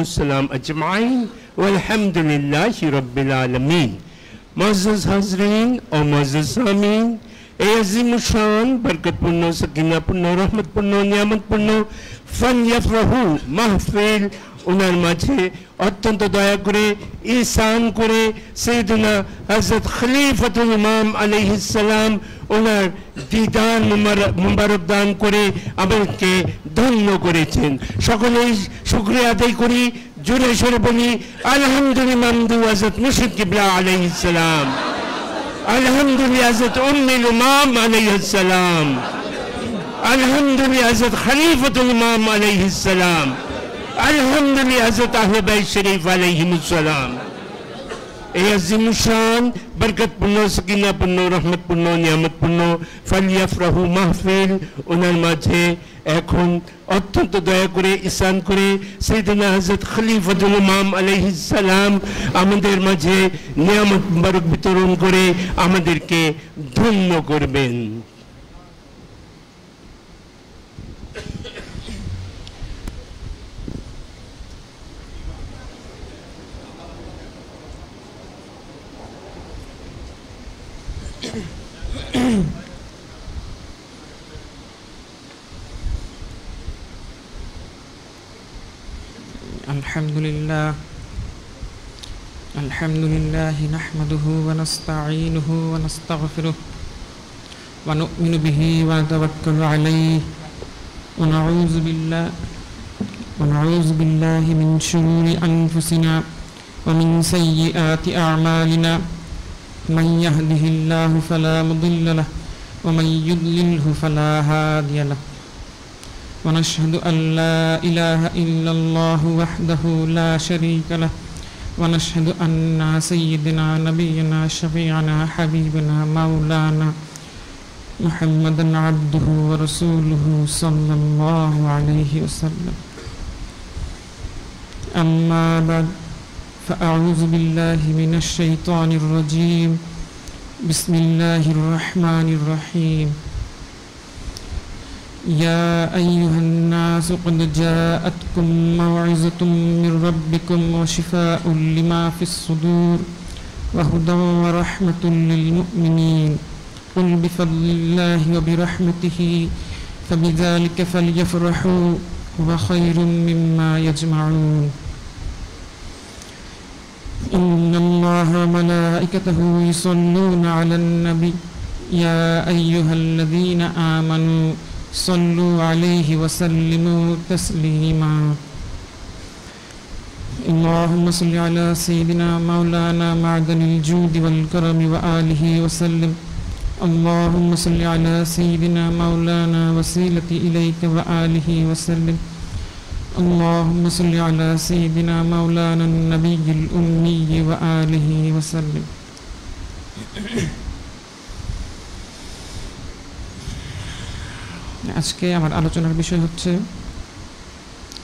আসসালাম আজমাইন ওয়ালহামদুলিল্লাহি রাব্বিল আলামিন। মুআজ্জাজ হাজরিন ও মুআজ্জাজ সামিন, এই আজিমুশান বরকতপূর্ণ সাকিনাপূর্ণ রহমতপূর্ণ নিয়ামতপূর্ণ ফালইফরাহু মাহফিল ওনার মাঝে অত্যন্ত দয়া করে ইহসান করে সাইয়েদনা হযরত খলিফাতুল ইমাম আলাইহিস সালাম ওনার দিদার মুবারক দান করে আমাদেরকে ধন্য করেছেন। সকলেই শুকরিয়া আদায় করি, জোরে সোরে বলি আলহামদুলিল্লাহ। হযরত মুর্শিদ কিবলা আলাইহিস সালাম, আলহামদুলিল্লাহ হযরত উম্মুল ইমাম আলাইহিস সালাম, আলহামদুলিল্লাহ হযরত খলিফাতুল ইমাম আলাইহিস সালাম, আলহামদুলিল্লাহ হযরত আহলে বাইত শরীফ আলাইহিমুস সালাম। এই আজিমুশান বরকতপূর্ণ সাকিনাপূর্ণ রহমতপূর্ণ নিয়ামতপূর্ণ ফালইফরাহু মাহফিল ওনার মাঝে এখন অত্যন্ত দয়া করে ইহসান করে সাইয়েদনা হযরত খলিফাতুল ইমাম আলাইহিস সালাম আমাদের মাঝে নিয়ামত মুবারক বিতরণ করে আমাদেরকে ধন্য করবেন। الحمد لله نحمده ونستعينه ونستغفره ونؤمن به ونتوكل عليه ونعوذ بالله من شرور أنفسنا ومن سيئات أعمالنا، من يهده الله فلا مضل له ومن يضلله فلا هادي له، ونشهد أن لا إله إلا الله وحده لا شريك له، ونشهد أن سيدنا نبينا شفيعنا حبيبنا مولانا محمدا عبده ورسوله صلى الله عليه وسلم. أما بعد، فأعوذ بالله من الشيطان الرجيم. بسم الله الرحمن الرحيم. يا أيها الناس قد جاءتكم موعظة من ربكم وشفاء لما في الصدور وهدى ورحمة للمؤمنين. قل بفضل الله وبرحمته فبذلك فليفرحوا هو خير مما يجمعون. إن الله وملائكته يصلون على النبي يا أيها الذين آمنوا صلوا عليه وسلموا تسليما. اللهم صل على سيدنا مولانا معدن الجود والكرم وآله وسلم. اللهم صل على سيدنا مولانا وسيلة إليك وآله وسلم. اللهم صل على سيدنا مولانا النبي الأمي وآله وسلم. আজকে আমার আলোচনার বিষয় হচ্ছে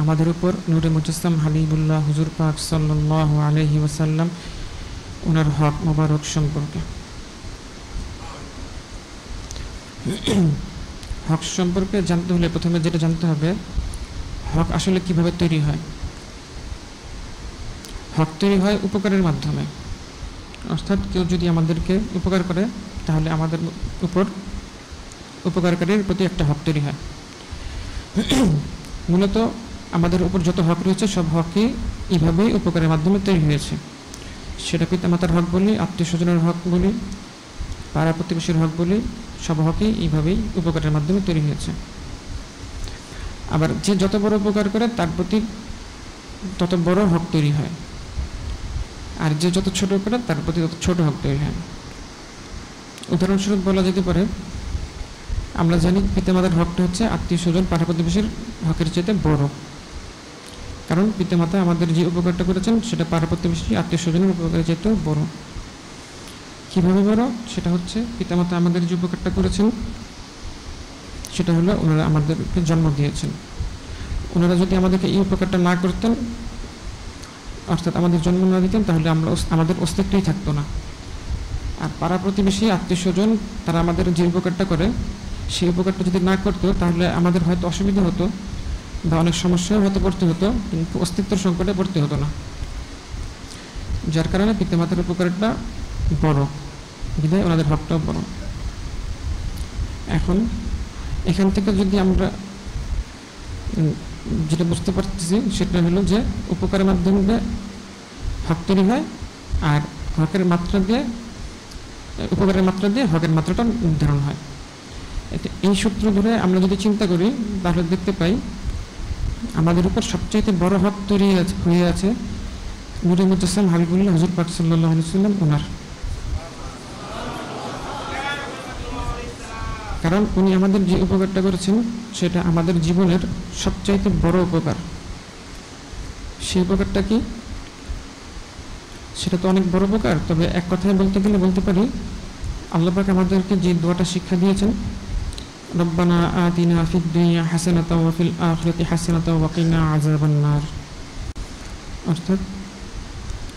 আমাদের উপর নূরে মুজাসসাম হাবিবুল্লাহ হুজুর পাক সাল্লাল্লাহু আলাইহি ওয়াসাল্লাম ওনার হক মোবারক সম্পর্কে। হক সম্পর্কে জানতে হলে প্রথমে যেটা জানতে হবে, হক আসলে কিভাবে তৈরি হয়। হক তৈরি হয় উপকারের মাধ্যমে, অর্থাৎ কেউ যদি আমাদেরকে উপকার করে তাহলে আমাদের উপর উপকারকারীর প্রতি একটা হক তৈরি হয়। মূলত আমাদের উপর যত হক রয়েছে সব হকই এইভাবেই উপকারের মাধ্যমে তৈরি হয়েছে। সেটা পিতামাতার হক বলি, আত্মীয় স্বজনের হক বলি, পাড়া প্রতিবেশীর হক বলি, সব হকই এইভাবেই উপকারের মাধ্যমে তৈরি হয়েছে। আবার যে যত বড় উপকার করে তার প্রতি তত বড় হক তৈরি হয়, আর যে যত ছোট করে তার প্রতি তত ছোট হক তৈরি হয়। উদাহরণস্বরূপ বলা যেতে পারে, আমরা জানি পিতামাতার হকটা হচ্ছে আত্মীয় স্বজন পাড়া প্রতিবেশীর হকের চেয়ে বড়, কারণ পিতামাতা আমাদের যে উপকারটা করেছেন সেটা পাড়া প্রতিবেশী আত্মীয় স্বজনের উপকারের চেয়ে বড়। কীভাবে বড়? সেটা হচ্ছে পিতামাতা আমাদের যে উপকারটা করেছেন সেটা হলো ওনারা আমাদেরকে জন্ম দিয়েছেন। ওনারা যদি আমাদেরকে এই উপকারটা না করতেন, অর্থাৎ আমাদের জন্ম না দিতেন, তাহলে আমাদের অস্তিত্বই থাকতো না। আর পাড়া প্রতিবেশী আত্মীয় স্বজন তারা আমাদের যে উপকারটা করে সেই উপকারটা যদি না করতো তাহলে আমাদের হয়তো অসুবিধা হতো, বা অনেক সমস্যায় হয়তো পড়তে হতো, কিন্তু অস্তিত্বের সংকটে পড়তে হতো না, যার কারণে পিতামাতার উপকারটা বড়, বিধায় ওনাদের হকটাও বড়। এখন এখান থেকে যদি আমরা যেটা বুঝতে পারতেছি সেটা হলো যে উপকারের মাধ্যমে হক তৈরি হয়, আর হকের মাত্রা দিয়ে, উপকারের মাত্রা দিয়ে হকের মাত্রাটা নির্ধারণ হয়। এই সূত্র ধরে আমরা যদি চিন্তা করি তাহলে দেখতে পাই আমাদের উপর সবচাইতে বড় হক তৈরি হয়ে আছে নূরে মুজাসসাম হাবিবুল্লাহ হুজুর পাক সাল্লাল্লাহু আলাইহি ওয়াসাল্লাম ওনার। কারণ উনি আমাদের যে উপকারটা করেছেন সেটা আমাদের জীবনের সবচাইতে বড় উপকার। সেই উপকারটা কি? সেটা তো অনেক বড় উপকার, তবে এক কথায় বলতে গেলে বলতে পারি আল্লাহ পাক আমাদেরকে যে দোয়াটা শিক্ষা দিয়েছেন, রব্বানা আতিনা ফিদ দুনিয়া হাসানাতাও ওয়া ফিল আখিরাতি হাসানাতাও ওয়া কিনা আযাবান্নার, অর্থাৎ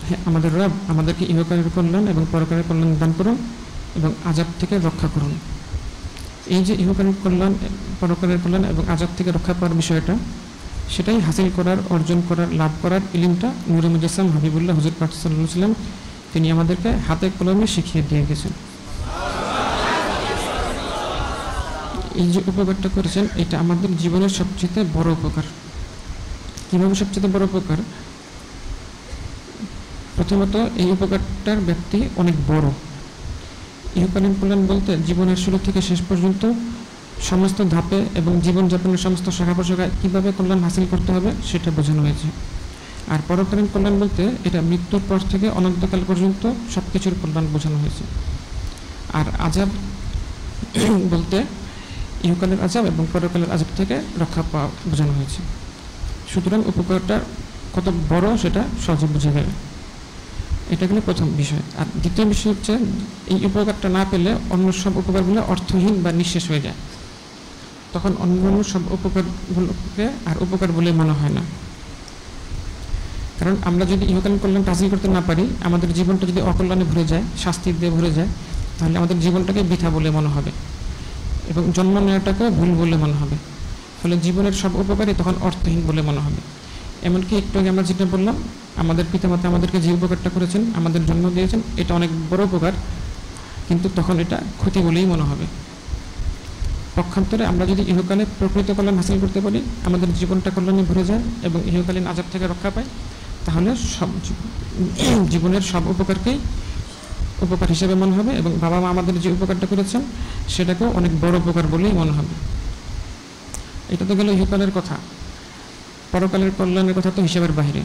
হে আমাদের রব, আমাদেরকে ইহকালের কল্যাণ এবং পরকালের কল্যাণ দান করুন এবং আযাব থেকে রক্ষা করুন। এই যে ইহকালের কল্যাণ, পরকালের কল্যাণ এবং আযাব থেকে রক্ষা পাওয়ার বিষয়টা, সেটাই হাসিল করার, অর্জন করার, লাভ করার ইলমটা নূরে মুজাসসাম হাবিবুল্লাহ হুজুর পাক সাল্লাল্লাহু আলাইহি ওয়াসাল্লাম তিনি আমাদেরকে হাতে কলমে শিখিয়ে দিয়ে গেছেন। এই যে উপকারটা করেছেন এটা আমাদের জীবনের সবচেয়ে বড় উপকার। কীভাবে সবচেয়ে বড় উপকার? প্রথমত এই উপকারটার ব্যক্তি অনেক বড়। ইহকালীন কল্যাণ বলতে জীবনের শুরু থেকে শেষ পর্যন্ত সমস্ত ধাপে এবং জীবনযাপনের সমস্ত শাখা প্রশাখায় কীভাবে কল্যাণ হাসিল করতে হবে সেটা বোঝানো হয়েছে। আর পরকালীন কল্যাণ বলতে এটা মৃত্যুর পর থেকে অনন্তকাল পর্যন্ত সব কিছুর কল্যাণ বোঝানো হয়েছে। আর আযাব বলতে ইহকালের আযাব এবং পরকালের আযাব থেকে রক্ষা পাওয়া বোঝানো হয়েছে। সুতরাং উপকারটা কত বড় সেটা সহজে বুঝে যাবে। এটা গেলে প্রথম বিষয়। আর দ্বিতীয় বিষয় হচ্ছে এই উপকারটা না পেলে অন্য সব উপকারগুলো অর্থহীন বা নিঃশেষ হয়ে যায়, তখন অন্য সব উপকারগুলোকে আর উপকার বলে মনে হয় না। কারণ আমরা যদি ইহকালীন কল্যাণ হাসিল করতে না পারি, আমাদের জীবনটা যদি অকল্যাণে ভরে যায়, শাস্তি দিয়ে ভরে যায়, তাহলে আমাদের জীবনটাকে বৃথা বলে মনে হবে এবং জন্ম নেওয়াটাকেও ভুল বলে মনে হবে। ফলে জীবনের সব উপকারই তখন অর্থহীন বলে মনে হবে। এমনকি একটু আগে আমরা যেটা বললাম, আমাদের পিতামাতা আমাদেরকে যে উপকারটা করেছেন, আমাদের জন্ম দিয়েছেন, এটা অনেক বড় উপকার, কিন্তু তখন এটা ক্ষতি বলেই মনে হবে। পক্ষান্তরে আমরা যদি ইহকালে প্রকৃত কল্যাণ হাসিল করতে পারি, আমাদের জীবনটা কল্যাণে ভরে যায় এবং ইহকালীন আযাব থেকে রক্ষা পাই, তাহলে সব জীবনের সব উপকারকেই উপকার হিসেবে মনে হবে এবং বাবা মা আমাদের যে উপকারটা করেছেন সেটাকেও অনেক বড় উপকার বলেই মনে হবে। এটা তো গেল ইহকালের কথা। পরকালের কল্যাণের কথা তো হিসাবের বাইরে।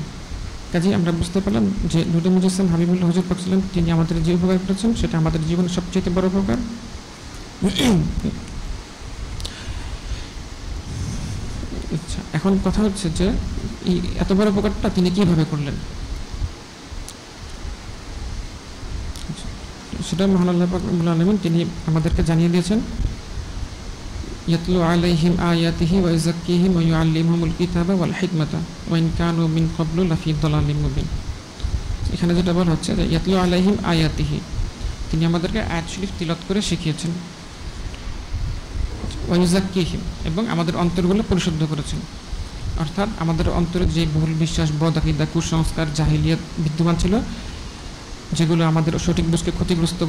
কাজেই আমরা বুঝতে পারলাম যে নূরে মুজাসসাম হাবিবুল্লাহ হুজুর পাক সাল্লাল্লাহু আলাইহি ওয়াসাল্লাম তিনি আমাদের যে উপকার করেছেন সেটা আমাদের জীবনের সবচেয়ে বড় উপকার। আচ্ছা, এখন কথা হচ্ছে যে এই এত বড় উপকারটা তিনি কিভাবে করলেন, সেটা মহান আল্লাহ পাক রব্বুল আলামিন তিনি আমাদেরকে জানিয়ে দিয়েছেন। ইয়াতলু আলাইহিম আয়াতিহি ওয়া ইউযাক্কিহিম ওয়া ইউআল্লিমুহুমুল কিতাবা ওয়াল হিকমাতা ওয়া ইন কানু মিন ক্বাবলু লাফি দালালিম মুবিন। এখানে যেটা বলা হচ্ছে যে ইয়াতলু আলাইহিম আয়াতিহি, তিনি আমাদেরকে আয়াত শরীফ তিলাওয়াত করে শিখিয়েছেন। ওয়া ইউযাক্কিহিম, এবং আমাদের অন্তরগুলো পরিশুদ্ধ করেছেন। অর্থাৎ আমাদের অন্তরে যে ভুল বিশ্বাস, বদ আকীদা, কুসংস্কার, জাহিলিয়াত বিদ্যমান ছিল, যেগুলো আমাদের সঠিক বুঝকে ক্ষতিগ্রস্ত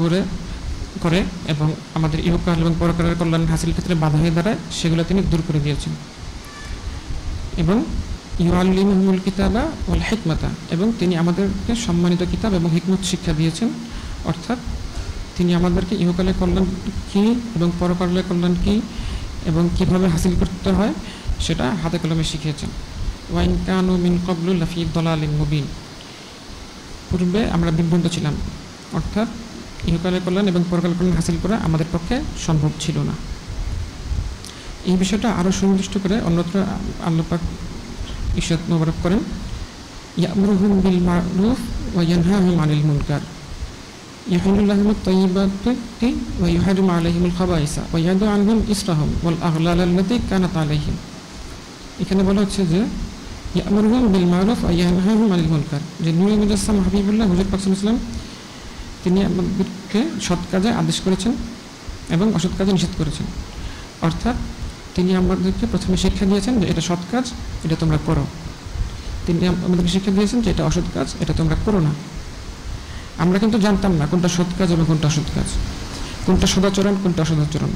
করে এবং আমাদের ইহকাল এবং পরকালের কল্যাণ হাসিল ক্ষেত্রে বাধা হয়ে দাঁড়ায়, সেগুলো তিনি দূর করে দিয়েছেন। এবং ইউআল্লিমুহুমুল কিতাবা ওয়াল হিকমাতা, এবং তিনি আমাদেরকে সম্মানিত কিতাব এবং হিকমত শিক্ষা দিয়েছেন। অর্থাৎ তিনি আমাদেরকে ইহকালের কল্যাণ কী এবং পরকালের কল্যাণ কী এবং কীভাবে হাসিল করতে হয় সেটা হাতে কলমে শিখিয়েছেন। ওয়া ইন কানু মিন ক্বাবলু লাফি দালালিম মুবিন, পূর্বে আমরা বিভ্রান্ত ছিলাম, অর্থাৎ ইহকালের কল্যাণ এবং পরকালের কল্যাণ হাসিল করা আমাদের পক্ষে সম্ভব ছিল না। এই বিষয়টা আরও সুনির্দিষ্ট করে অন্যত্র আল্লাহ পাক ইরশাদ মোবারক করেন, ইয়া'মুরুহুম বিল মা'রুফ ওয়া ইয়ানহাহুম আনিল মুনকার ইয়াহিল্লু লাহুমুত তাইয়্যিবাতি ওয়া ইউহাররিমু আলাইহিমুল খাবাইসা ওয়া ইয়াদউ আনহুম ইসরাহুম ওয়াল আগলাল আল্লাতী কানাত আলাইহিম। এখানে বলা হচ্ছে যে ইয়া'মুরুহুম বিল মা'রুফ ওয়া ইয়ানহাহুম আনিল মুনকার, যে নূরে মুজাসসাম হাবিবুল্লাহ হুজুর পাক সাল্লাল্লাহু আলাইহি ওয়াসাল্লাম তিনি আমাদেরকে সৎ কাজে আদেশ করেছেন এবং অসৎ কাজে নিষেধ করেছেন। অর্থাৎ তিনি আমাদেরকে প্রথমে শিক্ষা দিয়েছেন যে এটা সৎ কাজ, এটা তোমরা করো। তিনি আমাদেরকে শিক্ষা দিয়েছেন যে এটা অসৎ কাজ, এটা তোমরা করো না। আমরা কিন্তু জানতাম না কোনটা সৎ কাজ এবং কোনটা অসৎ কাজ, কোনটা সদাচরণ কোনটা অসদাচরণ,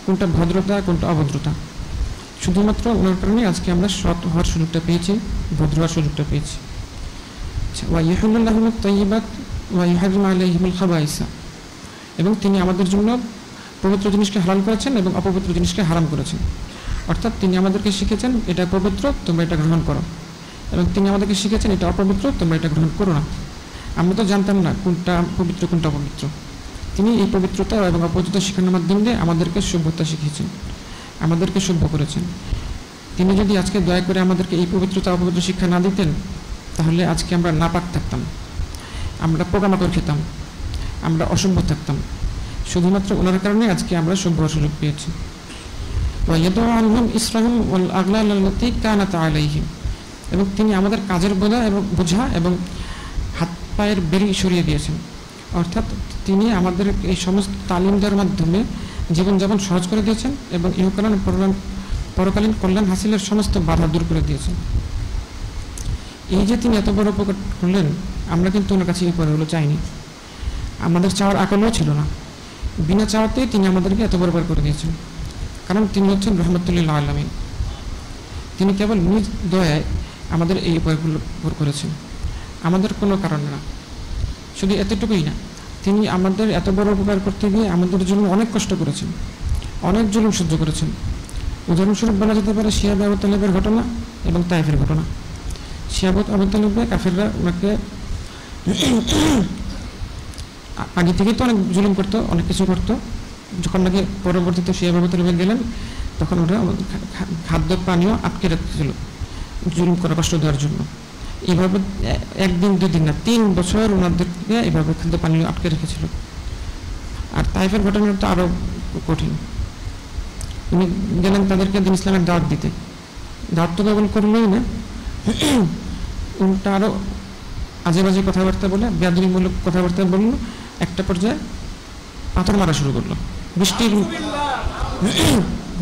কোনটা ভদ্রতা কোনটা অভদ্রতা। শুধুমাত্র ওনার কারণে আজকে আমরা সৎ হওয়ার সুযোগটা পেয়েছি, ভদ্র হওয়ার সুযোগটা পেয়েছি। ওয়াইয়াহুল্লাহু লাহুমুত তাইয়্যিবাত ওয়া ইউহাররিমু আলাইহিমুল খাবাইসা, এবং তিনি আমাদের জন্য পবিত্র জিনিসকে হালাল করেছেন এবং অপবিত্র জিনিসকে হারাম করেছেন। অর্থাৎ তিনি আমাদেরকে শিখেছেন এটা পবিত্র, তোমরা এটা গ্রহণ করো, এবং তিনি আমাদেরকে শিখেছেন এটা অপবিত্র, তোমরা এটা গ্রহণ করো না। আমরা তো জানতাম না কোনটা পবিত্র কোনটা অপবিত্র। তিনি এই পবিত্রতা এবং অপবিত্রতা শেখানোর মাধ্যমে আমাদেরকে সভ্যতা শিখিয়েছেন, আমাদেরকে সভ্য করেছেন। তিনি যদি আজকে দয়া করে আমাদেরকে এই পবিত্রতা অপবিত্র শিক্ষা না দিতেন, তাহলে আজকে আমরা নাপাক থাকতাম, আমরা পোকামাকড় খেতাম, আমরা অসভ্য থাকতাম। শুধুমাত্র ওনার কারণে আজকে আমরা সভ্য হওয়ার সুযোগ পেয়েছি। ওয়াইয়াদউ আনহুম ইসরাহুম ওয়াল আগলাল আল্লাতী কানাত আলাইহিম, এবং তিনি আমাদের কাজের বোঝা এবং হাত পায়ের বেড়ি সরিয়ে দিয়েছেন। অর্থাৎ তিনি আমাদের এই সমস্ত তালিম দেওয়ার মাধ্যমে জীবনযাপন সহজ করে দিয়েছেন এবং ইহকালীন পরকালীন কল্যাণ হাসিলের সমস্ত বাধা দূর করে দিয়েছেন। এই যে তিনি এত বড় উপকার করলেন, আমরা কিন্তু ওনার কাছে এই উপকারগুলো চাইনি, আমাদের চাওয়ার আকলও ছিল না। বিনা চাওয়াতেই তিনি আমাদেরকে এত বড় উপকার করে দিয়েছেন, কারণ তিনি হচ্ছেন রহমতুল লিল আলামিন। তিনি কেবল নিজ দয়ায় আমাদের এই উপকারগুলো করেছেন, আমাদের কোনো কারণ না। শুধু এতটুকুই না, তিনি আমাদের এত বড় উপকার করতে গিয়ে আমাদের জন্য অনেক কষ্ট করেছেন, অনেক জুলুম সহ্য করেছেন। উদাহরণস্বরূপ বলা যেতে পারে শিয়া আবু তালেবের ঘটনা এবং তাইফের ঘটনা। শিয়া আবু তালেবে কাফেররা ওনাকে আগে থেকেই তো অনেক জুলুম করতো, অনেক কিছু করতো। যখন নাকি পরবর্তীতে শিয়া আবু তালেবে গেলেন, তখন ওরা খাদ্য পানীয় আটকে রাখছিল জুলুম করা, কষ্ট দেওয়ার জন্য। এইভাবে একদিন দুদিন না 3 বছর ওনাদেরকে এইভাবে খাদ্য পানীয় আটকে রেখেছিল। আর তাইফের ঘটনা তো আরও কঠিন। উনি গেলেন তাদেরকে দিন ইসলামের দাওয়াত দিতে, দাওয়াত তো কেবল করলেই না, উল্টা আরও আজে বাজে কথাবার্তা বলে, বেয়াদবিমূলক কথাবার্তা বলল। একটা পর্যায়ে পাথর মারা শুরু করলো,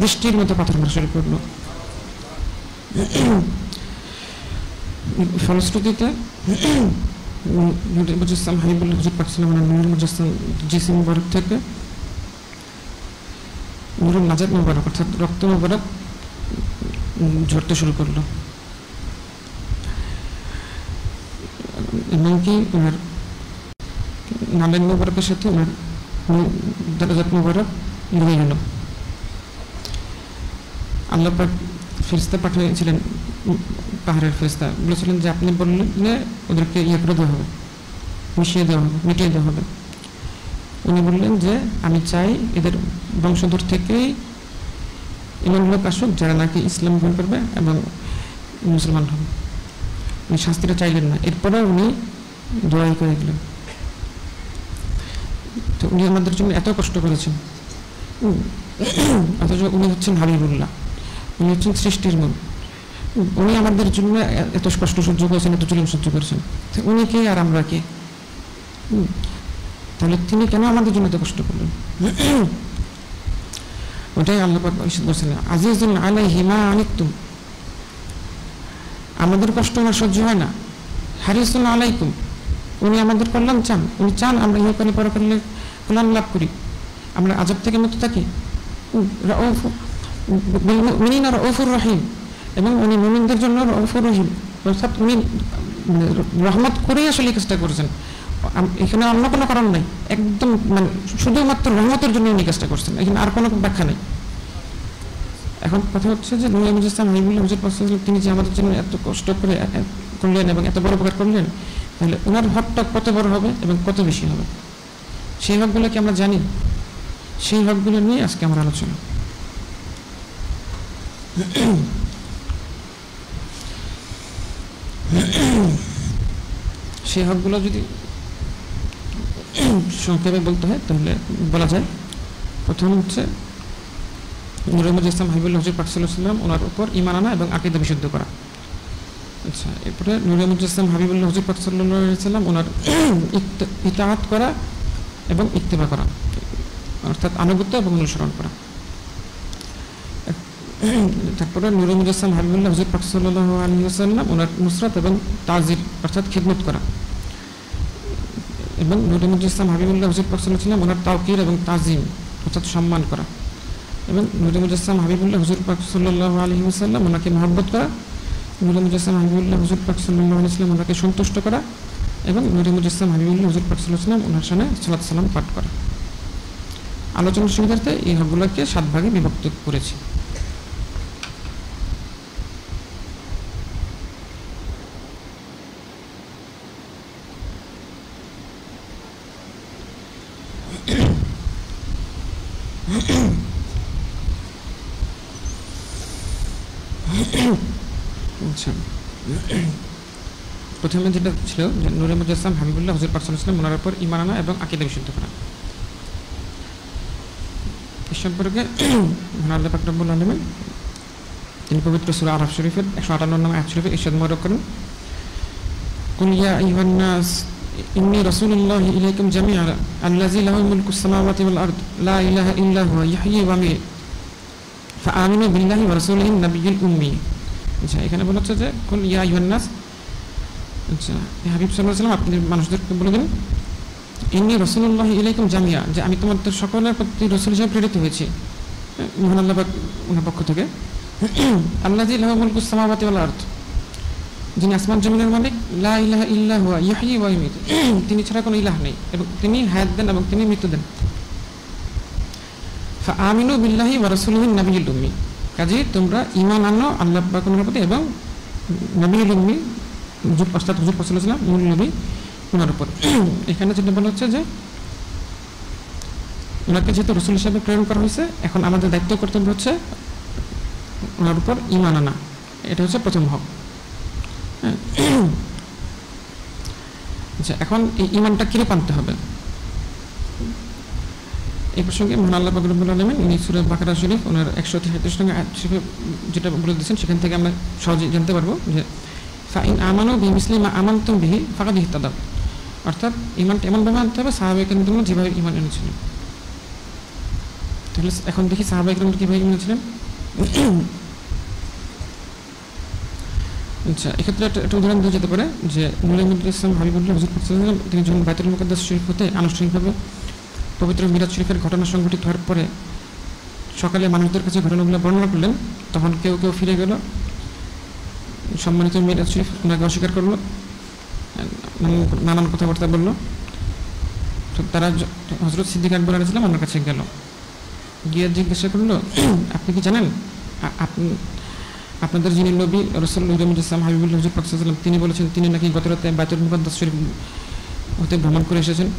বৃষ্টির মতো পাথর মারা শুরু করলো। ফলশ্রুতিতে নূরুল মুজাসসাম হাবিবুল্লাহ হুজুর পাক সাল্লাল্লাহু আলাইহি ওয়া সাল্লাম নূরুল মুজাসসাম জিসিম মুবারক থেকে নূরুল নাজাত মুবারক অর্থাৎ রক্ত মুবারক ঝরতে শুরু করলো, এমনকি ওনার নালেন মুবারকের সাথে ওনার দারাজাত মুবারক লেগে গেল। আল্লাহ পাক ফেরেশতা পাঠিয়েছিলেন, পাহাড়ের ফেরেশতা বলেছিলেন যে আপনি বললে ওদেরকে করে দেওয়া হবে, মিশিয়ে দেওয়া হবে, মিটিয়ে দেওয়া হবে। উনি বললেন যে আমি চাই এদের বংশধর থেকেই এমন লোক আসুক যারা নাকি ইসলাম গ্রহণ করবে এবং মুসলমান হবে। উনি শাস্তিটা চাইলেন না, এরপরে উনি দোয়াই করে গেলেন। তো উনি আমাদের জন্য এত কষ্ট করেছেন, অথচ উনি হচ্ছেন হাবিবুল্লাহ, উনি হচ্ছেন সৃষ্টির মূল। উনি আমাদের জন্য এত কষ্ট সহ্য করেছেন, এত জুলুম সহ্য করেছেন। উনি কে আর আমরা কে? তাহলে তিনি কেন আমাদের জন্য এত কষ্ট করলেন? ওটাই আল্লাহ পাক বলেছেন, আজিজুন আলাইহি মা আনিতুম, আমাদের কষ্ট ওনার সহ্য হয় না। হারিসুন আলাইকুম, উনি আমাদের কল্যাণ চান, উনি চান আমরা ইহকালে পরকালে কল্যাণ লাভ করি, আমরা আযাব থেকে মুক্ত থাকি। মুমিনিনা রাউফুর রহিম, এবং উনি মুমিনদের জন্য রাউফুর রহিম, অর্থাৎ উনি রহমত করেই আসলে এই কাজটা করেছেন। এখানে অন্য কোনো কারণ নাই, একদম মানে শুধুমাত্র রহমতের জন্য উনি কাজটা করছেন, এখানে আর কোনো ব্যাখ্যা নেই। এখন কথা হচ্ছে যে নূরুল মুজাসসাম হাবিবুল্লাহ হুজুর পাক সাল্লাল্লাহু আলাইহি ওয়াসাল্লাম তিনি যে আমাদের জন্য এত কষ্ট করে করলেন এবং এত বড় উপকার করলেন, তাহলে ওনার হকটা কত বড় হবে এবং কত বেশি হবে, সেই হকগুলো কি আমরা জানি? সেই হকগুলো নিয়ে আজকে আমার আলোচনা। সেই হকগুলো যদি সংক্ষেপে বলতে হয় তাহলে বলা যায়, প্রথম হচ্ছে নূরুল মুজাসসাম হাবিবুল্লাহ হুজুর পাক সাল্লাল্লাহু আলাইহি ওয়াসাল্লাম ওনার উপর ঈমান আনা এবং আকীদা বিশুদ্ধ করা। আচ্ছা, এরপরে নূরুল মুজাসসাম হাবিবুল্লাহ হুজুর পাক সাল্লাল্লাহু আলাইহি ওয়াসাল্লাম ওনার ইতাআত করা এবং ইত্তেবা করা, অর্থাৎ আনুগত্য এবং অনুসরণ করা। তারপরে নূরে মুজাসসাম হাবিবুল্লাহ হুজুর পাক সাল্লাল্লাহু আলাইহি ওয়াসাল্লাম ওনার নুসরাত এবং তাজির অর্থাৎ খিদমত করা, এবং নূরে মুজাসসাম হাবিবুল্লাহ হুজুর পাক সাল্লাল্লাহু আলাইহি ওয়াসাল্লাম ওনার তাওকির এবং তাজিম অর্থাৎ সম্মান করা, এবং নূরে মুজাসসাম হাবিবুল্লাহ হুজুর পাক সাল্লাল্লাহু আলাইহি ওয়াসাল্লাম ওনাকে মহব্বত করা, নূরে মুজাসসাম হাবিবুল্লাহ হুজুর পাক সাল্লাল্লাহু আলাইহি ওয়াসাল্লাম ওনাকে সন্তুষ্ট করা, এবং নূরে মুজাসসাম হাবিবুল্লাহ হুজুর পাক সাল্লাল্লাহু আলাইহি ওয়াসাল্লাম ওনার সামনে সালাত সালাম পাঠ করা। আলোচনার সুবিধার্থে এই হকগুলোকে 7 ভাগে বিভক্ত করেছি। প্রথমে যেটা ছিল যে নূরে মুজাসসাম হাবিবুল্লাহ হুজুর পাক সাল্লাল্লাহু আলাইহি ওয়াসাল্লাম ওনার উপর ঈমান আনা এবং আকীদা বিশুদ্ধ করা। এই সম্পর্কে মহান আল্লাহ পাক রব্বুল আলামিন তিনি পবিত্র সূরা আরাফ শরীফের 158 নম্বর আয়াত শরীফে ইরশাদ মোবারক করেন, কুল ইয়া আইয়ুহান নাস ইন্নী রাসূলুল্লাহি ইলাইকুম জামিআন আল্লাযী লাহু মুলকুস সামাওয়াতি ওয়াল আরদ লা ইলাহা ইল্লা হুয়া ইহয়ী ওয়া ইউমীত ফাআমিনু বিল্লাহি ওয়া রাসূলিহিন নাবিয়্যিল উম্মি। আচ্ছা, এখানে বলা হচ্ছে যে কুল ইয়া আইয়ুহান নাস, আচ্ছা হাবিব সাল্লাল্লাহু আলাইহি ওয়াসাল্লাম আপনি মানুষদেরকে বলে দিন, ইন্নী রাসূলুল্লাহি ইলাইকুম জামিআ, যে আমি তোমাদের সকলের প্রতি রাসূল হিসেবে প্রেরিত হয়েছি মহান আল্লাহ পাক ওনার পক্ষ থেকে। আল্লাযী লাহু মুলকুস সামাওয়াতি ওয়াল আরদ, যিনি আসমান জমিনের মালিক, লা ইলাহা ইল্লা হুয়া ইহয়ী ওয়া ইউমীত, তিনি ছাড়া কোনো ইলাহ নেই এবং তিনি হায়াত দেন এবং তিনি মৃত্যু দেন। ফাআমিনু বিল্লাহি ওয়া রাসূলিহিন নাবিয়্যিল উম্মি, কাজেই তোমরা ঈমান আনো আল্লাহ পাকের প্রতি এবং নবিয়ুল উম্মি হুজুর পাক সাল্লাল্লাহু আলাইহি ওয়াসাল্লাম মূল নবী ওনার উপর। এখানে যেটা বলা হচ্ছে যে ওনাকে যেহেতু রাসূল হিসেবে প্রেরণ করা হয়েছে, এখন আমাদের দায়িত্ব কর্তব্য হচ্ছে ওনার উপর ঈমান আনা। এটা হচ্ছে প্রথম হক। আচ্ছা, এখন এই ঈমানটা কিভাবে আনতে হবে এই প্রসঙ্গে মহান আল্লাহ পাক রব্বুল আলামিন উনি সূরা বাকারা শরীফ ওনার 133 নম্বর আয়াত শরীফে যেটা বলে দিয়েছেন, সেখান থেকে আমরা সহজেই জানতে পারবো যে ফাইন আমানু বিমিসলি মা আমানতুম বিহি ফাকাদ ইহতাদাউ, অর্থাৎ ঈমানটা এমনভাবে আনতে হবে সাহাবায়ে কেরাম যেভাবে ঈমান এনেছিলেন। তাহলে এখন দেখি সাহাবায়ে কেরাম কীভাবে ঈমান এনেছিলেন। আচ্ছা, এক্ষেত্রে একটা উদাহরণ দেওয়া যেতে পারে যে নূরে মুজাসসাম হাবিবুল্লাহ হুজুর পাক সাল্লাল্লাহু আলাইহি ওয়াসাল্লাম তিনি যখন বাইতুল মুকাদ্দাস শরীফ হতে আনুষ্ঠানিকভাবে পবিত্র মিরাজ শরীফের ঘটনা সংঘটিত হওয়ার পরে সকালে মানুষদের কাছে ঘটনাগুলো বর্ণনা করলেন, তখন কেউ কেউ ফিরে গেল, সম্মানিত মিরাজ শরীফ ওনাকে অস্বীকার করলো, নানান কথাবার্তা বললো। তো তারা হযরত সিদ্দিক আকবর আলাইহিস সালাম ওনার কাছে গেল, গিয়ে জিজ্ঞাসা করলো, আপনি কি জানেন আপনাদের যিনি নবী রাসূল নূরে মুজাসসাম হাবিবুল্লাহ হুজুর পাক সাল্লাল্লাহু আলাইহি ওয়াসাল্লাম তিনি বলেছেন তিনি নাকি গত রাতে বাইতুল মুকাদ্দাস শরীফ হতে ভ্রমণ করে এসেছেন।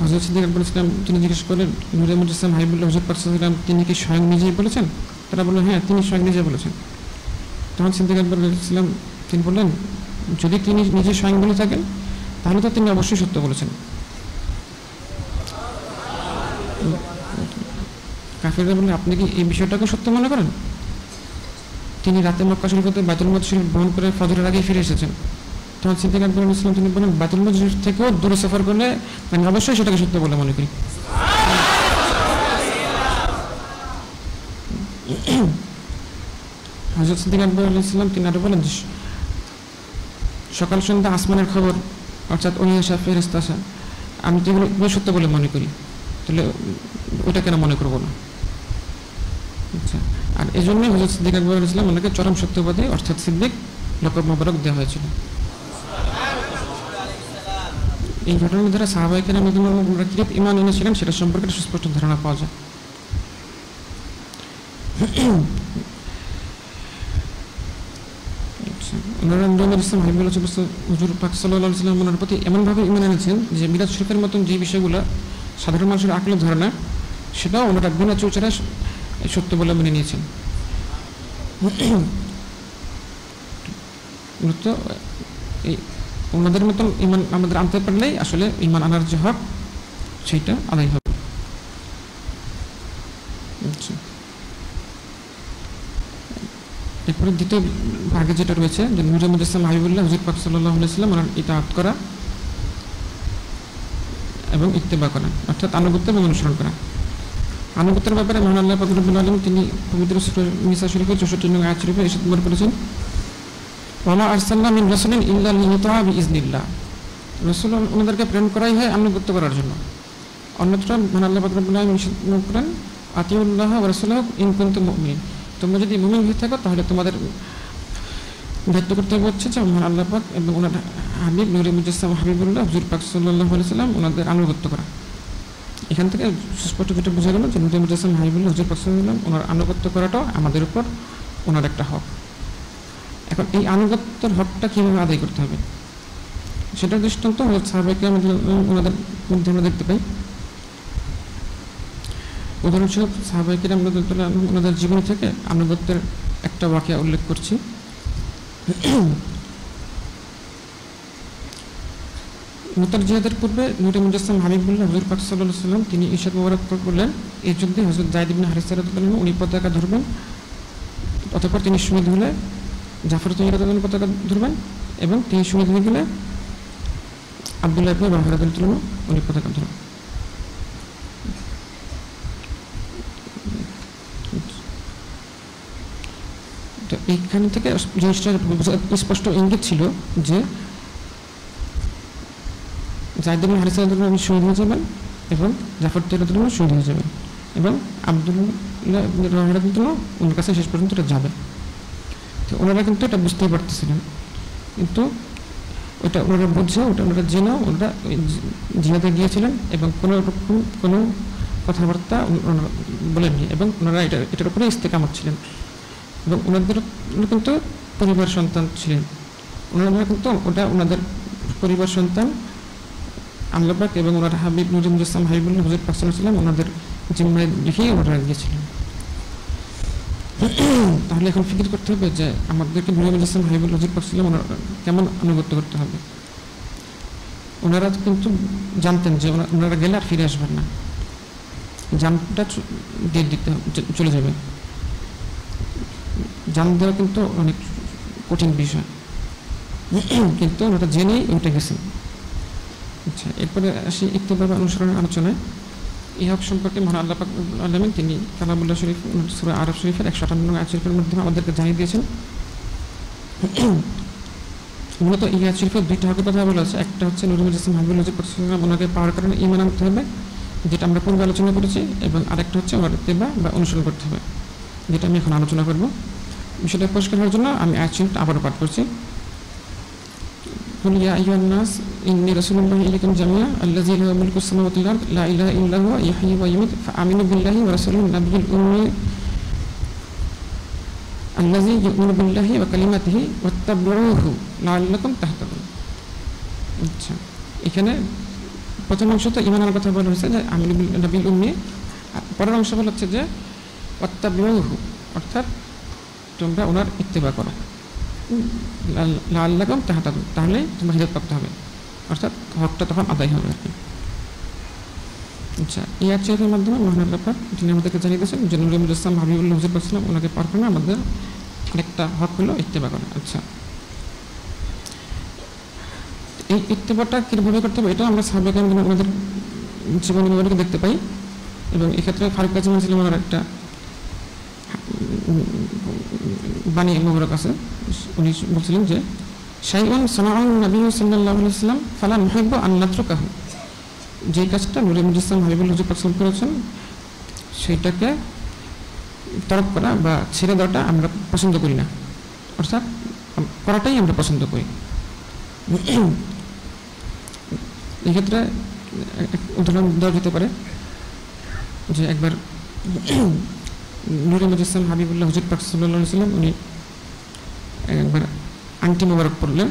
হযরত সিদ্দিক আকবর ইসলাম তিনি জিজ্ঞেস করলেন, নূরে মুজাসসাম হাবিবুল্লাহ হুজুর পাক সাল্লাল্লাহু আলাইহি ওয়াসাল্লাম তিনি কি স্বয়ং নিজেই বলেছেন? তারা বলল, হ্যাঁ তিনি স্বয়ং নিজে বলেছেন। তখন সিদ্দিক আকবর ইসলাম তিনি বললেন, যদি তিনি নিজে স্বয়ং বলে থাকেন তাহলে তো তিনি অবশ্যই সত্য বলেছেন। কাফিররা বললেন, আপনি কি এই বিষয়টাকে সত্য মনে করেন? তিনি রাতে মক্কা শরীফ হতে বাইতুল মুকাদ্দাস শরীফ ভ্রমণ করে ফজরের আগেই ফিরে এসেছেন। তখন সিদ্দিক আকবর ইসলাম তিনি বলেন, বাইতুল মুকাদ্দাস শরীফ থেকেও দূরে সফর করলে আমি অবশ্যই সেটাকে সত্য বলে মনে করি। হযরত সিদ্দিক আকবর ইসলাম তিনি আরো বলেন, সকাল সন্ধ্যা আসমানের খবর অর্থাৎ ওহী আসা, ফেরেশতা আসা, আমি তো এগুলো সত্য বলে মনে করি, তাহলে ওটা কেন মনে করবো না? আচ্ছা, আর এই জন্যই হযরত সিদ্দিক আকবর ইসলাম ওনাকে চরম সত্যবাদী অর্থাৎ সিদ্দিক লকব মোবারক দেওয়া হয়েছিল। এই ঘটনার দ্বারা সাহাবায়ে কেরাম ওনারা কিরূপ ঈমান এনেছিলেন সেটা সম্পর্কে সুস্পষ্ট ধারণা পাওয়া যায়। ওনারা নূরে মুজাসসাম হাবিবুল্লাহ হুজুর পাক সাল্লাল্লাহু আলাইহি ওয়াসাল্লাম ওনার প্রতি এমনভাবে ঈমান এনেছেন যে মিরাজ শরীফের মতন যে বিষয়গুলো সাধারণ মানুষের আকলে ধরে না, সেটাও ওনারা বিনা চৌচারা সত্য বলে মেনে নিয়েছেন। এই ওনাদের মতন ঈমান আমাদের আনতে পারলেই আসলে ঈমান আনার যে হক সেইটা আদায় হবে। আচ্ছা, এরপরে দ্বিতীয় ভাগে যেটা রয়েছে যে নূরে মুজাসসাম হাবিবুল্লাহ হুজুর পাক সাল্লাল্লাহু আলাইহি ওয়াসাল্লাম ওনার ইতাআত করা এবং ইত্তেবা করা অর্থাৎ আনুগত্য এবং অনুসরণ করা। আনুগত্যের ব্যাপারে মহান আল্লাহ পাক রব্বুল আলামিন তিনি পবিত্র সূরা নিসা শরীফের 64 নং আয়াত শরীফে ইরশাদ করেছেন, ওয়া মা আরসালনা মিন রাসূলিন ইল্লা লিইউতাআ বিইজনিল্লাহ। রাসূল ওনাদেরকে প্রেরণ করাই হয় আনুগত্য করার জন্য। অন্যত্র মহান আল্লাহ পাক রব্বুল আলামিন ইরশাদ করেন, আতিউল্লাহ ওয়া রাসূলাহু ইন কুনতুম মুমিনিন। তোমরা যদি মুমিন হয়ে থাকো তাহলে তোমাদের দায়িত্ব কর্তব্য হচ্ছে যে মহান আল্লাহ পাক এবং ওনার হাবিব নূরে মুজাসসাম হাবিবুল্লাহ হুজুর পাক সাল্লাল্লাহু আলাইহি সাল্লাম ওনাদের আনুগত্য করা। এখান থেকে সুস্পষ্ট যেটা বোঝা গেল যে নূরে মুজাসসাম হাবিবুল্লাহ হুজুর পাক সাল্লাল্লাহু আলাইহি সাল্লাম ওনার আনুগত্য করাটাও আমাদের উপর ওনার একটা হক। এখন এই আনুগত্যের হকটা কীভাবে আদায় করতে হবে সেটার দৃষ্টান্ত সাহাবায়ে কেরাম ওনাদের মধ্যে আমরা দেখতে পাই। উদাহরণস্বরূপ সাহাবায়ে কেরাম ওনাদের জীবন থেকে আনুগত্যের একটা ওয়াকিয়া উল্লেখ করছি। মুতার জিহাদের পূর্বে নূরে মুজাসসাম হাবিবুল্লাহ হুজুর পাক সাল্লাল্লাহু আলাইহি সাল্লাম তিনি ইরশাদ মোবারক করলেন, এই যুদ্ধে হযরত যায়েদ ইবনে হারিসা রাদিয়াল্লাহু আনহু উনি পতাকা ধরবেন, অতঃপর তিনি শহীদ হলে জাফর রাদিয়াল্লাহু আনহু পতাকা ধরবেন এবং তিনি শহীদ হয়ে গেলে আব্দুল্লাহ ইবনে রাওয়াহা রাদিয়াল্লাহু আনহু উনি পতাকা ধরবেন। তো এইখান থেকে জিনিসটা স্পষ্ট ইঙ্গিত ছিল যে যায়েদ ইবনে হারিসা রাদিয়াল্লাহু আনহু শহীদ হয়ে যাবেন এবং জাফর রাদিয়াল্লাহু আনহু শহীদ হয়ে যাবেন এবং আব্দুল্লাহ ইবনে রাওয়াহা রাদিয়াল্লাহু আনহু ওনার কাছে শেষ পর্যন্ত এটা যাবে। তো ওনারা কিন্তু এটা বুঝতেই পারতেছিলেন, কিন্তু ওটা ওনারা বুঝে ওটা ওনারা জেনেও ওনারা জিহাদে গিয়েছিলেন এবং কোনো রকম কোনো কথাবার্তা ওনারা বলেননি এবং ওনারা এটার উপরে ইস্তেকামত ছিলেন এবং ওনাদের কিন্তু পরিবার সন্তান ছিলেন। ওনারা কিন্তু ওটা ওনাদের পরিবার সন্তান আল্লাহ পাক এবং ওনার হাবিব নূরে মুজাসসাম হাবিবুল্লাহ হুজুর পাক সাল্লাল্লাহু আলাইহি ওয়াসাল্লাম ওনাদের জিম্মায় লিখেই ওনারা গিয়েছিলেন। তাহলে এখন ফিকির করতে হবে যে আমাদেরকে নূরে মুজাসসাম হাবিবুল্লাহ হুজুর পাক সাল্লাল্লাহু আলাইহি ওয়াসাল্লাম কেমন আনুগত্য করতে হবে। ওনারা কিন্তু জানতেন যে ওনারা গেলে আর ফিরে আসবেন না, জানটা দিয়ে দিতে চলে যাবে। জান দেওয়া কিন্তু অনেক কঠিন বিষয়, কিন্তু ওনারা জেনেই উঠে গেছেন। আচ্ছা, এরপরে আসি ইত্তেবা অনুসরণের আলোচনায়। এই হক সম্পর্কে মহান আল্লাহ পাক রব্বুল আলামিন তিনি কালামুল্লাহ শরীফ সূরা আরাফ শরীফের 158 নং আয়াত শরীফের মাধ্যমে আমাদেরকে জানিয়ে দিয়েছেন। মূলত এই আয়াত শরীফের দুইটা হকের কথা বলা আছে। একটা হচ্ছে নূরে মুজাসসাম হাবিবুল্লাহ ওনাকে পাওয়ার কারণে ঈমান আনতে হবে, যেটা আমরা পূর্বে আলোচনা করেছি, এবং আরেকটা হচ্ছে ওনার ইত্তেবা বা অনুসরণ করতে হবে, যেটা আমি এখন আলোচনা করব। বিষয়টা পরিষ্কার হওয়ার জন্য আমি আয়াত শরীফটা আবারও পাঠ করছি। قل يا أيها الناس إني رسول الله إليكم جميعا الذي له ملك السماوات والأرض لا إله إلا هو يحيي ويميت فآمنوا بالله ورسوله النبي الأمي الذي يؤمن بالله وكلماته واتبعوه لعلكم تهتدون। আচ্ছা, এখানে প্রথম অংশতে ঈমানের কথা বলা হয়েছে যে আমিনু বিল নবিল উম্মি, পরের অংশ বলা হচ্ছে যে ওয়াত্তাবিউহু, অর্থাৎ তোমরা ওনার ইত্তেবা করো, লাআল্লাকুম তাহতাদুন, তাহলে তোমরা হিদায়াত প্রাপ্ত হবে, অর্থাৎ হকটা তখন আদায় হবে আর কি। আচ্ছা, এই আয়াত শরীফের মাধ্যমে মহান আল্লাহ পাক তিনি আমাদেরকে জানিয়ে দিয়েছেন যে নূরে মুজাসসাম হাবিবুল্লাহ হুজুর পাক সাল্লাল্লাহু আলাইহি ওয়াসাল্লাম ওনাকে পাওয়ার কারণে আমাদের আরেকটা হক হলো ইত্তেবা করা। আচ্ছা, এই ইত্তেবাটা কীভাবে করতে হবে এটা আমরা সাহাবায়ে কেরাম ওনাদের জীবনী মোবারকে দেখতে পাই, এবং এক্ষেত্রে ফারুক আজম ছিলেন ওনার একটা বাণী মোবারক আছে। উনি বলছিলেন যে শাইউন সানাউন নবী সাল্লাল্লাহু আলাইহি ওয়াসাল্লাম ফালা নুহিব্বু আন নাতরুকাহু, যে কাজটা নূরে মুজাসসাম হাবিবুল্লাহ হুজুর পাক সাল্লাল্লাহু আলাইহি ওয়াসাল্লাম করেছেন সেইটাকে তরক করা বা ছেড়ে দেওয়াটা আমরা পছন্দ করি না, অর্থাৎ করাটাই আমরা পছন্দ করি। এক্ষেত্রে উদাহরণ দেওয়া যেতে পারে যে একবার নূরে মুজাসসাম হাবিবুল্লাহ হুজুর পাক সাল্লাল্লাহু আলাইহি ওয়াসাল্লাম উনি একবার আংটি মোবারক পরলেন,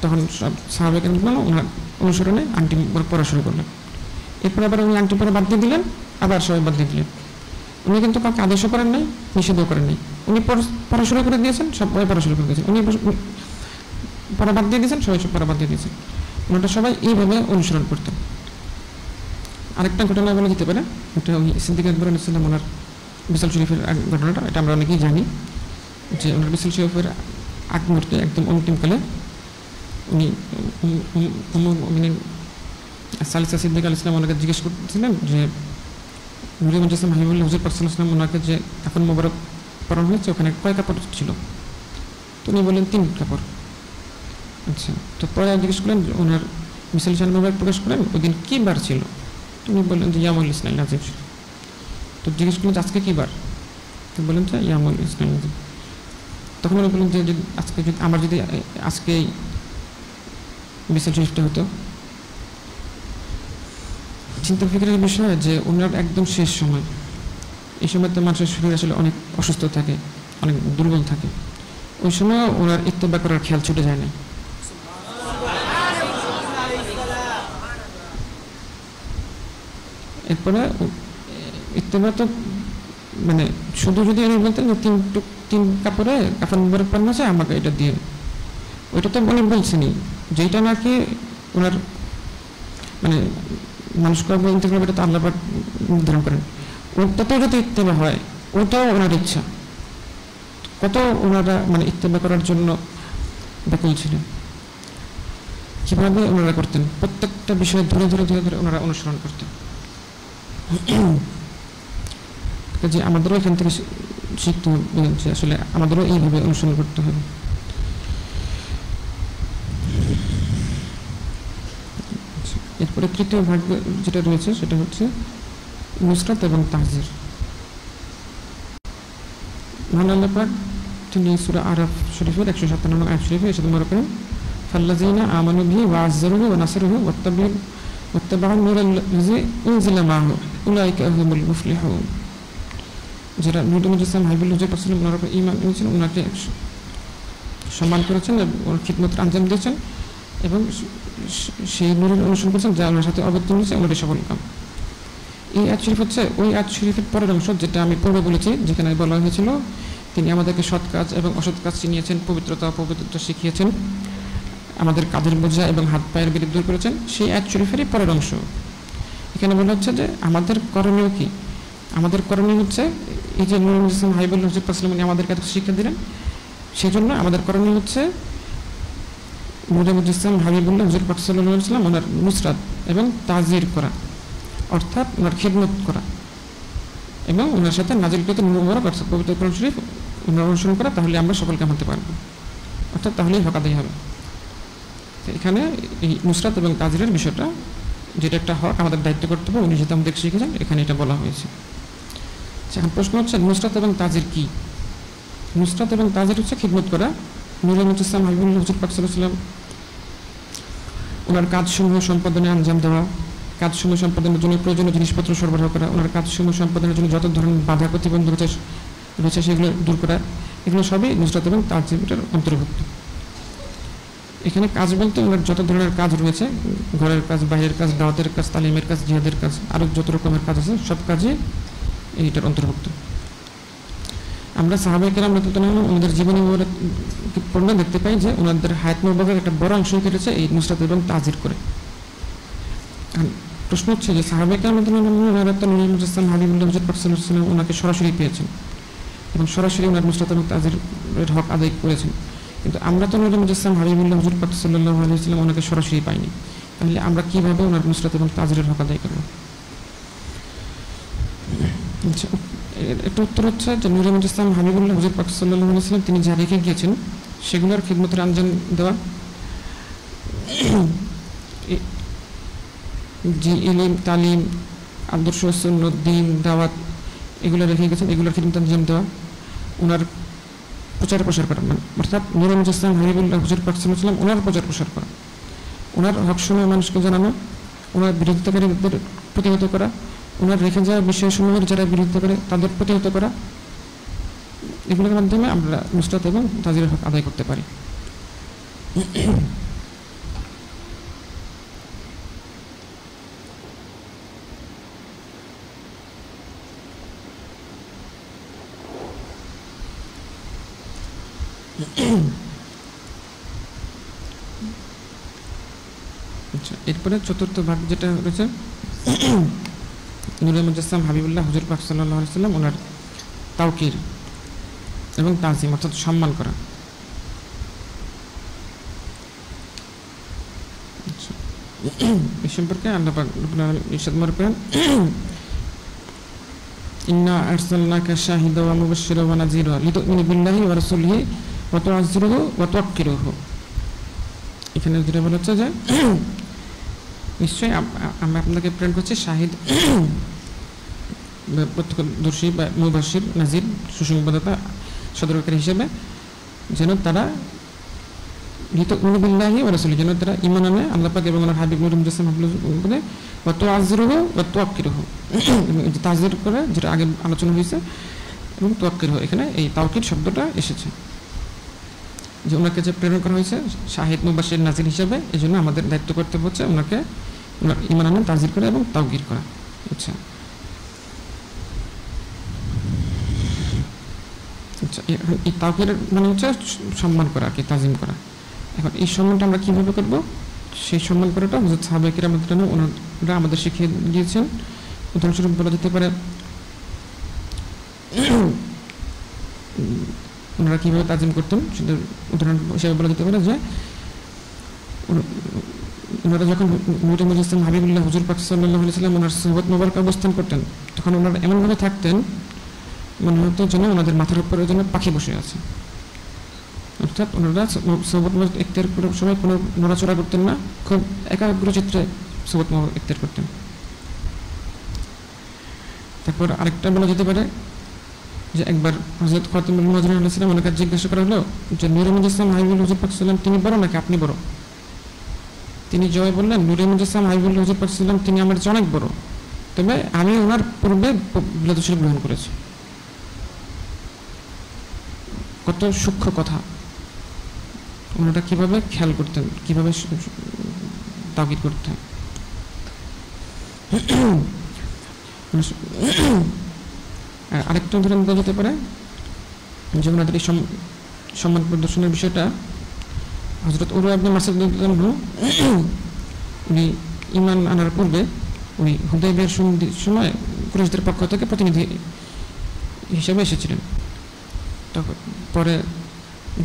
তখন সব সাহাবায়ে কেরাম ওনার অনুসরণে আংটি মোবারক পরা শুরু করলেন। এরপর আবার উনি আংটি পরা বাদ দিয়ে দিলেন, আবার সবাই বাদ দিয়ে দিলেন। উনি কিন্তু কাউকে আদেশও করেন নাই, নিষেধও করেন নাই, উনি পড়া শুরু করে দিয়েছেন, সবাই পড়া শুরু করে দিয়েছেন, উনি পড়া বাদ দিয়ে দিয়েছেন, সবাই সব পড়া বাদ দিয়ে দিয়েছেন। ওনাটা সবাই এইভাবে অনুসরণ করতেন। আরেকটা ঘটনা বলা যেতে পারে, এটা ওই সিদ্দিক আকবর আলাইহিস সালাম ওনার বিশাল শরীফের ঘটনাটা, এটা আমরা অনেকেই জানি যে ওনার বিশাল শরীফের আগ মুহূর্তে একদম অন্তিমকালে উনি সালিসা সিদ্দিক আলাইহিস সালাম ওনাকে জিজ্ঞেস করছিলেন যে নূরে মুজাসসাম হাবিবুল্লাহ হুজুর পাক সাল্লাল্লাহু আলাইহি ওয়াসাল্লাম ওনাকে যে কাফন মোবারক পরানো হয়েছে ওখানে কয় কাপড় ছিল? তো উনি বললেন 3 কাপড়। আচ্ছা, তো পরে জিজ্ঞেস করলেন ওনার মিসাইল শান মোবারক প্রকাশ করেন ওই দিন কী বার ছিল? তো উনি বললেন যে ইয়ামুল ইসলাম নাজিব। তো জিজ্ঞেস করলেন যে আজকে কী বার? তো বললেন যে ইয়ামুল ইসলাম নাজিব। তখন উনি বললেন যে আজকে যদি আমার যদি আজকে মিসাইল শরীফটা হতো। চিন্তা ফিকিরের বিষয় যে ওনার একদম শেষ সময়, এই সময় তো মানুষের শরীর আসলে অনেক অসুস্থ থাকে, অনেক দুর্বল থাকে, ওই সময় ওনার ইত্তেবা করার খেয়াল ছুটে যায় না। এরপরে ইত্তেবা তো মানে শুধু যদি উনি বলতেন যে 3 কাপড়ে কাফন মোবারক পান আছে আমাকে এটা দিয়ে, ওইটা তো উনি বলছেনই, যেটা নাকি ওনার মানে মানুষ করবো ইন্তেকাল হবে, এটা তো আল্লাহ পাক নির্ধারণ করেন। ওটাতেও যদি ইত্তেবা হয় ওটাও ওনার ইচ্ছা। কত ওনারা মানে ইত্তেবা করার জন্য ব্যাকুল ছিলেন, কীভাবে ওনারা করতেন, প্রত্যেকটা বিষয় ধরে ধরে ধরে ধরে ওনারা অনুসরণ করতেন। যে আমাদেরও এখান থেকে শিখতে হবে যে আসলে আমাদেরও এইভাবে অনুসরণ করতে হবে। এরপরে তৃতীয় ভাগ যেটা রয়েছে সেটা হচ্ছে নুসরাত এবং তাহজির। মহান আল্লাহ পাক তিনি সূরা আরাফ শরীফের 157 নং আয়াত শরীফে এসে তোমরা করেন ফাল্লাযীনা আমানু বিহি ওয়া আযযারুহু ওয়া নাসারুহু ওয়াত্তাবাউ নূরাল্লাযী উনজিলা মাআহু উলাইকা হুমুল মুফলিহুন। যারা নূরে মুজাসসাম হাবিবুল্লাহ হুজুর পাক সাল্লাল্লাহু আলাইহি ওয়া সাল্লাম ঈমান এনেছেন, ওনাকে সম্মান করেছেন এবং ওর খিদমতের আঞ্জাম দিয়েছেন এবং সেই নূরের অনুসরণ করেছেন যা ওনার সাথে অবতীর্ণ হয়েছে, ওনারই সফল কাম। এই আয়াত শরীফ হচ্ছে ওই আয়াত শরীফের পরের অংশ যেটা আমি পূর্বে বলেছি, যেখানে বলা হয়েছিল তিনি আমাদেরকে সৎ কাজ এবং অসৎ কাজ চিনিয়েছেন, পবিত্রতা অপবিত্রতা শিখিয়েছেন, আমাদের কাঁধের বোঝা এবং হাত পায়ের বিরুদ্ধ দূর করেছেন। সেই আয়াত শরীফেরই পরের অংশ এখানে বলা হচ্ছে যে আমাদের করণীয় কি। আমাদের করণীয় হচ্ছে এই যে নূরে মুজাসসাম হাবিবুল্লাহ হুজুর পাক সাল্লাল্লাহু আলাইহি ওয়া সাল্লাম আমাদেরকে এত শিক্ষা দিলেন, সেই জন্য আমাদের করণীয় হচ্ছে নূরে মুজাসসাম হাবিবুল্লাহ হুজুর পাক সাল্লাল্লাহু আলাইহি ওয়া সাল্লাম ওনার নুসরাত এবং তাজির করা, অর্থাৎ ওনার খিদমত করা এবং ওনার সাথে নাজিলকৃত নূর মুবারক অর্থাৎ পবিত্র কোরআন শরীফ ওনার অনুসরণ করা, তাহলে আমরা সফল কাম হতে পারবো, অর্থাৎ তাহলেই হক আদায় হবে। এখানে এই নুসরাত এবং তাজিরের বিষয়টা যেটা একটা হক আমাদের দায়িত্ব করতে হবে, উনি যেটা আমাদের শিখেছেন এখানে এটা বলা হয়েছে। এখন প্রশ্ন হচ্ছে নুসরাত এবং তাজির কি? নুসরাত এবং তাজির হচ্ছে খিদমত করা। নূরে মুজাসসাম হাবিবুল্লাহ হুজুর পাক সাল্লাল্লাহু আলাইহি ওয়া সাল্লাম ওনার কাজসমূহ সম্পাদনে আঞ্জাম দেওয়া, কাজসমূহ সম্পাদনের জন্য প্রয়োজনীয় জিনিসপত্র সরবরাহ করা, ওনার কাজসমূহ সম্পাদনের জন্য যত ধরনের বাধা প্রতিবন্ধক রয়েছে সেগুলো দূর করা, এগুলো সবই নুসরাত এবং তাজিরের অন্তর্ভুক্ত। এখানে কাজ বলতে ওনার যত ধরনের কাজ রয়েছে, ঘরের কাজ, বাইরের কাজ, দাওয়াতের কাজ, তালিমের কাজ, জিহাদের কাজ, আরও যত রকমের কাজ আছে সব কাজই এইটার অন্তর্ভুক্ত। আমরা সাহাবায়ে কেরাম রাদিয়াল্লাহু আনহুম ওনাদের জীবনী পড়লে দেখতে পাই যে ওনাদের হায়াত মুবারকের একটা বড় অংশ কেটেছে এই নুসরাত এবং তাজির করে। প্রশ্ন হচ্ছে যে সাহাবায়ে কেরাম রাদিয়াল্লাহু আনহুম ওনারা তো নূরে মুজাসসাম হাবিবুল্লাহ হুজুর পাক সাল্লাল্লাহু আলাইহি ওয়াসাল্লাম ওনাকে সরাসরি পেয়েছেন এবং সরাসরি ওনার নুসরাত এবং তাজিরের হক আদায় করেছেন, কিন্তু আমরা তো নূরে মুজাসসাম হাবিবুল্লাহ হুজুর পাক সাল্লাল্লাহু আলাইহি ওয়াসাল্লাম ওনাকে সরাসরি পাইনি, তাহলে আমরা কীভাবে ওনার নুসরাত এবং তাজিরের হক আদায় করব? আচ্ছা, একটা উত্তর হচ্ছে যে নূরে মুজাসসাম হাবিবুল্লাহ হুজুর পাক সাল্লাল্লাহু আলাইহি ওয়াসাল্লাম তিনি যা রেখে গিয়েছেন সেগুলোর খিদমতের আঞ্জাম দেওয়া, যে ইলম, তালিম, আদর্শ, সুন্নাত, দ্বীন, দাওয়াত এগুলো রেখে গেছেন, এগুলোর খিদমত আঞ্জাম দেওয়া, ওনার প্রচার প্রসার করা, মানে অর্থাৎ নূরে মুজাসসাম হাবিবুল্লাহ হুজুর পাক সাল্লাল্লাহু আলাইহি ওয়াসাল্লাম ওনার প্রচার প্রসার করা, ওনার হকসমূহ মানুষকে জানানো, ওনার বিরোধিতাকারীদের প্রতিহত করা, ওনার রেখে যাওয়া বিষয়সমূহের যারা বিরোধিতা করে তাদের প্রতিহত করা, এগুলোর মাধ্যমে আমরা নুসরাত এবং তাজিরের হক আদায় করতে পারি। আচ্ছা, এরপরে চতুর্থ ভাগ যেটা রয়েছে নূরে মুজাসসাম হাবিবুল্লাহ হুজুর পাক সাল্লাল্লাহু আলাইহি ওয়াসাল্লাম ওনার তাওকির এবং তাজিম অর্থাৎ সম্মান করা। এই সম্পর্কে আল্লাহ পাক রব্বুল আলামিন ইরশাদ করেন ইন্না আরসালনাকা শাহিদাও ওয়া মুবাশশিরাও ওয়া নাযীরা লিতু'মিনু বিল্লাহি ওয়া রাসূলিহি ওয়া তু'আযজিরুহু ওয়া তুওয়াক্কিরুহু। এখানে যেটা বলা হচ্ছে যে নিশ্চয়ই আমরা আপনাকে প্রেরণ করছি শাহিদ প্রত্যক্ষদর্শী বা মুবাশশির নাযীর সুসংবাদদাতা সতর্ককারী হিসেবে, যেন তারা লিতু'মিনু বিল্লাহি ওয়া রাসূলিহি, যেন তারা ঈমান আনে আল্লাহ পাক এবং ওনার হাবিব নূর মুজাসসাম হাবিবুল্লাহ ওয়া তু'আযজিরুহু ওয়া তুওয়াক্কিরুহু, তাযযীর করে যেটা আগে আলোচনা হয়েছে, এবং তুওয়াক্কিরুহু এখানে এই তাওকিদ শব্দটা এসেছে যে ওনাকে যে প্রেরণ করা হয়েছে শাহিদ মুবাশশির নাযীর হিসেবে, এই জন্য আমাদের দায়িত্ব করতে হচ্ছে ওনাকে ওনার ঈমান আনে তাযযীর করা এবং তাওকির করা। আচ্ছা আচ্ছা, এই তাওকির মানে হচ্ছে সম্মান করা, কি তাজিম করা। এখন এই সম্মানটা আমরা কীভাবে করবো, সেই সম্মান করাটা হযরত সাহাবায়ে কিরাম ওনারা আমাদের শিখিয়ে দিয়েছেন। উদাহরণস্বরূপ বলা যেতে পারে ওনারা কীভাবে তাজিম করতেন, সেটা উদাহরণ হিসেবে বলা যেতে পারে যে ওনারা যখন নূর মুজাসসাম হাবিবুল্লাহ হুজুর পাক সাল্লাল্লাহু আলাইহি ওয়াসাল্লাম ওনার সুহবত মোবারক অবস্থান করতেন, তখন ওনারা এমনভাবে থাকতেন মনে হতো যেন ওনাদের মাথার উপরে যেন পাখি বসে আছে। অর্থাৎ ওনারা সুহবত মোবারক ইখতিয়ার করার সময় কোনো নড়াচড়া করতেন না, খুব একাগ্রচিত্তে সুহবত মোবারক ইখতিয়ার করতেন। তারপর আরেকটা বলা যেতে পারে যে একবার হযরত খাতিমুল মুহাজিরিন আলাইহিস সালাম ওনাকে জিজ্ঞাসা করা হলো যে নূর মুজাসসাম হাবিবুল হুজুর পাক সাল্লাল্লাহু আলাইহি ওয়াসাল্লাম তিনি বড় নাকি আপনি বড়? তিনি জবাবে বললেন নূর মুজাসসাম হাবিবুল হুজুর পাক সাল্লাল্লাহু আলাইহি ওয়াসাল্লাম তিনি আমার চেয়ে অনেক বড়, তবে আমি ওনার পূর্বে বিলাত শরীফ গ্রহণ করেছি। কত সূক্ষ্ম কথা, ওনারা কীভাবে খেয়াল করতেন, কীভাবে তাকিদ করতেন। আরেকটা উদাহরণ দেওয়া যেতে পারে যে ওনাদের এই সম্মান প্রদর্শনের বিষয়টা হযরত উরওয়া ইবনে মাসউদ রাদিয়াল্লাহু আনহু উনি ঈমান আনার পূর্বে উনি হুদায়বিয়ার সন্ধির সময় কুরাইশদের পক্ষ থেকে প্রতিনিধি হিসেবে এসেছিলেন। তখন পরে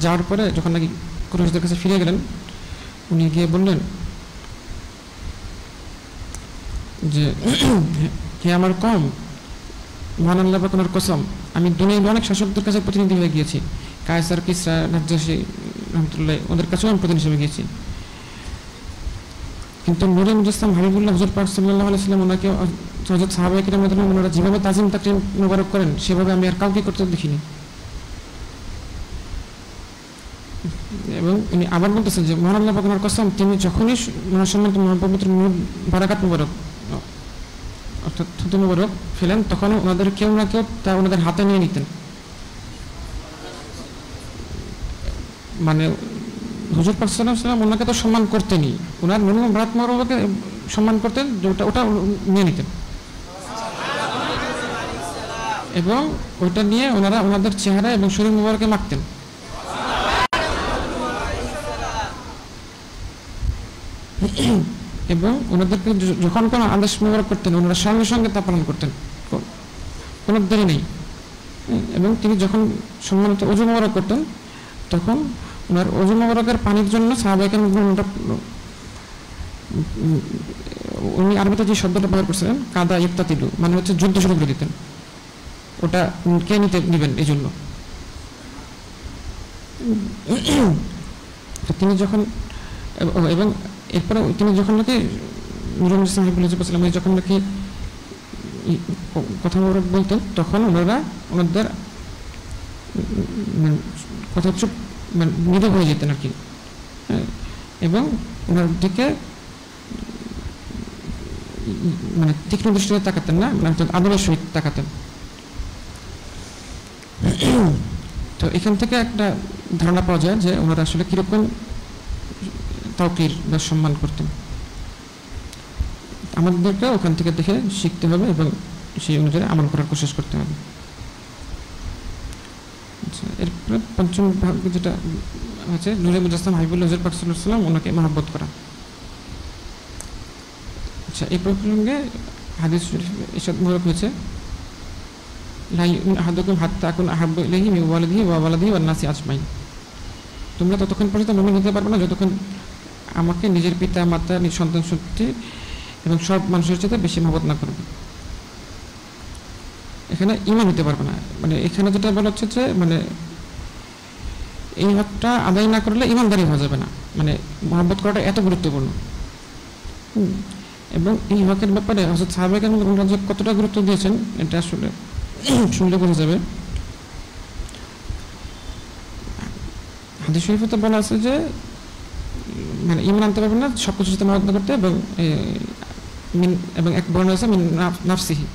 যাওয়ার পরে যখন নাকি কুরাইশদের কাছে ফিরে গেলেন, উনি গিয়ে বললেন যে হে আমার কওম, মহান আল্লাহ পাক ওনার কসম, আমি দুনিয়ার অনেক শাসকদের কাছে প্রতিনিধি হয়ে গিয়েছি, কায়সার, কিসরা, নাজ্জাশী রহমতুল্লাহ ওদের কাছেও আমি প্রতিনিধি হিসেবে গিয়েছি, কিন্তু নূর মুজাসসাম হাবিবুল্লাহ হুজুর পাক সাল্লাল্লাহু আলাইহি ওয়াসাল্লাম ওনাকে হযরত সাহাবায়ে কিরাম রাদিয়াল্লাহু আনহুম ওনারা যেভাবে তাজিম তাকরীম মোবারক করেন সেভাবে আমি আর কাউকে করতে দেখিনি। এবং উনি আবার বলতেছেন যে মহান আল্লাহ পাক ওনার কসম, তিনি যখনই মহাসম্মানিত মহাপবিত্র নূর বারাকাত মোবারক অর্থাৎ থুতু মোবারক ফেলেন, তখন ওনাদের কেউ না কেউ তা ওনাদের হাতে নিয়ে নিতেন। মানে হুজুর পাক সাল্লাল্লাহু আলাইহি ওয়াসাল্লাম ওনাকে তো সম্মান করতেনই, ওনার নূর বারাকাত মোবারককে সম্মান করতেন, যে ওটা নিয়ে নিতেন এবং ওইটা নিয়ে ওনারা ওনাদের চেহারা এবং শরীর মোবারকে মাখতেন। এবং ওনাদেরকে যখন কোনো আদেশ মোবারক করতেন ওনারা সঙ্গে সঙ্গে তা পালন করতেন, কোনো দেরি নেই। এবং তিনি যখন সম্মানিত ওযু মোবারক করতেন তখন ওনার ওযু মোবারকের পানির জন্য সাহাবায়ে কেরাম উনি আরবিতে যে শব্দটা ব্যবহার করছিলেন কাদা ইফতাতিলু, মানে হচ্ছে যুদ্ধ শুরু করে দিতেন, ওটা কে নিবেন এই জন্য। তিনি যখন এবং এরপরে তিনি যখন নাকি নূর মুজাসসাম হাবিবুল্লাহ সাল্লাল্লাহু আলাইহি ওয়াসাল্লাম যখন নাকি কথা বলতেন তখন ওনারা ওনাদের কথা চুপ নীরব হয়ে যেতেন আর কি, এবং ওনার দিকে মানে তীক্ষ্ণ দৃষ্টিতে তাকাতেন না, মানে আদরের সহিত তাকাতেন। তো এখান থেকে একটা ধারণা পাওয়া যায় যে ওনারা আসলে কিরকম তাওকির বা সম্মান করতেন। আমাদেরকে ওখান থেকে দেখে শিখতে হবে এবং সেই অনুযায়ী আমল করার কোশিশ করতে হবে। আচ্ছা, এরপরে পঞ্চম ভাগ যেটা আছে নূর মুজাসসাম হাবিবুল্লাহ হুজুর পাক সাল্লাল্লাহু আলাইহি ওয়াসাল্লাম ওনাকে মহব্বত করা। আচ্ছা, এই প্রসঙ্গে হাদিস শরীফ ইরশাদ মোবারক হয়েছে লা ইউমিনু আহাদুকুম হাত্তা আকুনা আহাব্বু ইলাইহি মিন ওয়ালিদিহি ওয়া ওয়ালাদিহি ওয়ান নাসি আজমাইন, তোমরা ততক্ষণ পর্যন্ত মুমিন হতে পারবে না যতক্ষণ আমাকে নিজের পিতা মাতা সন্তান সন্ততি এবং সব মানুষের সাথে বেশি মহব্বত না করবে। এখানে ইমান হতে পারবে না। মানে এখানে যেটা বলা হচ্ছে যে মানে এই হকটা আদায় না করলে ইমানদারি হয়ে যাবে না, মানে মহব্বত করাটা এত গুরুত্বপূর্ণ। এবং এই হকের ব্যাপারে হযরত সাহাবায়ে কেরাম যে কতটা গুরুত্ব দিয়েছেন এটা আসলে শুনলে বোঝা যাবে। হাদিস শরীফে বলা আছে যে মানে ইমান আনতে পারবেন না সব কিছুর সাথে মহব্বত করতে, এবং এক বর্ণনা আছে মিন নাফসিহি,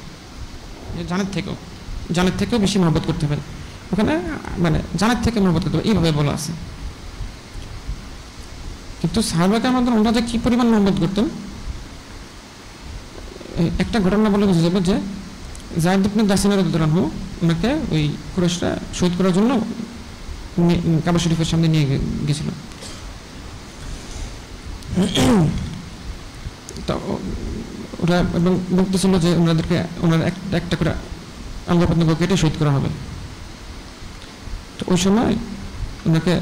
জানের থেকেও বেশি মহব্বত করতে হবে। ওখানে মানে জানের থেকে মহব্বত করতে হবে এইভাবে বলা আছে। কিন্তু সাহাবায়ে কেরাম ওনারা যে কি পরিমাণ মহব্বত করতেন একটা ঘটনা বলে বোঝা যাবে যে যায়েদ ইবনে দাসিনা রাদিয়াল্লাহু আনহু ওনাকে ওই কুরাইশরা শহীদ করার জন্য কাবা শরীফের সামনে নিয়ে গেছিল। তো ওরা এবং বলতেছিল যে ওনারা একটা করে আল্লাহ পথে কেটে শহীদ করা হবে। তো ওই সময় ওনাকে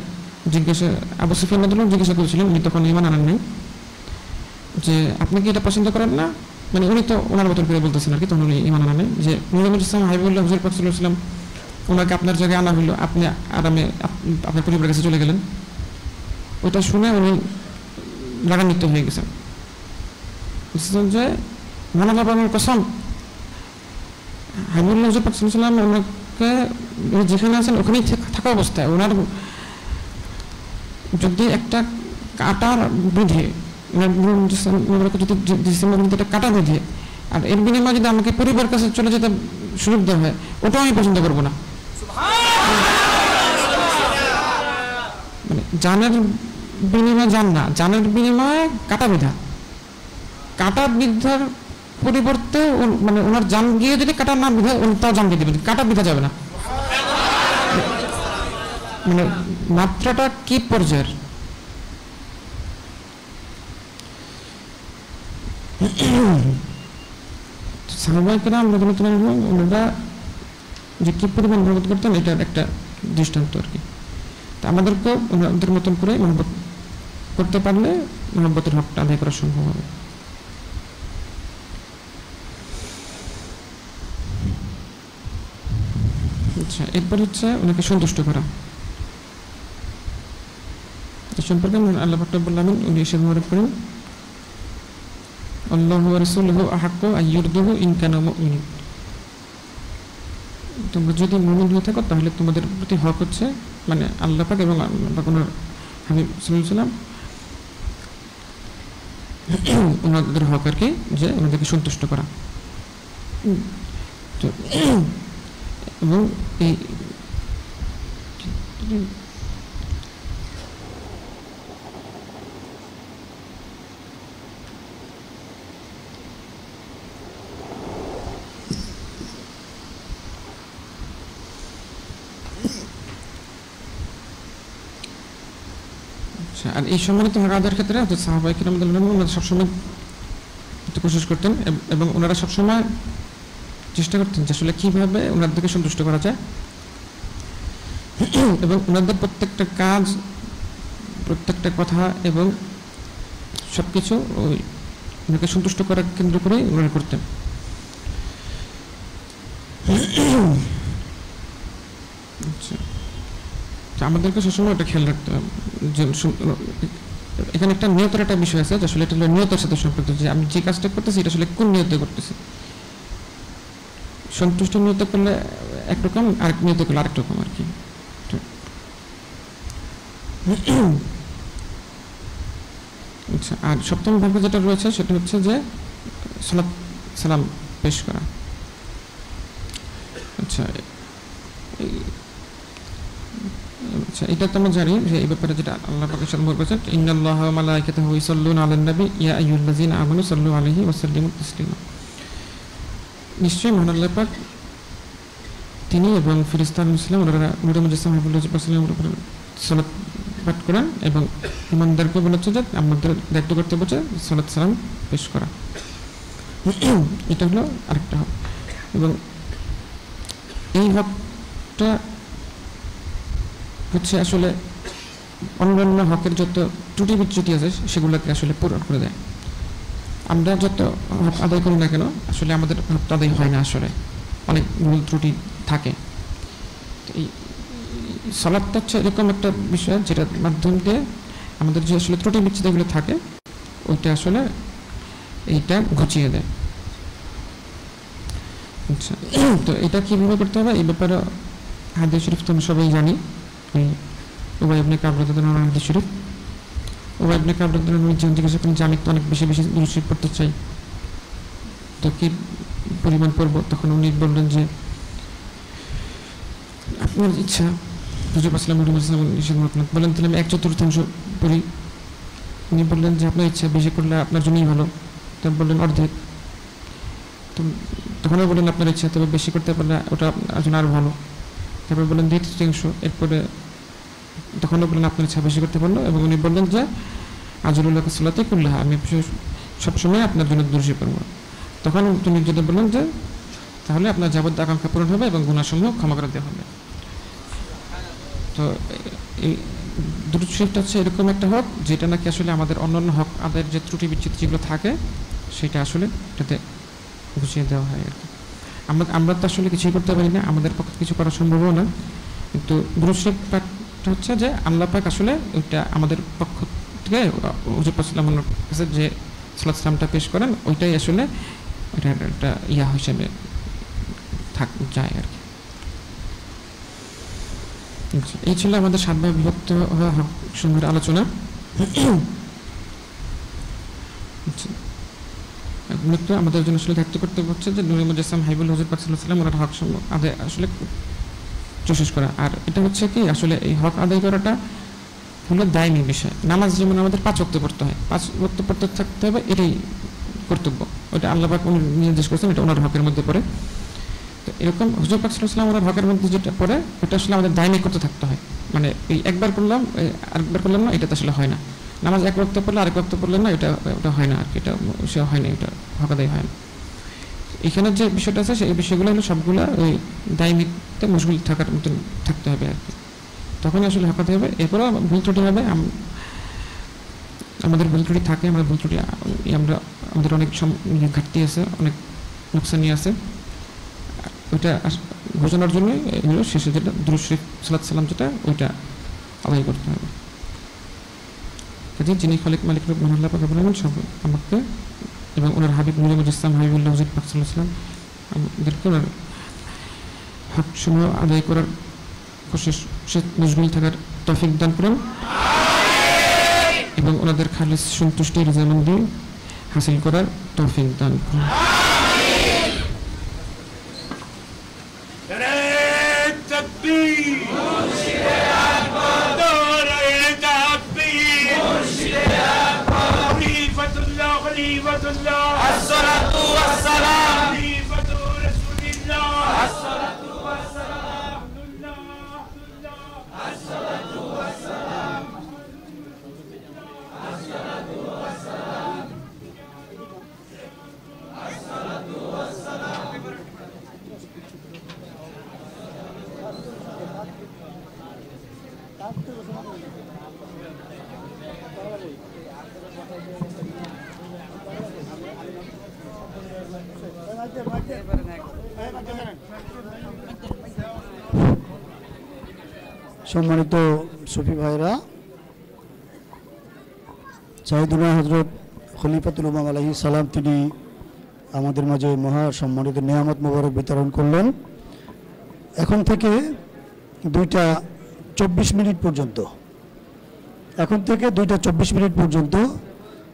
আবু সুফিয়ান রাদিয়াল্লাহু আনহু জিজ্ঞাসা করেছিলেন, উনি তখন ঈমান আনেন নাই, যে আপনি কি এটা পছন্দ করেন না? মানে উনি তো ওনার মতন করে বলতেছেন আর কি, তখন উনি ঈমান আনেন যে নবী ইসলাম হাবিবুল্লাহ হুজুর পাক সাল্লাল্লাহু আলাইহি ওয়াসাল্লাম ওনাকে আপনার জায়গায় আনা হলো, আপনি আরামে আপনার পরিবারের কাছে চলে গেলেন। ওইটা শুনে উনি রাগান্বিত হয়ে গেছেন, বলছেন যে মনে বাবার কসম, হাবিবুল্লাহ হুজুর পাক সাল্লাল্লাহু আলাইহি ওয়াসাল্লাম ওনাকে যেখানে আছেন ওখানেই থাকা অবস্থায় ওনার যদি একটা কাটার বিধে যদি কাটা বিধে আর এর বিনিময়ে যদি আমাকে পরিবার কাছে চলে যেতে সুযোগ দেওয়া হয় ওটাও আমি পছন্দ করবো না। মানে জানের বিনিময়ে জান না, জানের বিনিময়ে কাটা বিধা, কাটা বিধার পরিবর্তে মানে ওনার জান গিয়ে যদি কাটা না বিধা তাও জান দিয়ে দেবেন, কাটা বিধা যাবে না। মানে মাত্রাটা কি পর্যায়ের। সাহাবায়ে কেরাম রাদিয়াল্লাহু আনহুম ওনারা যে কি পরিমাণ মহব্বত করতেন এটার একটা দৃষ্টান্ত আর কি। তা আমাদেরকেও ওনাদের মতন করে মহব্বত করতে পারলে মহব্বতের হকটা আদায় করা সম্ভব হবে। আচ্ছা, এরপর হচ্ছে ওনাকে সন্তুষ্ট করা। এই সম্পর্কে আল্লাহ পাক রব্বুল আলামিন উনি ইরশাদ মোবারক করেন, আল্লাহু ওয়া রাসূলুহু আহাক্কু আইয়ুরদুহু ইন কানু মুমিনিন। তোমরা যদি মুমিন হয়ে থাকো তাহলে তোমাদের প্রতি হক হচ্ছে মানে আল্লাহ পাক এবং আল্লাহ পাক ওনার হাবিব সাল্লাল্লাহু আলাইহি ওয়াসাল্লাম ওনাদের হক আর কি, যে ওনাদেরকে সন্তুষ্ট করা। তো এবং এই আর এই সম্মানিত হক আদায়ের ক্ষেত্রে সাহাবায়ে কেরাম ওনারা সবসময় কোশিশ করতেন এবং ওনারা সবসময় চেষ্টা করতেন যে আসলে কীভাবে ওনাদেরকে সন্তুষ্ট করা যায়, এবং ওনাদের প্রত্যেকটা কাজ, প্রত্যেকটা কথা এবং সব কিছু ওই ওনাকে সন্তুষ্ট করার কেন্দ্র করেই ওনারা করতেন। আচ্ছা, আমাদেরকে সবসময় এটা খেয়াল রাখতে হবে যে এখানে একটা নিয়তের একটা বিষয় আছে, আসলে এটা হলো নিয়তের সাথে সম্পর্কিত, যে আমি যে কাজটা করতেছি এটা আসলে কোন নিয়তে করতেছি। সন্তুষ্ট নিয়ত করলে একরকম, আরেক নিয়ত করলে আরেক রকম আর কি। আচ্ছা, আর সপ্তম ভাগে যেটা রয়েছে সেটা হচ্ছে যে সালাত সালাম পেশ করা। আচ্ছা, আচ্ছা, এটা তো আমরা জানি যে এই ব্যাপারে যেটা আল্লাহ পাক সম্পর্ক করেছেন, ইন্নাল্লাহা ওয়া মালাইকাতাহু ইউসাল্লুনা আলান নবী ইয়া আইয়ুহাল্লাযীনা আমানু সাল্লু আলাইহি ওয়া সাল্লিমু তাসলিমা। নিশ্চয়ই মহান আল্লাহ পাক তিনি এবং ফেরেশতা মুসলিম ওনারা নূরে মুজাসসাম হাবিবুল্লাহ সাল্লাল্লাহু আলাইহি সালাত পাঠ করেন এবং ইমানদারকে বলেছে যে আমাদের দায়িত্ব করতে বলছে সালাত সালাম পেশ করা। এটা হলো আরেকটা হক, এবং এই হকটা হচ্ছে আসলে অন্যান্য হকের যত ত্রুটি বিচ্যুতি আছে সেগুলোকে আসলে পূরণ করে দেয়। আমরা যত হক আদায় করি না কেন আসলে আমাদের হক আদায় হয় না আসলে। অনেক ভুল ত্রুটি থাকে। তো এই সালাদটা হচ্ছে এরকম একটা বিষয় যেটার মাধ্যম দিয়ে আমাদের যে আসলে ত্রুটি বিচ্ছেদগুলো থাকে ওইটা আসলে এইটা ঘুচিয়ে দেয়। আচ্ছা, তো এটা কীভাবে করতে হবে এই ব্যাপারে হাদিস শরীফ তো আমরা সবাই জানি। উবাই ইবনে কাব রাদিয়াল্লাহু আনহু হাদিস শরীফ, উবাই ইবনে কাব রাদিয়াল্লাহু আনহু জিজ্ঞাসা করেন যে আমি তো অনেক বেশি বেশি দুরূদ শরীফ পড়তে চাই, তো কি পরিমাণ পড়ব? তখন উনি বললেন যে আপনার ইচ্ছা। হুজুর আসসালাম বললেন তাহলে আমি 1/4 পড়ি। উনি বললেন যে আপনার ইচ্ছা, বেশি করলে আপনার জন্যই ভালো। তো বললেন অর্ধেক। তো তখনও বললেন আপনার ইচ্ছা, তবে বেশি করতে পারলে ওটা আপনার জন্য আরও ভালো। তারপর বললেন 2/3। এরপরে তখনও বললেন আপনার ইচ্ছা, বেশি করতে পারলো। এবং উনি বললেন যে আজরুল্লাহ সাল্লাতে কুল্লাহা, আমি সবসময় আপনার জন্য দুরূদ শরীফ পড়ব। তখন তিনি যদি বললেন যে তাহলে আপনার যাবতীয় আকাঙ্ক্ষা পূরণ হবে এবং গুনাহসমূহ ক্ষমা করে দেওয়া হবে। তো এই দুরূদ শরীফটা হচ্ছে এরকম একটা হক যেটা নাকি আসলে আমাদের অন্যান্য হক আদায়ের যে ত্রুটি বিচ্ছিন্ন যেগুলো থাকে সেটা আসলে এটাতে গুছিয়ে দেওয়া হয় আর কি। আমরা তো আসলে কিছুই করতে পারি না, আমাদের পক্ষে কিছু করা সম্ভবও না। কিন্তু দুরূদ শরীফ পাঠটা হচ্ছে যে আল্লাহ পাক আসলে ওইটা আমাদের পক্ষ থেকে হুজুর সাল্লাল্লাহু আলাইহি কাছে যে সালাত সালামটা পেশ করেন ওইটাই আসলে এটা একটা ইয়া হিসেবে যায় আর কি। এই ছিল আমাদের 7 ভাগে বিভক্ত হওয়া হক সমূহের আলোচনা। মূলত আমাদের জন্য আসলে দায়িত্ব করতে হচ্ছে যে নূরে মুজাসসাম হাবিবুল হুজুর পাক সাল্লাল্লাহু আলাইহি ওয়াসাল্লাম ওনার হক সমূহ আদায় আসলে কোশিশ করা। আর এটা হচ্ছে কি আসলে এই হক আদায় করাটা হলো দায়ী বিষয়। নামাজ যেমন আমাদের 5 ওয়াক্ত পড়তে হয়, 5 ওয়াক্ত পড়তে থাকতে হবে, এটাই কর্তব্য। ওইটা আল্লাহ পাক উনি নির্দেশ করেছেন, এটা ওনার হকের মধ্যে পড়ে। তো এরকম হুজুর পাক সাল্লাল্লাহু আলাইহি ওয়াসাল্লাম ওনার হকের মধ্যে যেটা পড়ে ওটা আসলে আমাদের দায়ী করতে থাকতে হয়। মানে এই একবার করলাম আরেকবার করলাম না, এটা তো আসলে হয় না। নামাজ 1 ওয়াক্ত পড়লে আরেক ওয়াক্ত পড়লেন না, এটা হয় না আর কি, এটা সে হয় না, এটা হক আদায় হয় না। এখানে যে বিষয়টা আছে সেই বিষয়গুলো হলো সবগুলো ওই দায়মিতে মশগুল থাকার মতন থাকতে হবে আর কি, তখনই আসলে হক আদায় হবে। এরপরেও ভুল ত্রুটি হবে, আমাদের ভুল ত্রুটি থাকে, আমরা ভুল ত্রুটি আমাদের অনেক ঘাটতি আছে, অনেক নোকসানি আছে। ওইটা ঘোষণার জন্যই হলো শেষে যেটা দুরূদ শরীফ সালাত সালাম যেটা ওইটা আদায় করতে হবে। কাজে যিনি খালিক মালিক রূপ মহান আল্লাহ পাক বলেন সব আমাকে এবং ওনার হাবিব নূরে মুজাসসাম হাবিবুল্লাহ হুজুর পাক সাল্লাল্লাহু আলাইহি ওয়াসাল্লাম আমাদেরকে ওনার হক সমূহ আদায় করার কোশিশ মশগুল থাকার তৌফিক দান করুন এবং ওনাদের খালিস সন্তুষ্টি রিজামন্দি হাসিল করার তৌফিক দান করুন। সম্মানিত সুফি ভাইরা, সাইয়েদুনা হযরত খলিফাতুল উমাম আলাইহিস সালাম তিনি আমাদের মাঝে মহা সম্মানিত নিয়ামত মোবারক বিতরণ করলেন। এখন থেকে 2:24 পর্যন্ত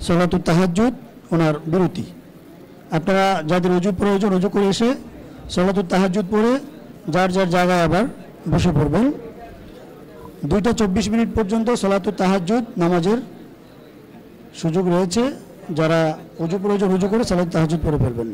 সালাতুত তাহাজ্জুদ ওনার বিরতি। আপনারা যাদের ওযু প্রয়োজন ওযু করে এসে সালাতুত তাহাজ্জুদ পড়ে যার যার জায়গায় আবার বসে পড়বেন। 2:24 পর্যন্ত সালাতুত তাহাজ্জুদ নামাজের সুযোগ রয়েছে। যারা ওযু প্রয়োজন ওযু করে সালাতুত তাহাজ্জুদ পড়ে ফেলবেন।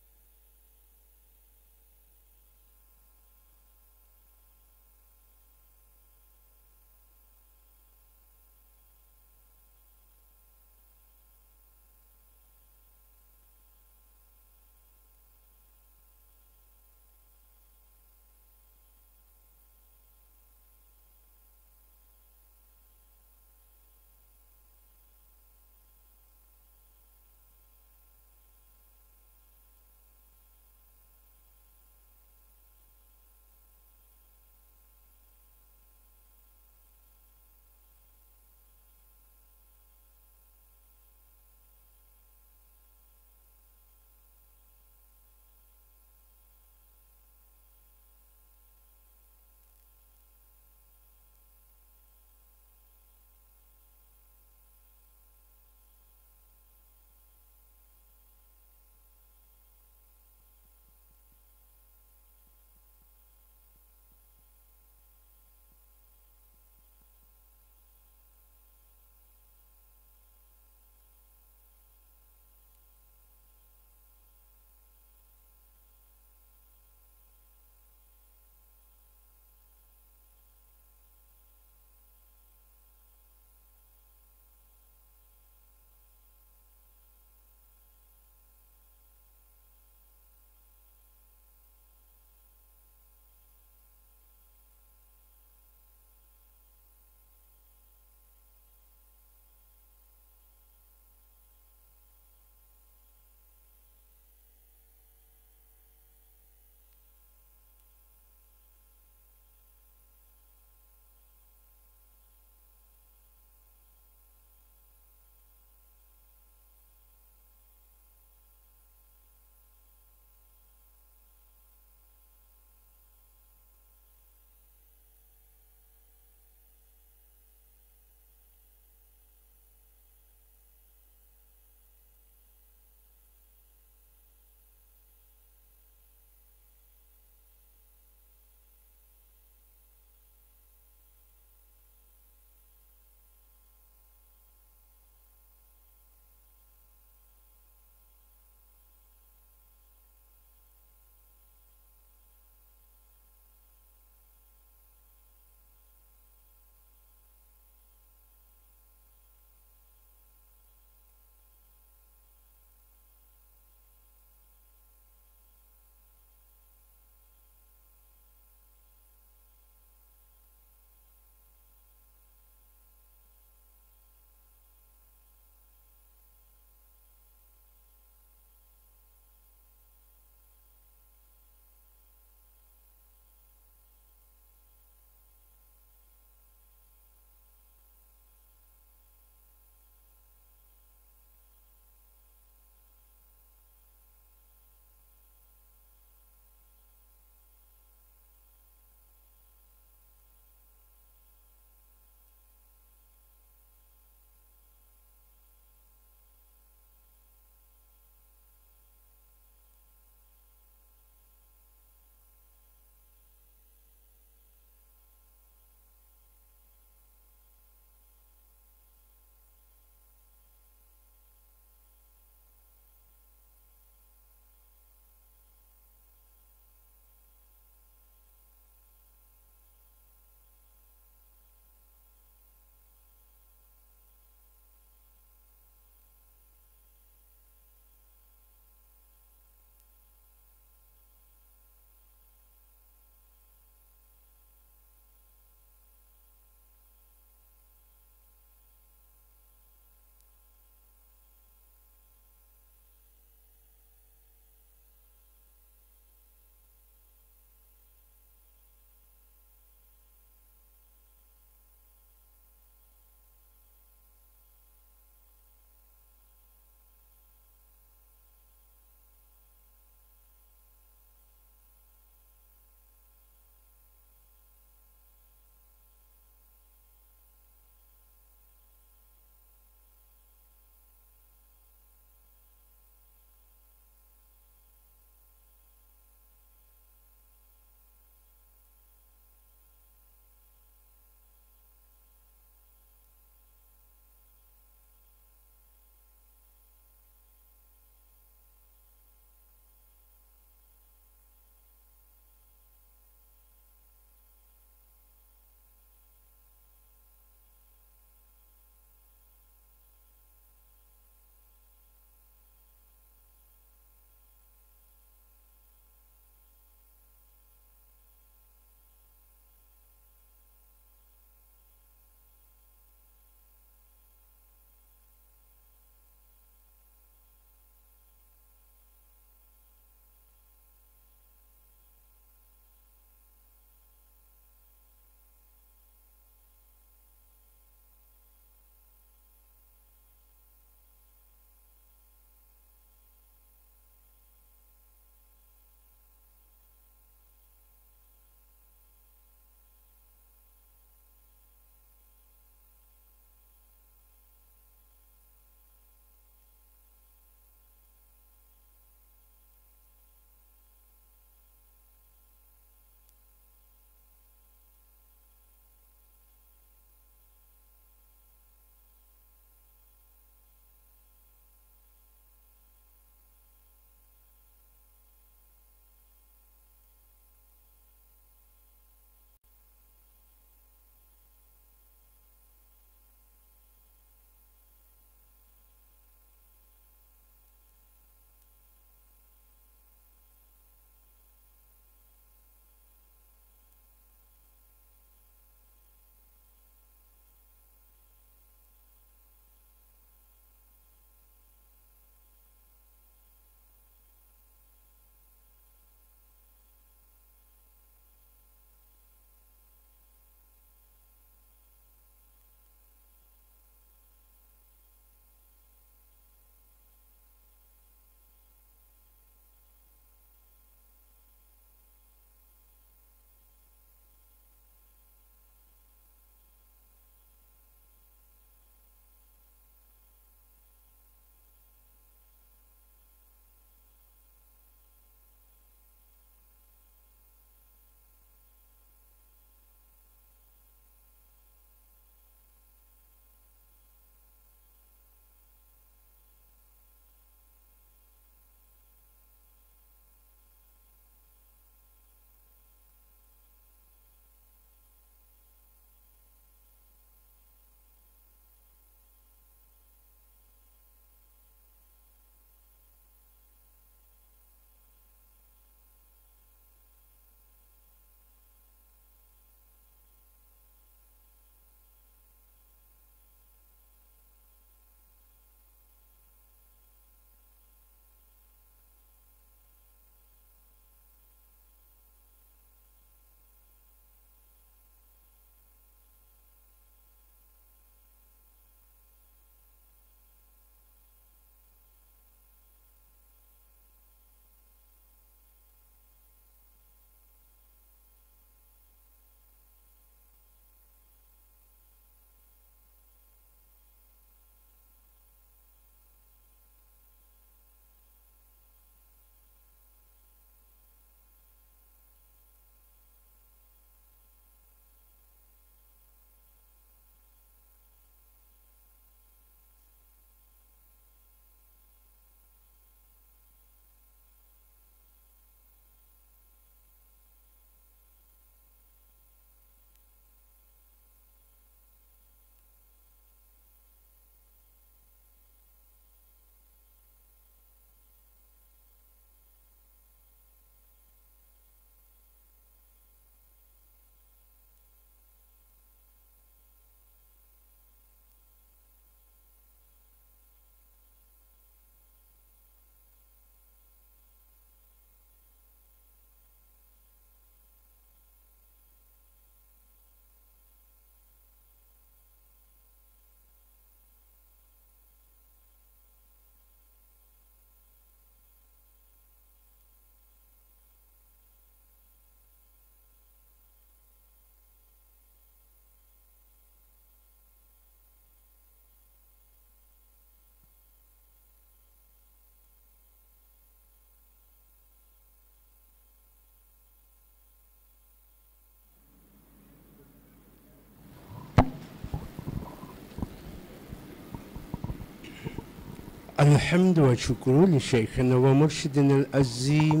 الحمد والشكر لشيخنا ومرشدنا العظيم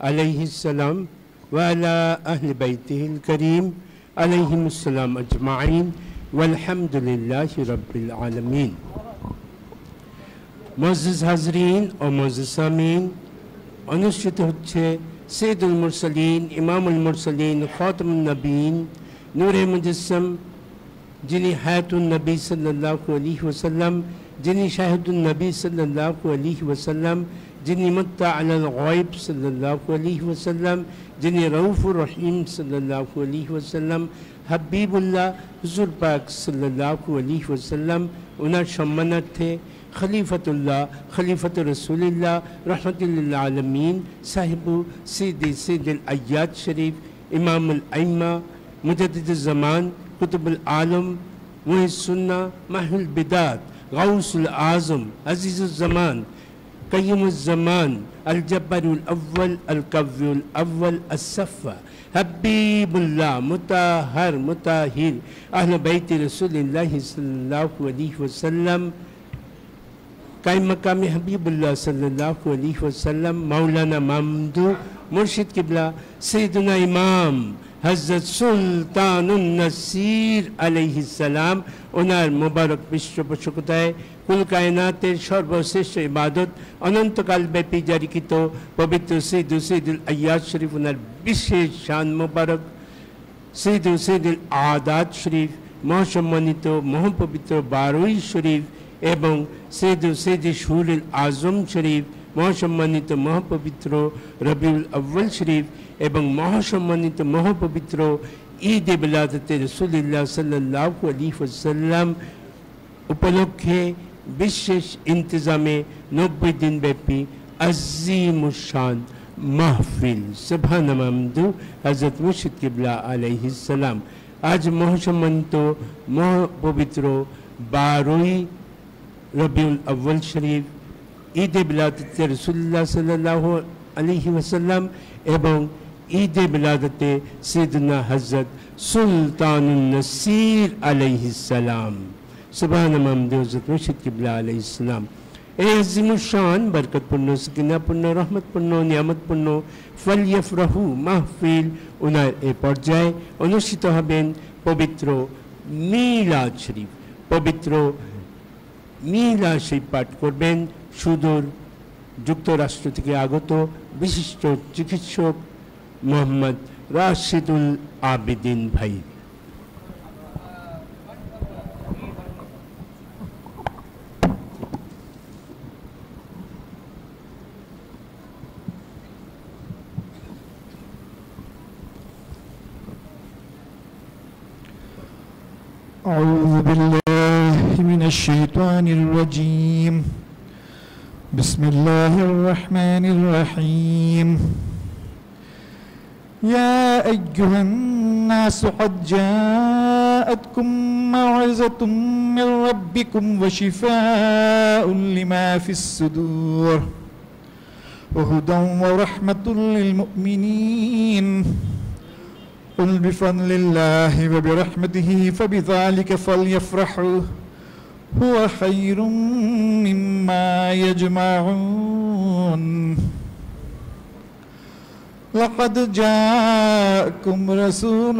عليه السلام وعلى أهل بيته الكريم عليهم السلام أجمعين والحمد لله رب العالمين. মুআজ্জিজ হাজরিন ও মুআজ্জিজ সামিন, অনুষ্ঠিত হচ্ছে সৈয়দুল মুরসালিন, ইমামুল মুরসালিন, খাতামুন নবীন, নূরে মুজাসসাম, যিনি হায়াতুন নবী সাল্লাল্লাহু আলাইহি ওয়াসাল্লাম, যিনি শাহিদুন নবী সাল্লাল্লাহু আলাইহি ওয়াসাল্লাম, যিনি মুত্তা আলাল গায়ব সাল্লাল্লাহু আলাইহি ওয়াসাল্লাম, যিনি রউফুর রহিম সাল্লাল্লাহু আলাইহি ওয়াসাল্লাম, হাবিবুল্লাহ হুজুর পাক সাল্লাল্লাহু আলাইহি ওয়াসাল্লাম, ওনার সম্মানার্থে খলিফাতুল্লাহ, খলিফাতুর রাসূলিল্লাহ রাহমাতুল লিল আলামিন, সাহিবু সৈয়দুল আয়াদ শরীফ, ইমামুল আইম্মা, মুজাদ্দিদুজ জামান, কুতুবুল আলম, মুহিস সুন্নাহ, মাহুল বিদাত, গাউসুল আজম, আজিজুজ জামান, কাইয়ুমুজ জামান, আল জব্বারুল আউয়াল, আল কাউয়ুল আউয়াল, as-সাফা, হাবিবুল্লাহ, মুতাহহার, মুতাহির, আহলে বাইতি রাসূলিল্লাহ সাল্লাল্লাহু আলাইহি ওয়াসাল্লাম, কায়েম মাকামে হাবিবুল্লাহ সাল্লাল্লাহু আলাইহি ওয়াসাল্লাম, মাওলানা মামদু মুর্শিদ কিবলা, সাইয়্যিদুনা ইমাম হযরত সুলতানুন নাসির আলাইহিস সালাম, ওনার মোবারক পৃষ্ঠপোষকতায় কুল কায়নাতের সর্বশ্রেষ্ঠ ইবাদত অনন্তকাল ব্যাপী জারিকৃত পবিত্র সৈয়দুল আয়াদ শরীফ, ওনার বিশেষ শান মোবারক সৈয়দুল আদাত শরীফ, মহাসম্মানিত মহাপবিত্র 12 শরীফ এবং সৈয়দ শুহুরুল আজম শরীফ, মহাসম্মানিত মহাপবিত্র রবিউল আউয়াল শরীফ এবং মহাসম্মানিত মহাপবিত্র ঈদ এ বিলাদতে রাসূলুল্লাহ সাল্লাল্লাহু আলাইহি ওয়াসাল্লাম উপলক্ষে বিশেষ ইন্তজামে 90 দিন ব্যাপী আজিমুশ শান মাহফিল সুবহান মামদু হযরত মুর্শিদ কিবলা আলাইহিস সালাম। আজ মহাসম্মানিত মহাপবিত্র 12 রবিউল আউয়াল শরীফ, ঈদ এ বিলাদতে রাসূলুল্লাহ সাল্লাল্লাহু আলাইহি ওয়াসাল্লাম এবং ঈদ এ বিলাদতে সাইয়্যিদুনা হযরত সুলতানুন নাসির আলাইহিস সালাম। সুবহান মামদু হযরত মুর্শিদ কিবলা আলাইহিস সালাম। এই আজিমুশ শান বরকতপূর্ণ, সাকিনাপূর্ণ, রহমতপূর্ণ, নিয়ামতপূর্ণ ফালইফরাহু মাহফিল ওনার এই পর্যায়ে অনুষ্ঠিত হবেন পবিত্র মিলাদ শরীফ। পবিত্র মিলাদ শরীফ পাঠ করবেন সুদূর যুক্তরাষ্ট্র থেকে আগত বিশিষ্ট চিকিৎসক মোহাম্মদ রাশিদুল আবিদিন ভাই। أعوذ بالله من الشيطان الرجيم. بسم الله الرحمن الرحيم. يا أيها الناس قد جاءتكم موعظة من ربكم وشفاء لما في الصدور وهدى ورحمة للمؤمنين. قل بفضل الله وبرحمته فبذلك فليفرحوا هو خير مما يجمعون. لقد جاءكم رسول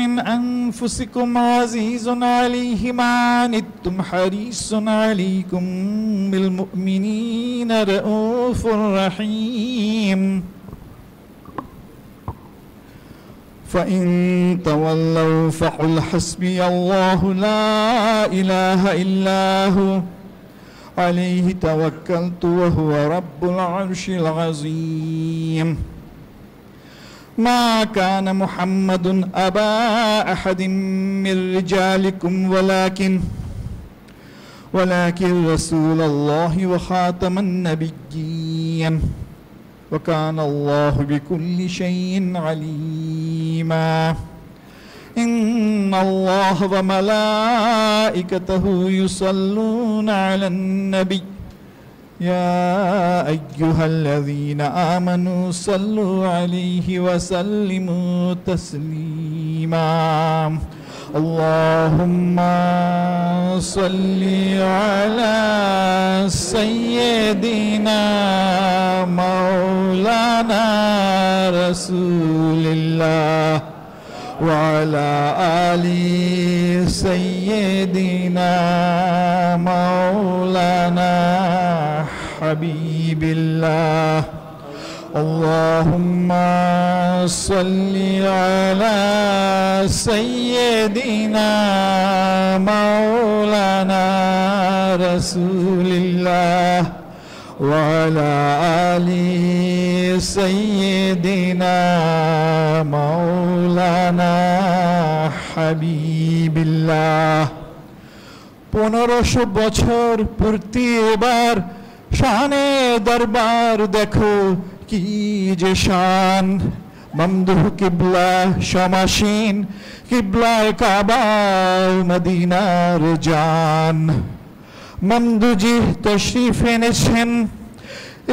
من أنفسكم عزيز عليه ما عنتم حريص عليكم بالمؤمنين رؤوف رحيم. فإن تولوا فقل حسبي الله لا إله إلا هو عليه توكلت وهو رب العرش العظيم. ما كان محمد أبا أحد من رجالكم ولكن رسول الله وخاتم النبيين وكان الله بكل شيء عليما. إن الله وملائكته يصلون على النبي يا أيها الذين آمنوا صلوا عليه وسلموا تسليما. اللهم صل على سيدنا مولانا رسول الله وعلى آل سيدنا مولانا حبيب الله اللهم صل على سيدنا مولانا رسول الله وعلى آل سيدنا مولانا حبيب الله 1500 বছর পূর্তি এবার শানে দরবার দেখো কি যে শান মমদুহ কিবলা সমাসীন কিবলায় কাবা মদিনার জান মমদুজি তশরিফ এনেছেন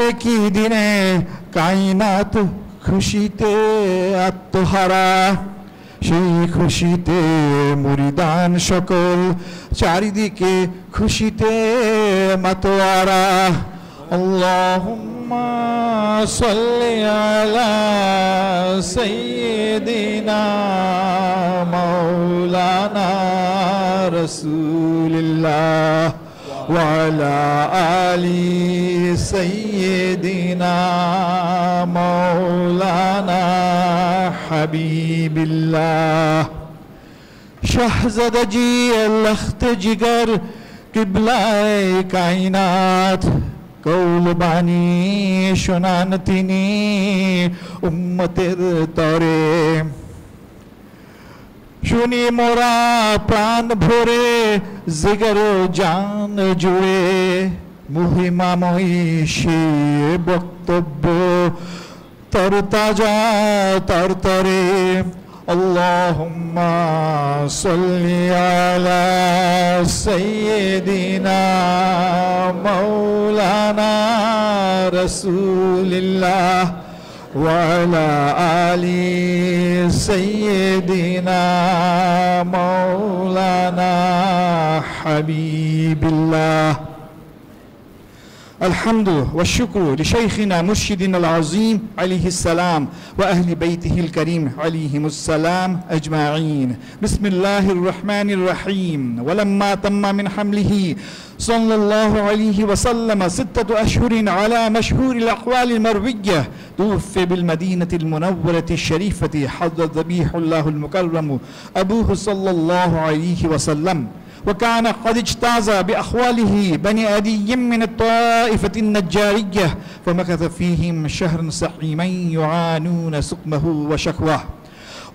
একই দিনে কায়নাত খুশিতে আত্মহারা সেই খুশিতে মুরিদান সকল চারিদিকে খুশিতে মাতোয়ারা আল্লাহুম্মা সাল্লি আলা সাইয়্যিদিনা মাওলানা রাসূলিল্লাহ ওয়া আলা আলি সাইয়্যিদিনা মাওলানা হাবিবিল্লাহ শাহজাদা জি লখত জিগর কিবলায়ে কায়নাত কৌল বাণী শোনান তিনি উম্মতের তরে শুনি মোরা প্রাণ ভরে জিগর জান জুড়ে মহিমাময়ী সে বক্তব্য তরতাজা তরতরে اللهم صل على سيدنا مولانا رسول الله وعلى آل سيدنا مولانا حبيب الله الحمد والشكر لشيخنا مرشدنا العظيم عليه السلام وأهل بيته الكريم عليهم السلام أجمعين بسم الله الرحمن الرحيم ولما تم من حمله صلى الله عليه وسلم 6 أشهر على مشهور الأقوال المروية توفي بالمدينة المنورة الشريفة حضرت ذبيح الله المكرم أبوه صلى الله عليه وسلم وكان قد اجتاز بأخواله بني أدي من الطائفة النجارية فمكث فيهم شهرا سقيما يعانون سقمه وشكواه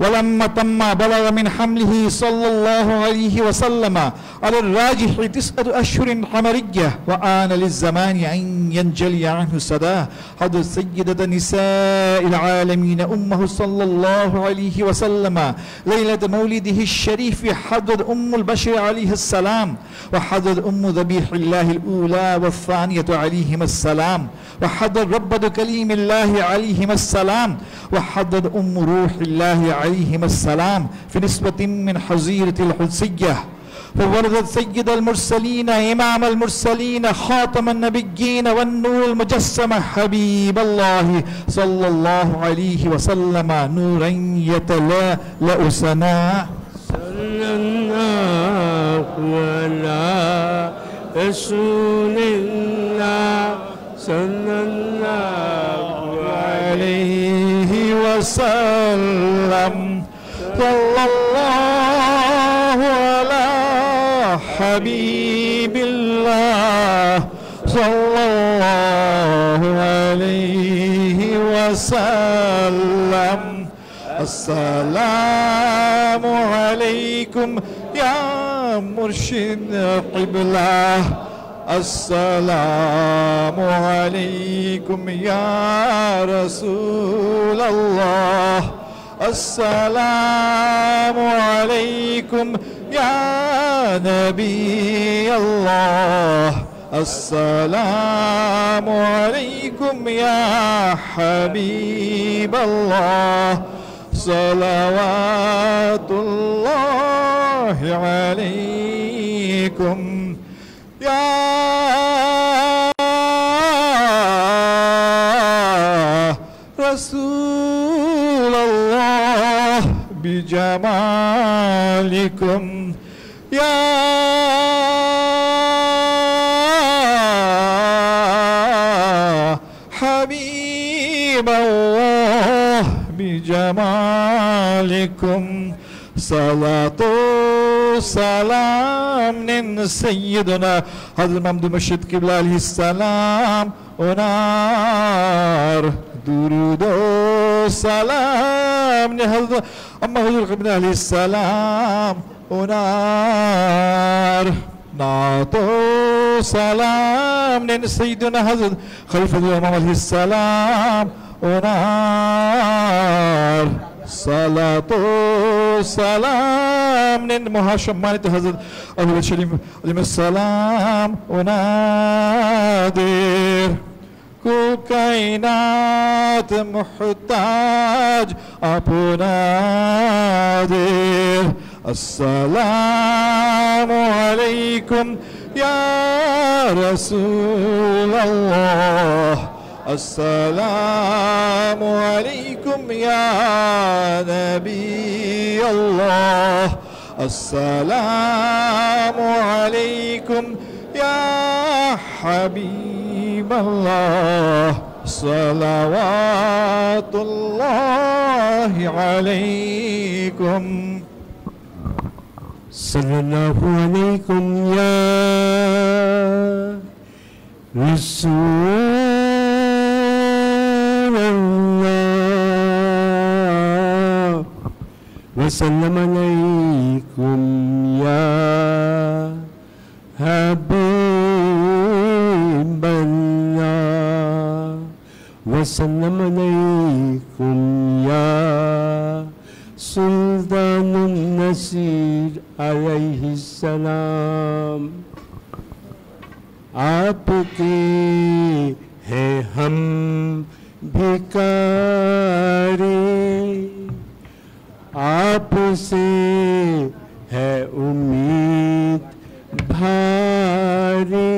ولما تم بلغ من حمله صلى الله عليه وسلم على الراجح 9 أشهر قمرية وآن للزمان أن ينجلي عنه السداه حضرت سيدة نساء العالمين أمه صلى الله عليه وسلم ليلة مولده الشريف حضرت أم البشر عليه السلام وحضرت أم ذبيح الله الأولى والثانية عليهما السلام وحضرت ربة كليم الله عليهما السلام وحضرت أم روح الله عليهما السلام في نسبة من حظيرة القدسية فولدت سيد المرسلين إمام المرسلين خاتم النبيين والنور المجسم حبيب الله صلى الله عليه وسلم نورا يتلألأ سناء صلى الله على رسول الله صلى الله عليه وسلم صلى الله على حبيب الله صلى الله عليه وسلم السلام عليكم يا مرشد قبلة السلام عليكم يا رسول الله السلام عليكم يا نبي الله السلام عليكم يا حبيب الله صلوات الله الله عليكم يا رسول الله بجمالكم يا حبيب الله بجمالكم صلاة سلام سيدنا حضرت محمد مرشد قبلة عليه السلام ونار درود سلام حضرت أما حضور قبلة عليه السلام ونار نعطو سلام سيدنا حضرت خليفة الإمام عليه السلام ونار صلاة سلام مهاشمانة حضرت أبو بكر عليه السلام ونادر كل كائنات محتاج أبنادر السلام عليكم يا رسول الله السلام عليكم يا نبي الله السلام عليكم يا حبيب الله صلوات الله عليكم صلى الله عليكم يا رسول الله وسلم عليكم يا حبيب الله وسلم عليكم يا سلطان النصير عليه السلام आपके हैं हम भिखारी आपसे है उम्मीद भारी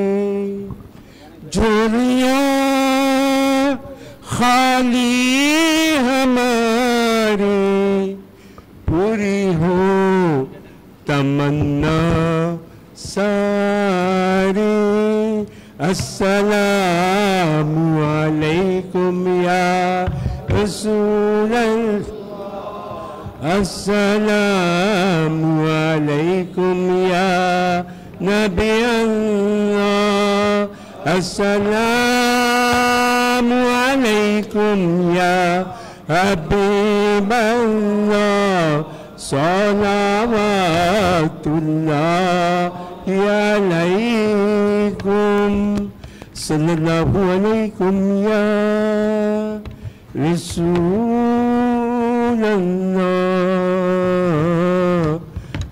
झोलियाँ खाली हमारी पूरी हो तमन्ना सारी अस्सलामु अलैकुम या रसूल अल्लाह अस्सलामु अलैकुम या नबी अल्लाह अस्सलामु अलैकुम या हबीब अल्लाह सलावतुल्लाहि अलैकुम सल्लल्लाहु अलैकुम या रसूल अल्लाह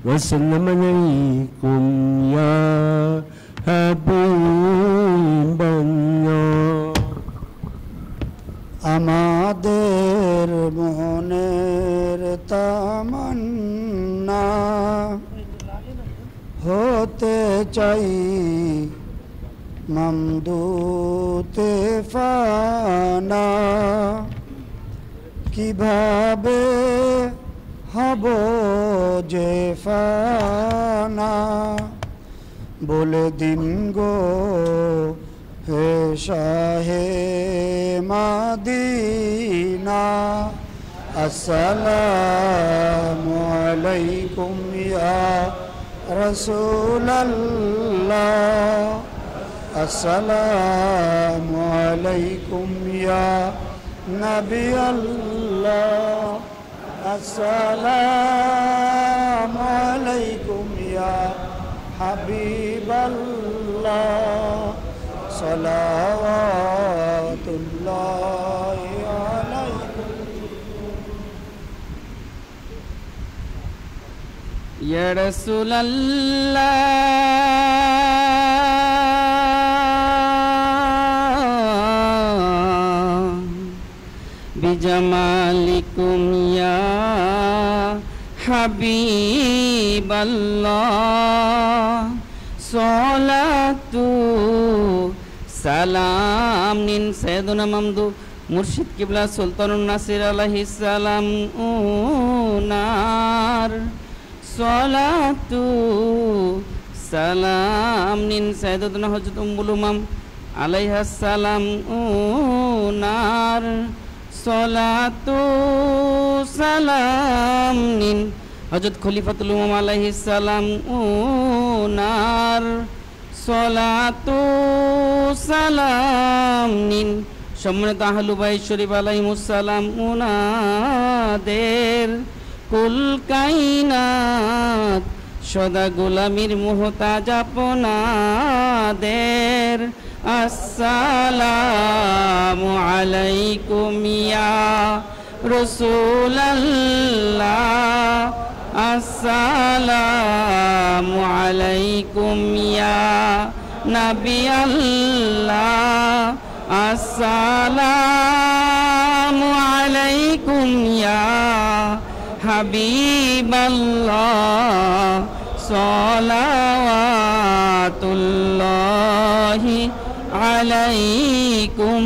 वसल्लम अलैकुम या हबीब अल्लाह আমাদের মনের তামান্না হতে চাই মামদুতে ফানা কিভাবে হব যে ফানা বলে দিন গো হে শাহে মাদিনা আসসালামু আলাইকুম ইয়া রাসূলাল্লাহ আসসালামু আলাইকুম ইয়া নবী আল্লাহ আসসালামু আলাইকুম ইয়া হাবিব আল্লাহ সালাওয়াতুল্লাহি আলাইকুম ইয়া রাসূলুল্লাহ বিজামালিকুম ইয়া হাবিবাল্লাহ সালাতু সালাম নিন সাইয়েদুনা মামদু মুর্শিদ কিবলা সুলতানুন নাসির আলাইহিস সালাম উনার সালাতু সালাম নিন সাইয়েদুনা হযরত উম্মুল উমাম আলাইহাস সালাম উনার সালাতু সালাম নিন হযরত খলিফাতুল উমাম আলাইহিস সালাম উনার সালাতু সালাম নিন সম্মানিত আহলু বাইত শরীফ আলাইহিমুস সালাম উনাদের কুল কায়নাত সদা গোলামির মুহতাজ আপনাদের আসসালামু আলাইকুম ইয়া রাসূলুল্লাহ আসসালামু আলাইকুম ইয়া নবী আল্লাহ আসসালামু আলাইকুম ইয়া হাবিবাল্লাহ সালাওয়াতুল্লাহি আলাইকুম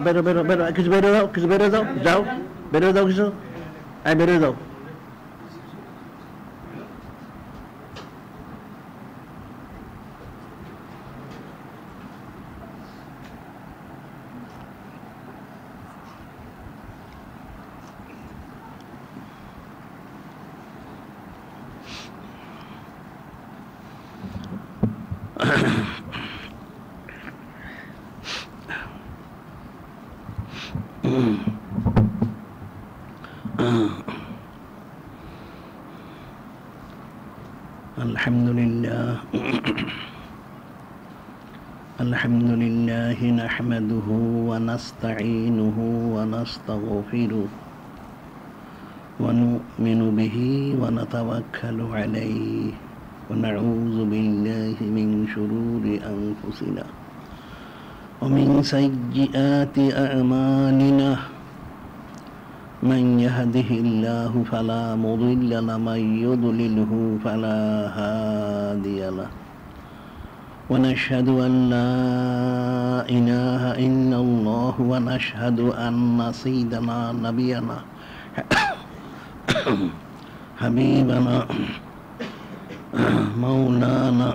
বেরো বেরো বেরো কিছু বেরো দাও, কিছু বেরো দাও, যাও বেরো দাও, কিছু বেরো দাও। الحمد لله نحمده ونستعينه ونستغفره ونؤمن به ونتوكل عليه ونعوذ بالله من شرور أنفسنا ومن سيئات أعمالنا من يهده الله فلا مضل له ومن يضلله فلا هادي له ونشهد أن لا إله إلا الله ونشهد أن سيدنا نبينا حبيبنا مولانا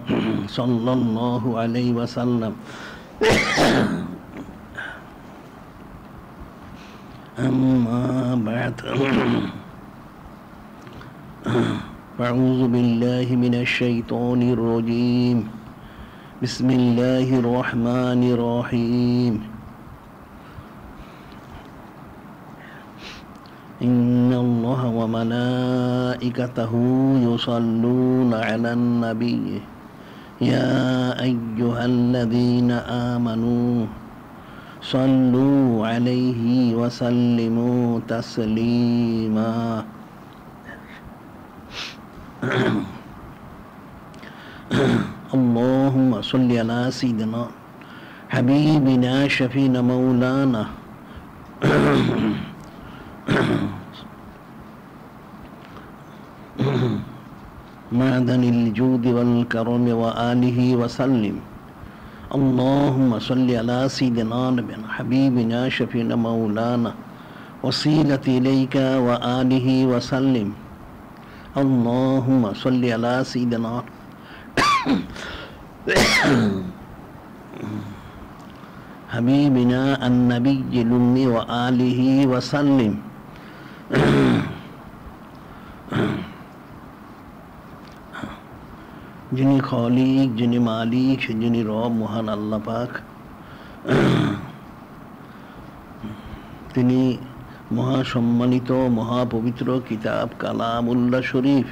صلى الله عليه وسلم. أما بعد أعوذ بالله من الشيطان الرجيم. بسم الله الرحمن الرحيم. إن الله وملائكته يصلون على النبي يا أيها الذين آمنوا صلوا عليه وسلموا تسليما. اللهم صل على سيدنا حبيبنا شفينا مولانا معدن الجود والكرم وآله وسلم. اللهم صل على سيدنا نبينا حبيبنا شفينا مولانا وسيلة إليك وآله وسلم. اللهم صل على سيدنا حبيبنا النبي الأمي وآله وسلم. যিনি খলিক, যিনি মালিক, যিনি রব মহান আল্লাহ পাক, তিনি মহাসম্মানিত মহাপবিত্র কিতাব কালামুল্লাহ শরীফ,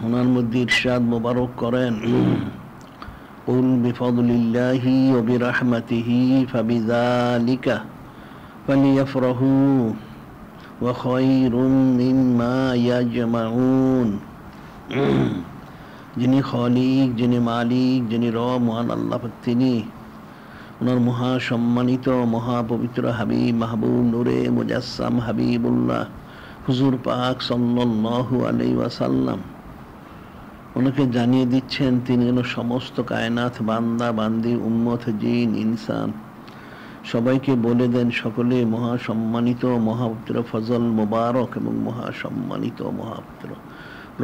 ওনার মধ্যে ইরশাদ মোবারক করেন, কুল বিফদলিল্লাহি ওয়া বিরহমাতিহি ফাবিযালিকা ফালিয়াফরাহু ওয়া খায়রুম মিম্মা ইয়াজমাউন। যিনি খলিক, যিনি মালিক, যিনি রব মহান আল্লাহ পাক, তিনি ওনার মহাসম্মানিত মহাপবিত্র হাবিব মাহবুব নূরে মুজাসসাম হাবিবুল্লাহ হুজুর পাক সাল্লাল্লাহু আলাইহি ওয়াসাল্লাম ওনাকে জানিয়ে দিচ্ছেন তিনি যেন সমস্ত কায়নাত বান্দা বান্দি উম্মত জিন ইনসান সবাইকে বলে দেন সকলে মহাসম্মানিত মহাপবিত্র ফজল মুবারক এবং মহাসম্মানিত মহাপবিত্র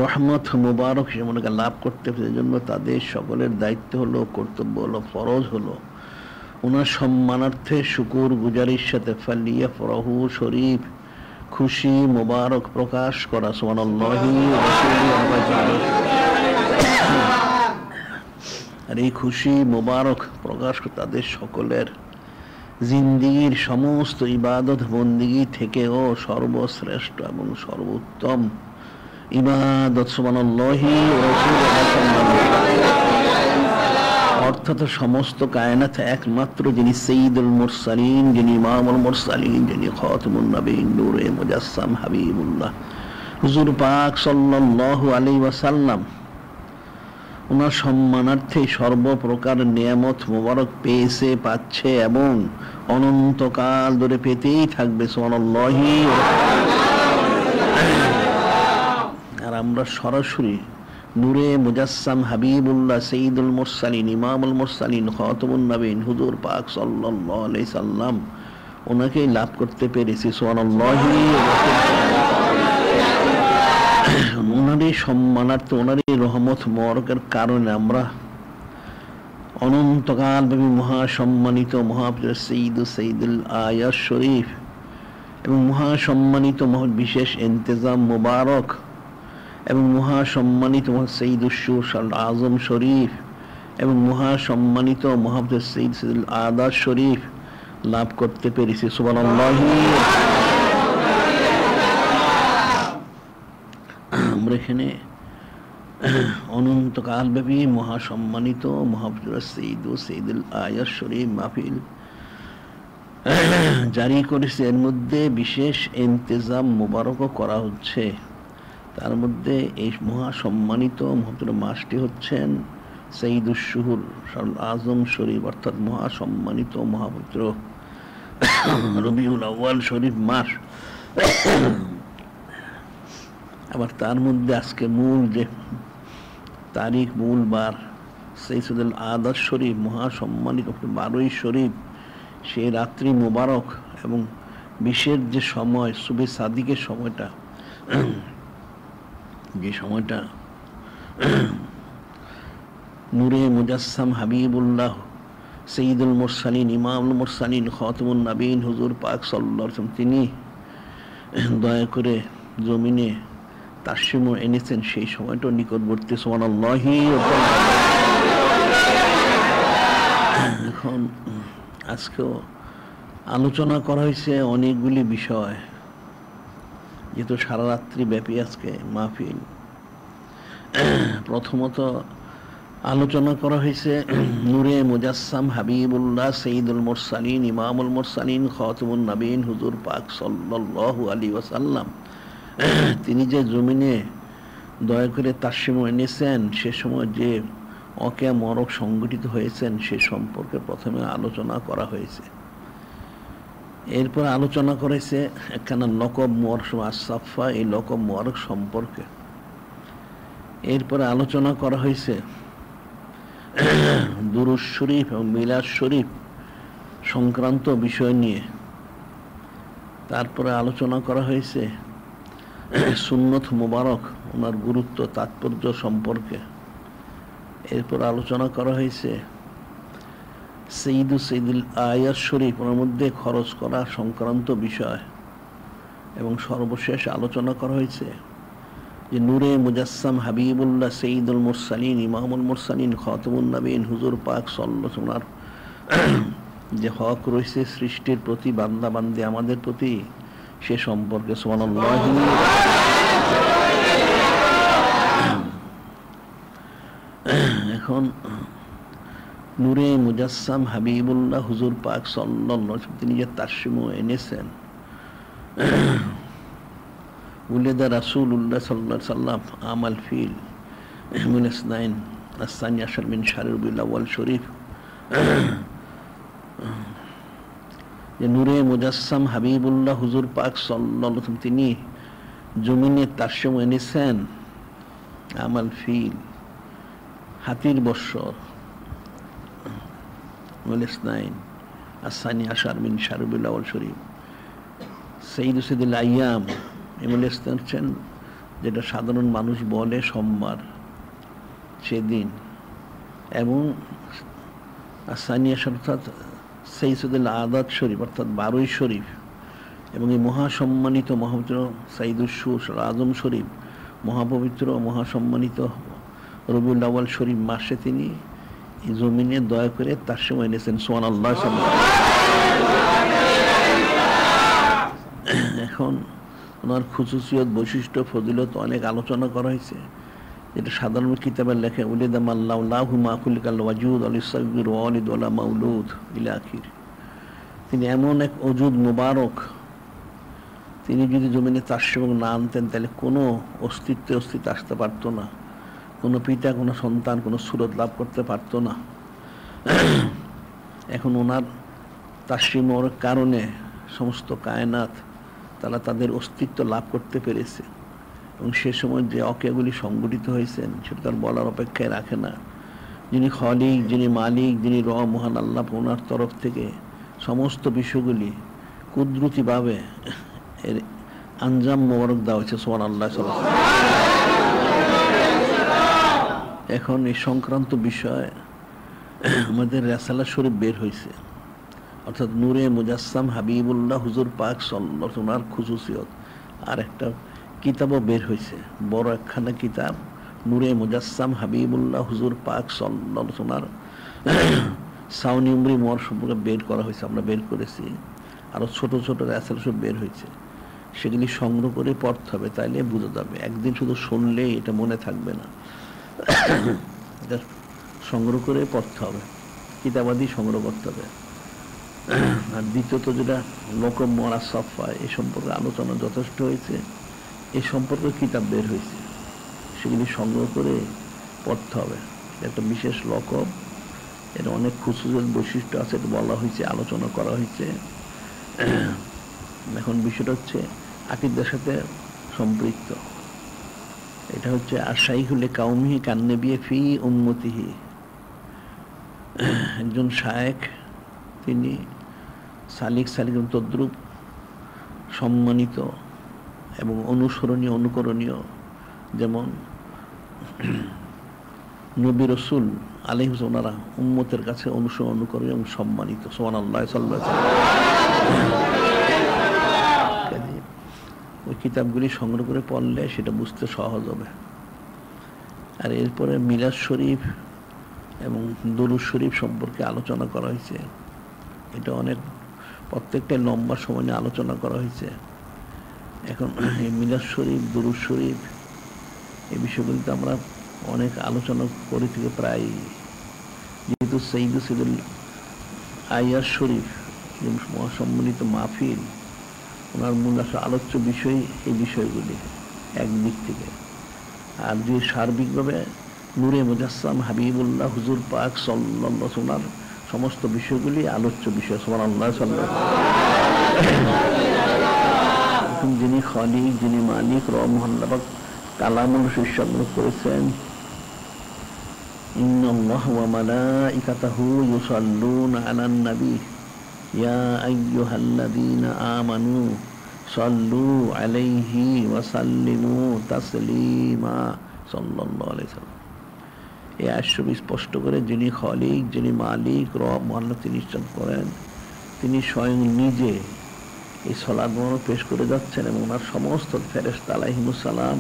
রহমত মুবারক সেগুলোকে লাভ করতে জন্য তাদের সকলের দায়িত্ব হলো, কর্তব্য হলো, ফরজ হলো ওনার সম্মানার্থে শুকুর গুজারির সাথে ফালিয়াফরাহু শরীফ খুশি মুবারক প্রকাশ করা। সুবহানাল্লাহি আর এই খুশি মুবারক প্রকাশ তাদের সকলের জিন্দিগির সমস্ত ইবাদত বন্দিগি থেকেও সর্বশ্রেষ্ঠ এবং সর্বোত্তম ইবাদত। সুবহানাল্লাহি অর্থাৎ সমস্ত কায়নাত একমাত্র যিনি সাইয়্যিদুল মুরসালিন, যিনি ইমামুল মুরসালিন, যিনি খাতামুন নবীন নূরে মুজাসসাম হাবিবুল্লাহ হুজুর পাক সাল্লাল্লাহু আলাইহি ওয়াসাল্লাম ওনার সম্মানার্থে সর্বপ্রকার নিয়ামত মোবারক পেয়েছে, পাচ্ছে এবং অনন্তকাল ধরে পেতেই থাকবে। সুবহানাল্লাহি। আর আমরা সরাসরি নূরে মুজাসসাম হাবিবুল্লাহ সাইয়্যিদুল মুরসালিন ইমামুল মুরসালিন খাতামুন নবীন হুজুর পাক সাল্লাল্লাহু আলাইহি সাল্লাম ওনাকেই লাভ করতে পেরেছি। সুবহানাল্লাহি। ওনারই সম্মানার্থে ওনারই রহমত মোবারকের কারণে আমরা অনন্তকাল ব্যাপী মহাসম্মানিত মহাপবিত্র সাইয়্যিদুল আয়াত শরীফ এবং মহাসম্মানিত বিশেষ ইন্তেজাম মুবারক এবং মহাসম্মানিত সাইয়্যিদুশ শুরা আযম শরীফ এবং মহাসম্মানিত মহাপবিত্র সাইয়্যিদুল আদাত শরীফ লাভ করতে পেরেছি। সুবহানাল্লাহি। আমরা এখানে অনন্তকাল ব্যাপী মহাসম্মানিত মহাপবিত্র সাইয়্যিদুল আয়াত শরীফ মাহফিল জারি করেছে। এর মধ্যে বিশেষ ইন্তেজাম মুবারকও করা হচ্ছে। তার মধ্যে এই মহাসম্মানিত মহাপবিত্র মাসটি হচ্ছেন সাইয়্যিদুশ শুহুর আযম শরীফ, অর্থাৎ মহাসম্মানিত মহাপবিত্র রবিউল আউয়াল শরীফ মাস। আবার তার মধ্যে আজকে মূল যে তারিখ, মূল বার সাইয়্যিদুল আদাত শরীফ মহাসম্মানিত 12ই শরীফ, সেই রাত্রি মোবারক এবং বিশেষ যে সময় সুবে সাদিকের সময়টা, যে সময়টা নূরে মুজাসসাম হাবিবুল্লাহ সঈদুল মুরসালিন ইমামুল মুরসালিন খাতামুন নবীন হুজুর পাক সাল্লাল্লাহু আলাইহি ওয়াসাল্লাম তিনি দয়া করে জমিনে তাসসিমও এনেছেন, সেই সময়টা নিকটবর্তী। সুবহানাল্লাহি। এখন আজকেও আলোচনা করা হয়েছে অনেকগুলি বিষয়, যেহেতু সারা রাত্রি ব্যাপী আজকে মাহফিল। প্রথমত আলোচনা করা হয়েছে নূরে মুজাসসাম হাবিবুল্লাহ সঈদুল মুরসালিন ইমামুল মুরসালিন খাতামুন নবীন হুজুর পাক সাল্লাল্লাহু আলাইহি ওয়াসাল্লাম তিনি যে জমিনে দয়া করে তাসসিম এনেছেন, সে সময় যে অকেয়া মরক সংগঠিত হয়েছেন সে সম্পর্কে প্রথমে আলোচনা করা হয়েছে। এরপর আলোচনা করেছে একখানা লকব মুবারক আস-সাফা, এই লকব মুবারক সম্পর্কে। এরপরে আলোচনা করা হয়েছে দুরূদ শরীফ এবং মিলাদ শরীফ সংক্রান্ত বিষয় নিয়ে। তারপরে আলোচনা করা হয়েছে সুন্নত মুবারক, ওনার গুরুত্ব তাৎপর্য সম্পর্কে। এরপর আলোচনা করা হয়েছে সঈদুল আয়াত শরীফ, ওনার মধ্যে খরচ করা সংক্রান্ত বিষয়। এবং সর্বশেষ আলোচনা করা হয়েছে যে নূরে মুজাসসাম হাবিবুল্লাহ সঈদুল মুরসালিন ইমামুল মুরসালিন খাতামুন নবীন হুজুর পাক সাল্লাল্লাহু আলাইহি ওয়াসাল্লাম যে হক রয়েছে সৃষ্টির প্রতি, বান্দা বান্দী আমাদের প্রতি, সে সম্পর্কে। সুবহানাল্লাহি। এখন নূরে মুজাসসাম হাবিবুল্লাহ হুজুর পাক সাল্লাল্লাহু আলাইহি ওয়াসাল্লাম তিনি যে তাসসিমও এনেছেন, উলিদা রাসূলুল্লাহ সাল্লাল্লাহু আলাইহি ওয়াসাল্লাম আমাল ফিল মিন ইসনাইন আস-সানি আশার মিন শাহরি রবিউল আউয়াল শরীফ, যে নূরে মুজাসসাম হাবিবুল্লাহ হুজুর পাক সাল্লাল্লাহু আলাইহি ওয়াসাল্লাম তিনি জমিনে তাসসিম এনেছেন আমাল ফিল হাতির বৎসর মিন ইসনাইন আস-সানি আশার মিন শাহরি রবিউল আউয়াল শরীফ সাইয়্যিদুল আইয়াম হচ্ছেন যেটা সাধারণ মানুষ বলে সোমবার, সেদিন। এবং আসানিয়া অর্থাৎ সাইয়্যিদুল আদাত শরীফ অর্থাৎ 12 শরীফ, এবং এই মহাসম্মানিত মহাপবিত্র সাইয়্যিদুশ শুহুর আজম শরীফ মহাপবিত্র মহাসম্মানিত রবিউল আউয়াল শরীফ মাসে তিনি এই জমিনে দয়া করে তাসসিম এনেছেন। সুবহানাল্লাহ। এখন ওনার খুসুসিয়ত বৈশিষ্ট্য ফজিলত অনেক আলোচনা করা হয়েছে, যেটা সাধারণ কিতাবের লেখে উলিদা মাল্লাহু মা খুলিকাল ওয়াজুদ আল-সাগীর ওয়ালিদ ওয়ালা মাউলুদ ইলা আখির। তিনি এমন এক ওজুদ মুবারক, তিনি যদি জমিনে তাসসিম না আনতেন তাহলে কোনো অস্তিত্ব আসতে পারত না, কোনো পিতা কোনো সন্তান কোনো সুরত লাভ করতে পারত না। এখন ওনার তাসসিমের কারণে সমস্ত কায়নাত তারা তাদের অস্তিত্ব লাভ করতে পেরেছে, এবং সে সময় যে অকেয়াগুলি সংগঠিত হয়েছেন সেটা তার বলার অপেক্ষায় রাখে না। যিনি খালিক, যিনি মালিক, যিনি মহান আল্লাহ, ওনার তরফ থেকে সমস্ত বিষয়গুলি কুদরতিভাবে এর আঞ্জাম মোবারক দেওয়া হয়েছে। সুবহানাল্লাহ। এখন এই সংক্রান্ত বিষয় আমাদের রিসালা শরীফ বের হয়েছে, অর্থাৎ নূরে মুজাসসাম হাবিবুল্লাহ হুজুর পাক সাল্লাল্লাহু আলাইহি ওয়াসাল্লাম খুসুসিয়ত। আর একটা কিতাবও বের হয়েছে, বড় একখানা কিতাব নূরে মুজাসসাম হাবিবুল্লাহ হুজুর পাক সাল্লাল্লাহু আলাইহি ওয়াসাল্লাম সাউনি উমরি মোর সম্পর্কে বের করা হয়েছে, আমরা বের করেছি। আরও ছোট ছোট রিসালা শরীফ বের হয়েছে, সেগুলি সংগ্রহ করে পড়তে হবে, তাইলে বোঝা যাবে। একদিন শুধু শুনলেই এটা মনে থাকবে না, এটা সংগ্রহ করে পড়তে হবে, কিতাবাদি সংগ্রহ করতে হবে। আর দ্বিতীয়ত যেটা লকব মুবারক সাফা, এই সম্পর্কে আলোচনা যথেষ্ট হয়েছে, এই সম্পর্কে কিতাব বের হয়েছে, সেগুলি সংগ্রহ করে পড়তে হবে। একটা বিশেষ লকব, এর অনেক খুসুসিয়ত বৈশিষ্ট্য আছে, এটা বলা হয়েছে, আলোচনা করা হয়েছে। এখন বিষয়টা হচ্ছে আকীদার সাথে সম্পৃক্ত। এটা হচ্ছে আশাইখুল কাউমিহি কান্নবিয়্যি ফি উম্মতিহি। একজন শায়েখ, তিনি সালিক তদ্রুপ সম্মানিত এবং অনুসরণীয় অনুকরণীয়। যেমন নবী রসুল আলাইহিস ওনারা উম্মতের কাছে অনুসরণ করে এবং সম্মানিত। সুবহানাল্লাহ সাল্লাল্লাহু আলাইহি ওয়াসাল্লাম। ওই কিতাবগুলি সংগ্রহ করে পড়লে সেটা বুঝতে সহজ হবে। আর এরপরে মিলাদ শরীফ এবং দরুদ শরীফ সম্পর্কে আলোচনা করা হয়েছে। এটা অনেক প্রত্যেকটা লম্বা সময় নিয়ে আলোচনা করা হয়েছে। এখন এই মিলাদ শরীফ, দরুদ শরীফ এই বিষয়গুলিতে আমরা অনেক আলোচনা করে থেকে প্রায়, যেহেতু সৈয়দুল আয়ার শরীফ যে মহাসম্মানিত মাহফিল, ওনার মূল আলোচ্য বিষয় এই বিষয়গুলি একদিক থেকে। আর যে সার্বিকভাবে নূরে মুজাসসাম হাবিবুল্লাহ হুজুর পাক সাল্লাল্লাহু আলাইহি ওয়াসাল্লাম সমস্ত বিষয়গুলি আলোচ্য বিষয়। সুবহানাল্লাহ সাল্লাল্লাহু আলাইহি। যিনি খালিক, যিনি মালিক, রহমানুল্লাহ পাক কালামুল সংগ্রহ করেছেন, ইন্নাল্লাহা ওয়া মালাইকাতাহু ইউসাল্লুনা আলান নবী ইয়া আইয়ুহাল্লাযীনা আমানু সাল্লু আলাইহি ওয়া সাল্লিমু তাসলিমা সাল্লাল্লাহু আলাইহি ওয়াসাল্লাম। এই আয়াত স্পষ্ট করে যিনি খালিক, যিনি মালিক, রব মহান, তিনি ইরশাদ করেন, তিনি স্বয়ং নিজে এই সালাত পেশ করে যাচ্ছেন এবং ওনার সমস্ত ফেরেশতা আলাইহিমুস সালাম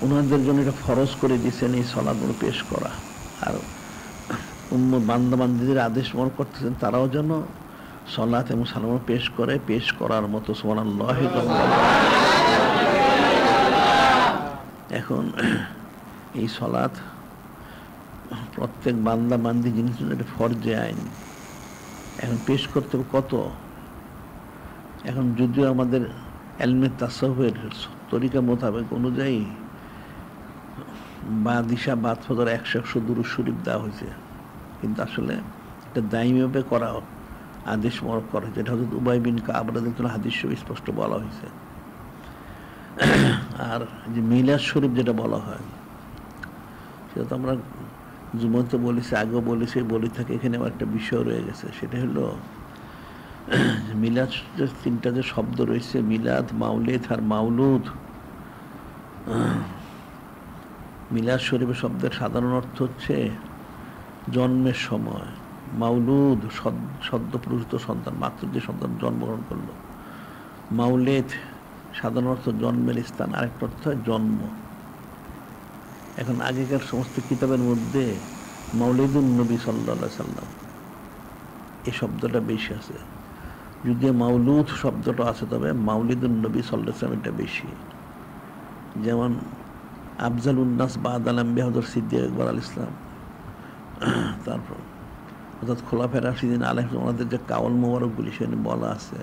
ওনাদের জন্য এটা ফরজ করে দিয়েছেন এই সালাতগুলো পেশ করা। আর বান্দা বান্দীদের আদেশ মনে করতেছেন তারাও যেন সালাত এবং সালাম পেশ করে, পেশ করার মতো। সুবহানাল্লাহ। এখন এই সালাত প্রত্যেক বান্দা বান্দি জিনিস এটা ফরজে আইন। এখন পেশ করতে হবে কত? এখন যদিও আমাদের এলমে তাসাউফের তরিকা মোতাবেক অনুযায়ী বা দিশা বাদ ফজর 100 দুরূদ শরীফ দেওয়া হয়েছে, কিন্তু আসলে এটা দায়ীভাবে করা আদেশ মরক করা হয়েছে। এটা হযরত উবাই বিন কাব রাদিয়াল্লাহু আনহু হাদিস শরীফ স্পষ্ট বলা হয়েছে। আর যে মিলাদ শরীফ যেটা বলা হয় সেটা তো আমরা জুমাতে বলেছি, আগেও বলেছি, বলে থাকি। এখানে আমার একটা বিষয় রয়ে গেছে, সেটা হলো মিলাদ তিনটা যে শব্দ রয়েছে, মিলাদ, মাউলিদ আর মাউলুদ। মিলাদ শরীফের শব্দের সাধারণ অর্থ হচ্ছে জন্মের সময়, মাউলুদ সদ্য প্রসূত সন্তান, মাত্র যে সন্তান জন্মগ্রহণ করলো। মাউলিদ সাধারণ অর্থ জন্মের স্থান, আরেকটা অর্থ জন্ম। এখন আগেকার সমস্ত কিতাবের মধ্যে মাউলিদুন নবী সাল্লাল্লাহু আলাইহি সাল্লাম এই শব্দটা বেশি আছে। যদিও মাউলুদ শব্দটা আছে, তবে মাউলিদুন নবী সাল্লাল্লাহু আলাইহি সাল্লাম এটা বেশি। যেমন আফজাল উন্নাস বা'দাল আম্বিয়া হযরত সিদ্দিক আকবর আলাইহিস সালাম, তারপর অর্থাৎ খোলাফায়ে রাশিদিন আলাইহিম ওনাদের যে কাওয়াল মোবারকগুলি সেখানে বলা আছে,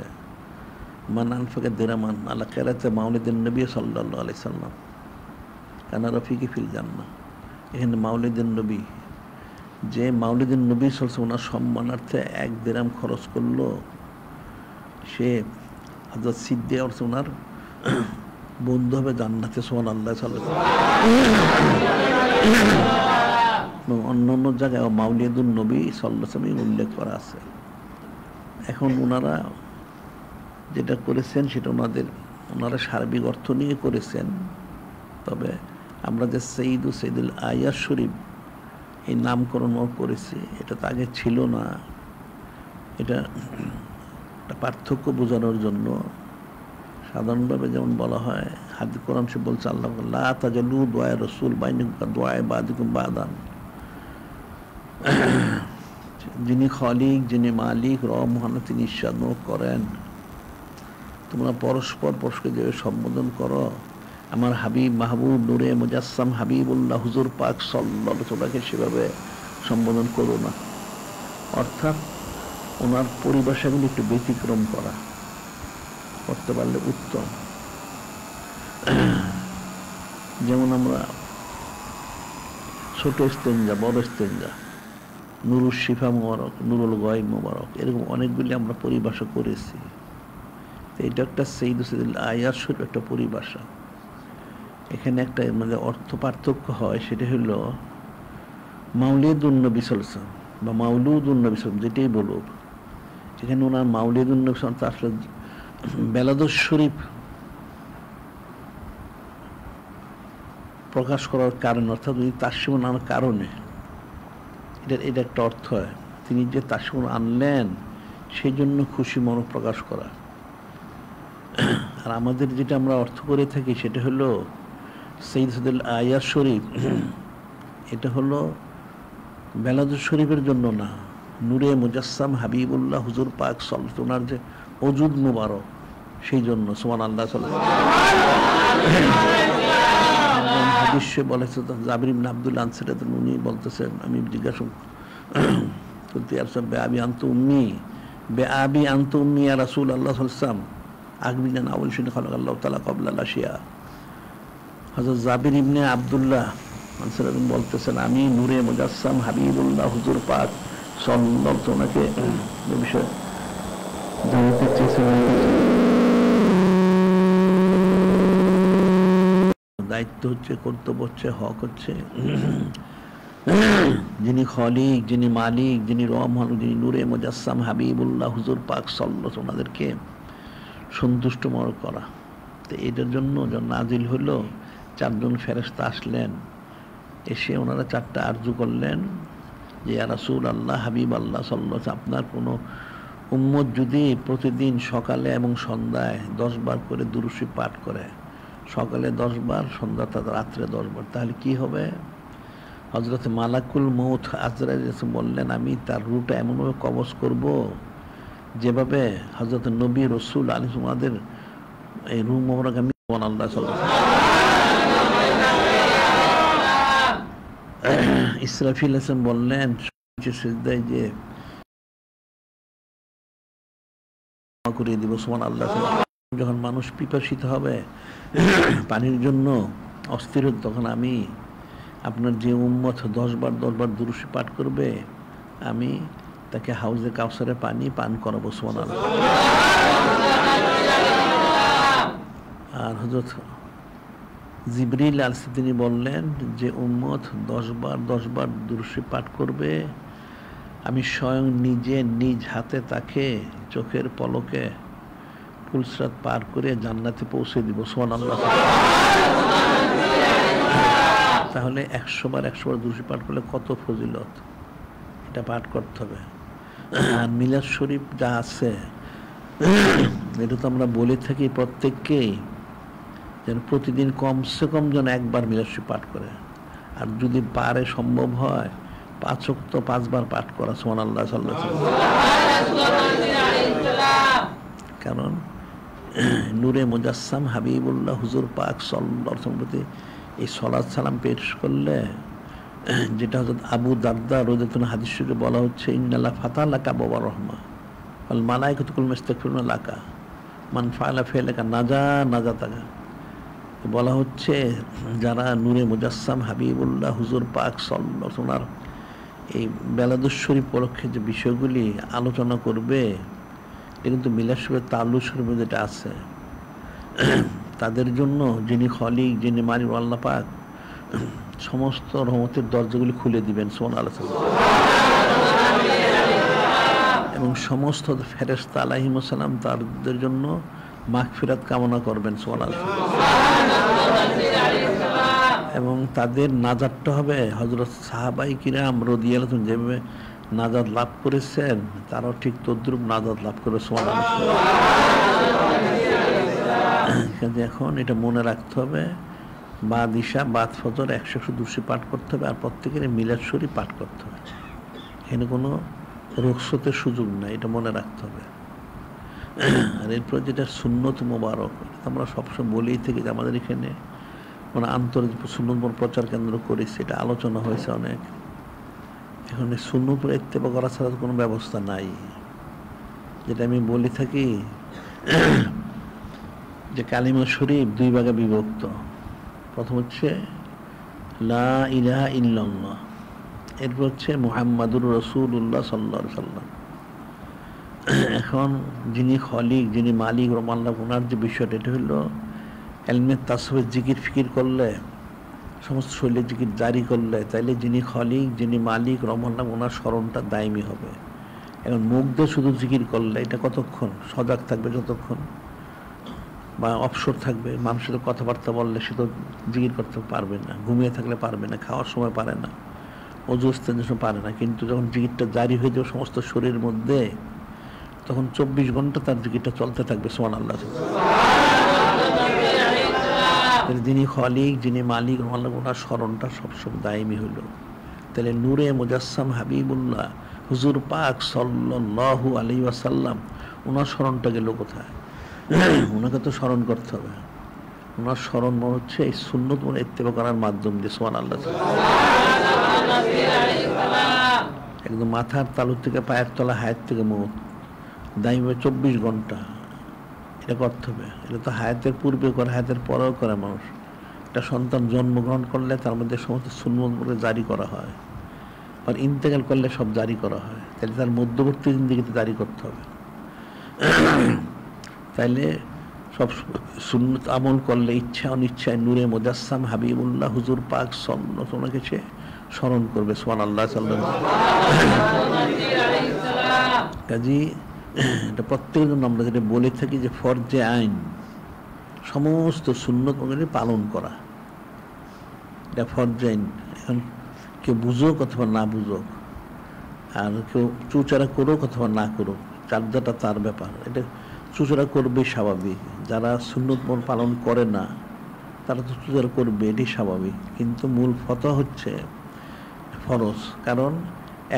মান আনফাকা দিরহামান আলা কিরাতে মাউলিদুন নবী সাল্লাল্লাহু আলাইহি সাল্লাম কানা রফিকি ফিল জান্নাহ। এখানে মাউলিদুন নবী, যে মাউলিদুন নবী সাল্লাল্লাহু আলাইহি ওয়াসাল্লাম ওনার সম্মানার্থে 1 দিরহাম খরচ করলো, সে হযরত সিদ্দিক আকবর ওনার বন্ধু হবে জান্নাতে। সুবহানাল্লাহ সাল্লাল্লাহু আলাইহি। অন্যান্য জায়গায় মাউলিদুন নবী সাল্লাল্লাহু আলাইহি ওয়াসাল্লাম উল্লেখ করা আছে। এখন ওনারা যেটা করেছেন সেটা ওনারা সার্বিক অর্থ নিয়ে করেছেন। তবে আমরা যে সৈয়দুল আয়ার শরীফ এই নামকরণ করেছি, এটা তো আগে ছিল না। এটা পার্থক্য বোঝানোর জন্য সাধারণভাবে যেমন বলা হয়, হাদিস কোরআন শরীফ বলছে আল্লাহ লা তাজালু দুআ রাসূল বাইনাকুম দুআ বাদিকুম বাদান। যিনি খালিক, যিনি মালিক, রব মহান, তিনি ইরশাদ করেন, তোমরা পরস্পর পরস্পরকে যে সম্বোধন করো, আমার হাবিব মাহবুব নূরে মুজাসসাম হাবিবুল্লাহ হুজুর পাক সাল্লাল্লাহু আলাইহি ওয়াসাল্লামকে সেভাবে সম্বোধন করো না। অর্থাৎ ওনার পরিভাষাগুলি একটু ব্যতিক্রম করতে পারলে উত্তম। যেমন আমরা ছোট ইস্তেঞ্জা, বড় ইস্তেঞ্জা, নুরুল শিফা মোবারক, নুরুল গায়ব মোবারক, এরকম অনেকগুলি আমরা পরিভাষা করেছি। এটা একটা সৈয়দুল আয়ার শরীফ একটা পরিভাষা। এখানে একটা মানে অর্থ পার্থক্য হয়, সেটা হলো মাউলিদুন নবী সাল্লাল্লাহু আলাইহি ওয়াসাল্লাম বা মাউলুদুন নবী সাল্লাল্লাহু আলাইহি ওয়াসাল্লাম, যেটাই বলুক, এখানে ওনার মাউলিদুন নবী সাল্লাল্লাহু আলাইহি ওয়াসাল্লাম আসলে বেলাদুস শরীফ প্রকাশ করার কারণ, অর্থাৎ উনি তাসসিম আনার কারণে, এটা একটা অর্থ হয়। তিনি যে তাসসিম আনলেন সেই জন্য খুশি মন প্রকাশ করা। আর আমাদের যেটা আমরা অর্থ করে থাকি সেটা হলো সাইয়্যিদ সাদুল আয়াত শরীফ, এটা হলো বেলাদুর শরীফের জন্য না, নূরে মুজাসসাম হাবিবুল্লাহ হুজুর পাক সাল্লাল্লাহু ওনার যে ওজুদ মুবারক সেই জন্য। সুবহানাল্লাহ। হাদিসে বলেছে, জাবির ইবনে আব্দুল্লাহ আনসারী উনি বলতেছেন, আমি জিজ্ঞাসা করতে আসলাম, বেআবি আনতু উম্মি, বেআবি আনতু উম্মি ইয়া রাসূলুল্লাহ সাল্লাল্লাহু আলাইহি ওয়াসাল্লাম, আগবিনা আউয়াল শাইইন খালাকাল্লাহু তাআলা ক্বাবলা আল আশিয়া। হযরত জাবির ইবনে আব্দুল্লাহ আনসারী বলতেছেন, আমি নূরে মুজাসসাম হাবিবুল্লাহ হুজুর পাক সাল্লাল্লাহু আলাইহি ওনাকে এই বিষয়ে জানাতে চেয়েছিলাম। দায়িত্ব হচ্ছে, কর্তব্য হচ্ছে, হক হচ্ছে যিনি খলিক, যিনি মালিক, যিনি রহমান, যিনি নূরে মুজাসসাম হাবিবুল্লাহ হুজুর পাক সাল্লাল্লাহু আলাইহি ওনাদেরকে সন্তুষ্টমর করা। তো এটার জন্য যখন নাজিল হলো, 4 জন ফেরেশতা আসলেন, এসে ওনারা 4টা আরজু করলেন যে ইয়া রাসূলুল্লাহ, হাবিব আল্লাহ সাল্লাল্লাহু আলাইহি ওয়াসাল্লাম, আপনার কোনো উম্মত যদি প্রতিদিন সকালে এবং সন্ধ্যায় 10 বার করে দুরূদ শরীফ পাঠ করে, সকালে 10 বার, সন্ধ্যা রাত্রে 10 বার, তাহলে কি হবে? হযরত মালাকুল মউত আজরাইল বললেন, আমি তার রূহটা এমনভাবে কবজ করব যেভাবে হযরত নবী রাসূল আলাইহিস সালামের এই রূহ মোবারক আমি আল্লাহ সাল্লাল্লাহু আলাইহি ওয়াসাল্লাম। ইসরাফিল হাসান বললেন সিজদায় যে করিয়ে দিব, সুবহানাল্লাহ। যখন মানুষ পিপাসিত হবে পানির জন্য অস্থির, তখন আমি আপনার যে উম্মত 10 বার দুরূদ শরীফ পাঠ করবে, আমি তাকে হাউজে কাউসারে পানি পান করাবো, সুবহানাল্লাহ। আর হযরত জিবরিল আলাইহিস সালাম তিনি বললেন যে উম্মত 10 বার দুরূদ শরীফ পাঠ করবে, আমি স্বয়ং নিজে নিজ হাতে তাকে চোখের পলকে ফুলসরাত পার করে জান্নাতে পৌঁছে দিব, সুবহানাল্লাহ। তাহলে 100 বার দুরূদ শরীফ পাঠ করলে কত ফজিলত, এটা পাঠ করতে হবে। আর মিলাদ শরীফ যা আছে এটা তো আমরা বলে থাকি প্রত্যেককেই, যেন প্রতিদিন কমসে কম যেন 1 বার মিলাদ শরীফ পাঠ করে, আর যদি পারে সম্ভব হয় 5 ওয়াক্ত 5 বার পাঠ করা, সুবহানাল্লাহ সাল্লাল্লাহু আলাইহি ওয়াসাল্লাম। কারণ নূরে মুজাসসাম হাবিবুল্লাহ হুজুর পাক সাল্লাল্লাহু আলাইহি ওয়াসাল্লাম এই সালাত সালাম পেশ করলে, যেটা হযরত আবু দারদা রাদিয়াল্লাহু আনহু হাদিস শরীফে বলা হচ্ছে, ইন্নাল্লাহ ফাতা লাকা বাবার রাহমা ওয়াল মালায়েকাতু কুল্লুহুম ইস্তাগফিরুনা লাকা মান ফাআলা ফালাকা নাজাতাকা। বলা হচ্ছে যারা নূরে মুজাসসাম হাবিবুল্লাহ হুজুর পাক সাল্লাল্লাহু আলাইহি ওয়াসাল্লাম এই বেলাদুস শরীফ পরোক্ষে যে বিষয়গুলি আলোচনা করবে, এটা কিন্তু মিলাদ শরীফের তাআল্লুক শরীফে যেটা আছে, তাদের জন্য যিনি খলিক, যিনি মালিক আল্লাহ পাক সমস্ত রহমতের দরজাগুলি খুলে দিবেন, সুবহানাল্লাহ। এবং সমস্ত ফেরেশতা আলাইহিমুস সালাম তাদের জন্য মাগফিরাত কামনা করবেন, সুবহানাল্লাহ। এবং তাদের নাজাতটা হবে হযরত সাহাবায়ে কিরাম রাদিয়াল্লাহু আনহুম যেভাবে নাজাত লাভ করেছেন, তারাও ঠিক তদ্রূপ নাজাত লাভ করবে, সুবহানাল্লাহ। এখন এটা মনে রাখতে হবে, বাদ ইশা বাদ ফজর 100 দুরূদ শরীফ পাঠ করতে হবে, আর প্রত্যেকের মিলাদ শরীফ পাঠ করতে হবে। এখানে কোনো রুখসতের সুযোগ নাই, এটা মনে রাখতে হবে। আর এরপর যেটা সুন্নত মোবারক, আমরা সবসময় বলেই থাকি যে আমাদের এখানে মানে আন্তর্জাতিক সুন্নত প্রচার কেন্দ্র করেছে, এটা আলোচনা হয়েছে অনেক। এখন সুন্নত ইত্তেবা করা ছাড়া কোনো ব্যবস্থা নাই। যেটা আমি বলে থাকি যে কালিমা শরীফ 2 ভাগে বিভক্ত। প্রথম হচ্ছে লা ইলাহা ইল্লাল্লাহ, এরপর হচ্ছে মুহাম্মাদুর রাসূলুল্লাহ সাল্লাল্লাহু আলাইহি ওয়াসাল্লাম। এখন যিনি খলিক, যিনি মালিক রহমাল্লাহ, ওনার যে বিষয়টা, এটা হলো এলমে তাসবিহ জিকির ফিকির করলে, সমস্ত শৈলের জিকির জারি করলে, তাইলে যিনি খলিক, যিনি মালিক রহমাল্লাহ, ওনার স্মরণটা দায়মি হবে। এখন মুখ দিয়ে শুধু জিকির করলে এটা কতক্ষণ সজাগ থাকবে? যতক্ষণ বা অবসর থাকবে, মানুষের সাথে কথাবার্তা বললে সে তো জিকির করতে পারবে না, ঘুমিয়ে থাকলে পারবে না, খাওয়ার সময় পারে না, অজু ইস্তেঞ্জার সময় পারে না। কিন্তু যখন জিকিরটা জারি হয়ে যাবে সমস্ত শরীরের মধ্যে, তখন 24 ঘন্টা তার জিকিরটা চলতে থাকবে। সুবহানাল্লাহ। যিনি খালিক, যিনি মালিক, ওনার স্মরণটা সবসময় দায়মি হইল। তাহলে নূরে মুজাসসাম হাবিবুল্লাহ হুজুর পাক সাল্লাল্লাহু আলাইহি ওয়াসাল্লাম, ওনার স্মরণটা গেল কোথায়? ওনাকে তো স্মরণ করতে হবে। ওনার স্মরণ মনে হচ্ছে এই সুন্নত মনে ইত্তেবা করার মাধ্যম দিয়ে। সুবহানাল্লাহ। একদম মাথার তালু থেকে পায়ের তলা, হায়াত থেকে মুখ দায়মি 24 ঘন্টা এটা করতে হবে। এটা তো হায়াতের পূর্বে করে, হায়াতের পরেও করে মানুষ। একটা সন্তান জন্মগ্রহণ করলে তার মধ্যে সমস্ত সুন্নত জারি করা হয়, আর ইন্তেকাল করলে সব জারি করা হয়। তাহলে তার মধ্যবর্তী জিন্দেগিতে জারি করতে হবে। তাইলে সব সুন্নত আমল করলে ইচ্ছা অনিচ্ছায় নূরে মুজাসসাম হাবিবুল্লাহ হুজুর পাক সাল্লাল্লাহু আলাইহি ওয়াসাল্লামকে স্মরণ করবে। সুবহানাল্লাহ। কাজী এটা প্রত্যেকের জন্য আমরা যেটা বলে থাকি যে ফরজে আইন, সমস্ত সুন্নত অনুযায়ী পালন করা, এটা ফরজে আইন। এখন কেউ বুঝুক অথবা না বুঝুক, আর কেউ চুচারা করুক অথবা না করুক, চার্জাটা তার ব্যাপার। এটা চুচারা করবে স্বাভাবিক, যারা সুন্নত পালন করে না তারা তো চুচারা করবে, এটি স্বাভাবিক। কিন্তু মূল ফতোয়া হচ্ছে ফরজ, কারণ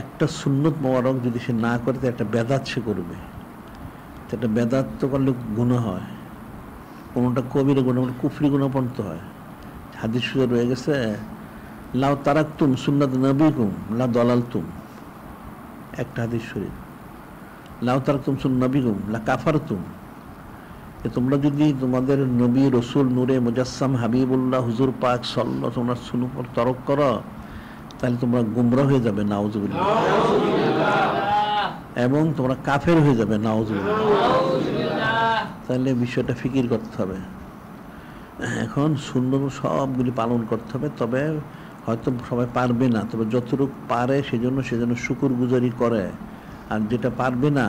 একটা সুন্নত মোবারক যদি সে না করে তো একটা বেদাত সে করবে। একটা বেদাত তো করলে গুনাহ হয়, কোনোটা কবিরা গুনাহ, কুফরি গুনাহ পর্যন্ত হয়। হাদিস সুযোগ রয়ে গেছে, লাউ তারাকতুম সুন্নাত নবীকুম লা দালালতুম। একটা হাদিস শরীফ, লাউ তারাকতুম সুন্নাত নবীকুম লা কাফারতুম। তোমরা যদি তোমাদের নবী রসুল নূরে মুজাসসাম হাবিবুল্লাহ হুজুর পাক সাল্লাল্লাহু আলাইহি ওয়াসাল্লাম সুন্নাত তরক করো, তাহলে তোমরা গুমরাহ হয়ে যাবে। নাউজুবিল্লাহ। এবং তোমরা কাফের হয়ে যাবে। নাউজুবিল্লাহ। তাহলে বিষয়টা ফিকির করতে হবে। এখন সুন্নত সবগুলি পালন করতে হবে, তবে হয়তো সবাই পারবে না, তবে যতটুকু পারে সেজন্য শুকরগুজারি করে, আর যেটা পারবে না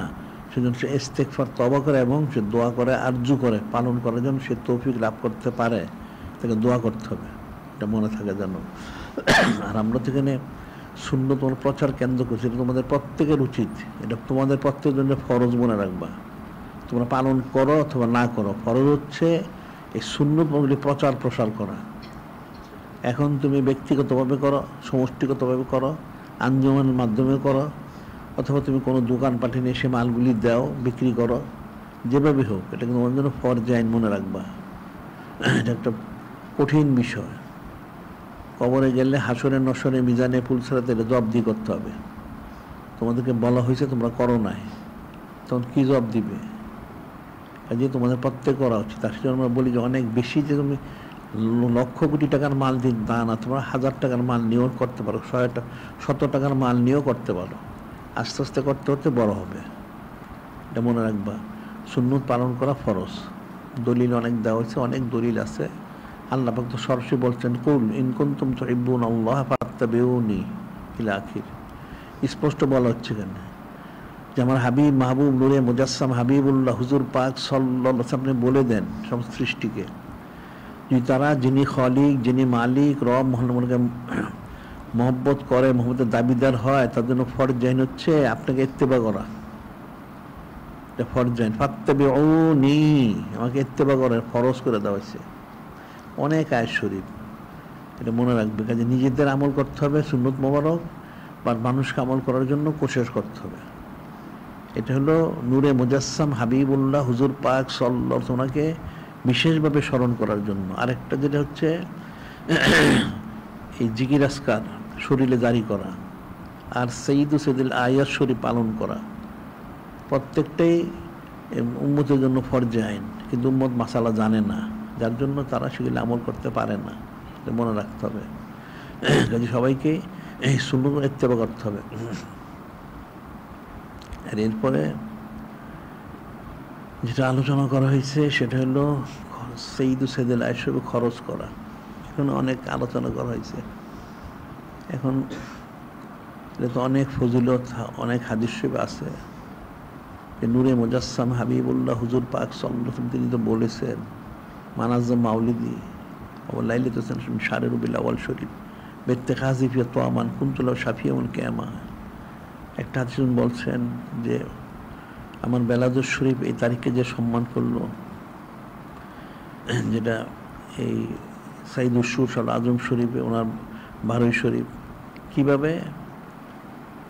সেজন্য সে ইস্তেগফার তওবা করে এবং সে দোয়া করে, আরজু করে পালন করার জন্য সে তৌফিক লাভ করতে পারে, তাকে দোয়া করতে হবে। এটা মনে থাকে যেন। আর আমরা তো এখানে সুন্নত প্রচার কেন্দ্র করছি, এটা তোমাদের প্রত্যেকের উচিত। এটা তোমাদের প্রত্যেকের জন্য ফরজ মনে রাখবা। তোমরা পালন করো অথবা না করো, ফরজ হচ্ছে এই সুন্নতগুলি প্রচার প্রসার করা। এখন তুমি ব্যক্তিগতভাবে করো, সমষ্টিগতভাবে করো, আঞ্জুমানের মাধ্যমে করো, অথবা তুমি কোনো দোকান পাঠিয়ে নিয়ে সে মালগুলি দাও, বিক্রি করো, যেভাবে হোক, এটা কিন্তু তোমার জন্য ফরজ আইন মনে রাখবা। এটা একটা কঠিন বিষয়। কবরে গেলে হাসরে নসরে মিজানে পুলসরাতে এটা জবাবদি করতে হবে। তোমাদেরকে বলা হয়েছে তোমরা করো নাই, তখন কি জবাব দিবে? কাজে তোমাদের প্রত্যেক করা উচিত। তার সাথে আমরা বলি যে অনেক বেশি, যে তুমি লক্ষ কোটি টাকার মাল দিয়ে দান, তোমরা 1000 টাকার মাল নিয়েও করতে পারো, 100 টাকার মাল নিয়েও করতে পারো। আস্তে আস্তে করতে করতে বড় হবে, এটা মনে রাখবা। সুন্নত পালন করা ফরজ। দলিল অনেক দেওয়া হয়েছে, অনেক দলিল আছে। আল্লাহ পাক তো সরাসরি বলছেন, কুল ইন কুনতুম তুহিব্বুনাল্লাহ ফাত্তাবিউনি ইলা আখির। স্পষ্ট বলা হচ্ছে কেন যে আমার হাবিব মাহবুব নূরে মুজাসসাম হাবিবুল্লাহ হুজুর পাক সাল্লাল্লাহু আলাইহি ওয়াসাল্লাম বলে দেন সমস্ত সৃষ্টিকে, যে তারা যিনি খালিক, যিনি মালিক, রব মহানকে মহব্বত করে, মহব্বতের দাবিদার হয়, তার জন্য ফরজ আইন হচ্ছে আপনাকে ইত্তেবা করা। এটা ফরজ আইন, ফাত্তাবিউনি, আমাকে ইত্তেবা করে ফরজ করে দেওয়া হয়েছে। অনেক আয়াত শরীফ, এটা মনে রাখবে। কাজে নিজেদের আমল করতে হবে সুন্নত মোবারক, বা মানুষকে আমল করার জন্য কোশিশ করতে হবে। এটা হলো নূরে মুজাসসাম হাবিবুল্লাহ হুজুর পাক সাল্লাল্লাহু আলাইহি ওয়াসাল্লামকে বিশেষভাবে স্মরণ করার জন্য। আরেকটা যেটা হচ্ছে এই জিকির আজকার শরীরে জারি করা, আর সঈদু সঈদুল আয়াত শরীফ পালন করা, প্রত্যেকটাই উম্মতের জন্য ফরজে আইন। কিন্তু উম্মত মাসালা জানে না, যার জন্য তারা সেগুলো আমল করতে পারে না। এটা মনে রাখতে হবে। কাজে সবাইকে এই সুন্নত ইত্তেবা করতে হবে। আর এরপরে যেটা আলোচনা করা হয়েছে সেটা হলো সঈদু সঈদুল আয়াত শরীফ খরচ করা। এখানে অনেক আলোচনা করা হয়েছে। এখন এটা তো অনেক ফজিলত, অনেক হাদিস শরীফ আছে যে নূরে মুজাসসাম হাবিবুল্লাহ হুজুর পাক সাল্লাল্লাহু আলাইহি ওয়াসাল্লাম তিনি তো বলেছেন মানাজ্জাম মাউলিদি লাইলাতুল শাহরে রবিউল আউয়াল শরীফ বেত্তেখাজি ফি তোয়ামান কুনতুল শাফিউল কিয়ামা। একটা হাদিস বলছেন যে আমার বেলাদুর শরীফ এই তারিখে যে সম্মান করলো, যেটা এই সাইদুল সুর আজম শরীফে ওনার বারোই শরীফ, কিভাবে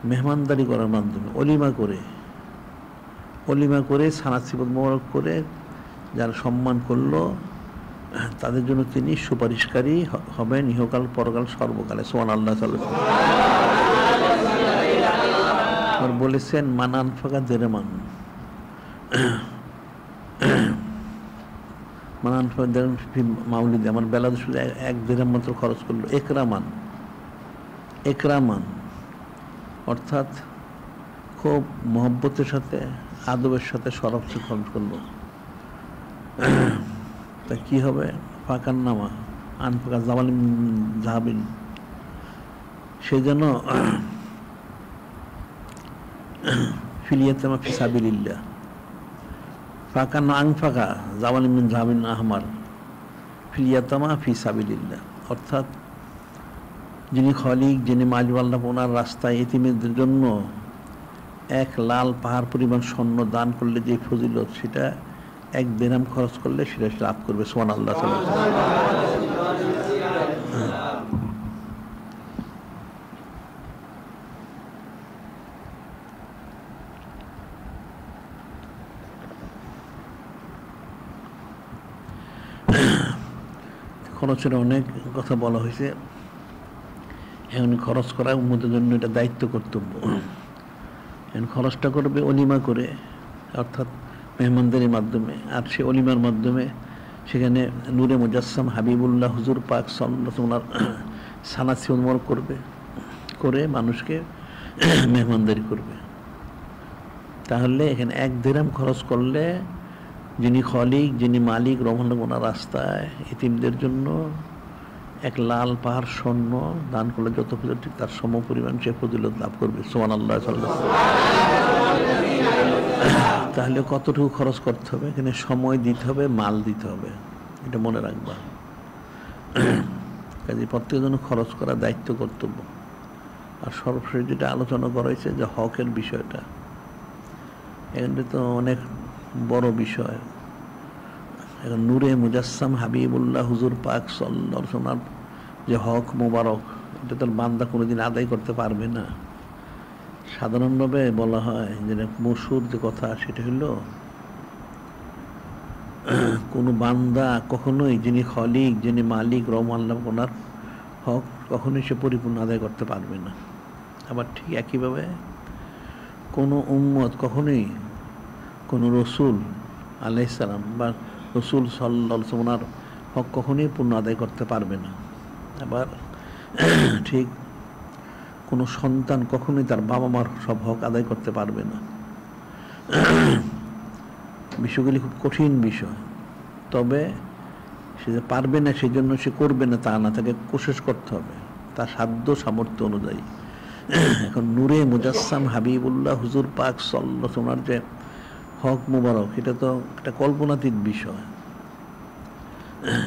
মেহমানদারি করার মাধ্যমে অলিমা করে সানাত সিফত মোবারক করে যারা সম্মান করলো তাদের জন্য তিনি সুপারিশকারী হবেন ইহকাল পরকাল সর্বকালে। সুবহানাল্লাহ। বলেছেন মান আনফাকা দেরমান, মান আনফাকা দেরমান মাউলিদে, আমার বেলাদ শুধু এক দেরহাম মাত্র খরচ করলো একরামান, অর্থাৎ খুব মহব্বতের সাথে আদবের সাথে সরব খরচ করলো। তা কি হবে? ফাঁকার নামা আনফাকা জামালিন জাহাবিন, সেই জন্য ফিলিয়াতামা ফি সাবিলিল্লাহ, ফাঁকান আনফাকা জামালিন জাহাবিন আহমার ফিলিয়াতামা ফি সাবিলিল্লাহ, অর্থাৎ যিনি খলিক, যিনি মালিক আল্লাহ, ওনার রাস্তায় এতিমদের জন্য এক লাল পাহাড় পরিমাণ স্বর্ণ দান করলে যে ফজিলত, সেটা এক দিরহাম খরচ করলে সেটা লাভ করবে। সুবহানাল্লাহ। খরচের অনেক কথা বলা হয়েছে, এখন খরচ করা উম্মতের জন্য এটা দায়িত্ব, কর্তব্য। এখন খরচটা করবে অলিমা করে, অর্থাৎ মেহমানদারির মাধ্যমে, আর সে অলিমার মাধ্যমে সেখানে নূরে মুজাসসাম হাবিবুল্লাহ হুজুর পাক সাল্লাল্লাহু সানাত সিফত মোবারক করে মানুষকে মেহমানদারি করবে। তাহলে এখানে এক দিরহাম খরচ করলে যিনি খলিক, যিনি মালিক রহমান, ওনার রাস্তায় এতিমদের জন্য এক লাল পাহাড় স্বর্ণ দান করলে যত ফজিলত, ঠিক তার সম পরিমাণ সে ফজিলত লাভ করবে। সুবহানাল্লাহ। তাহলে কতটুকু খরচ করতে হবে? এখানে সময় দিতে হবে, মাল দিতে হবে, এটা মনে রাখবা। কাজে প্রত্যেকের জন্য খরচ করা দায়িত্ব, কর্তব্য। আর সর্বশেষ যেটা আলোচনা করা হয়েছে যে হকের বিষয়টা, এখানে তো অনেক বড় বিষয়। এখন নূরে মুজাসসাম হাবিবুল্লাহ হুজুর পাক সাল্লাল্লাহু আলাইহি ওয়াসাল্লাম যে হক মোবারক, এটা তো বান্দা কোনোদিন আদায় করতে পারবে না। সাধারণভাবে বলা হয় যে মশুর যে কথা, সেটা হলো কোনো বান্দা কখনোই, যিনি খলিক, যিনি মালিক রহমান, ওনার হক কখনোই সে পরিপূর্ণ আদায় করতে পারবে না। আবার ঠিক একইভাবে কোনো উম্মত কখনোই কোনো রসুল আলাইহিস সালাম বা রসুল সাল্লাল্লাহু আলাইহি ওয়াসাল্লাম ওনার হক কখনোই পূর্ণ আদায় করতে পারবে না। আবার ঠিক কোনো সন্তান কখনোই তার বাবা মার সব হক আদায় করতে পারবে না। বিষয়গুলি খুব কঠিন বিষয়। তবে সে যে পারবে না সেই জন্য সে করবে না তা না, তাকে কোশিশ করতে হবে তার সাধ্য সামর্থ্য অনুযায়ী। এখন নূরে মুজাসসাম হাবিবুল্লাহ হুজুর পাক সাল্লাল্লাহু আলাইহি ওয়াসাল্লাম যে হক মুবারক, এটা তো একটা কল্পনাতীত বিষয়,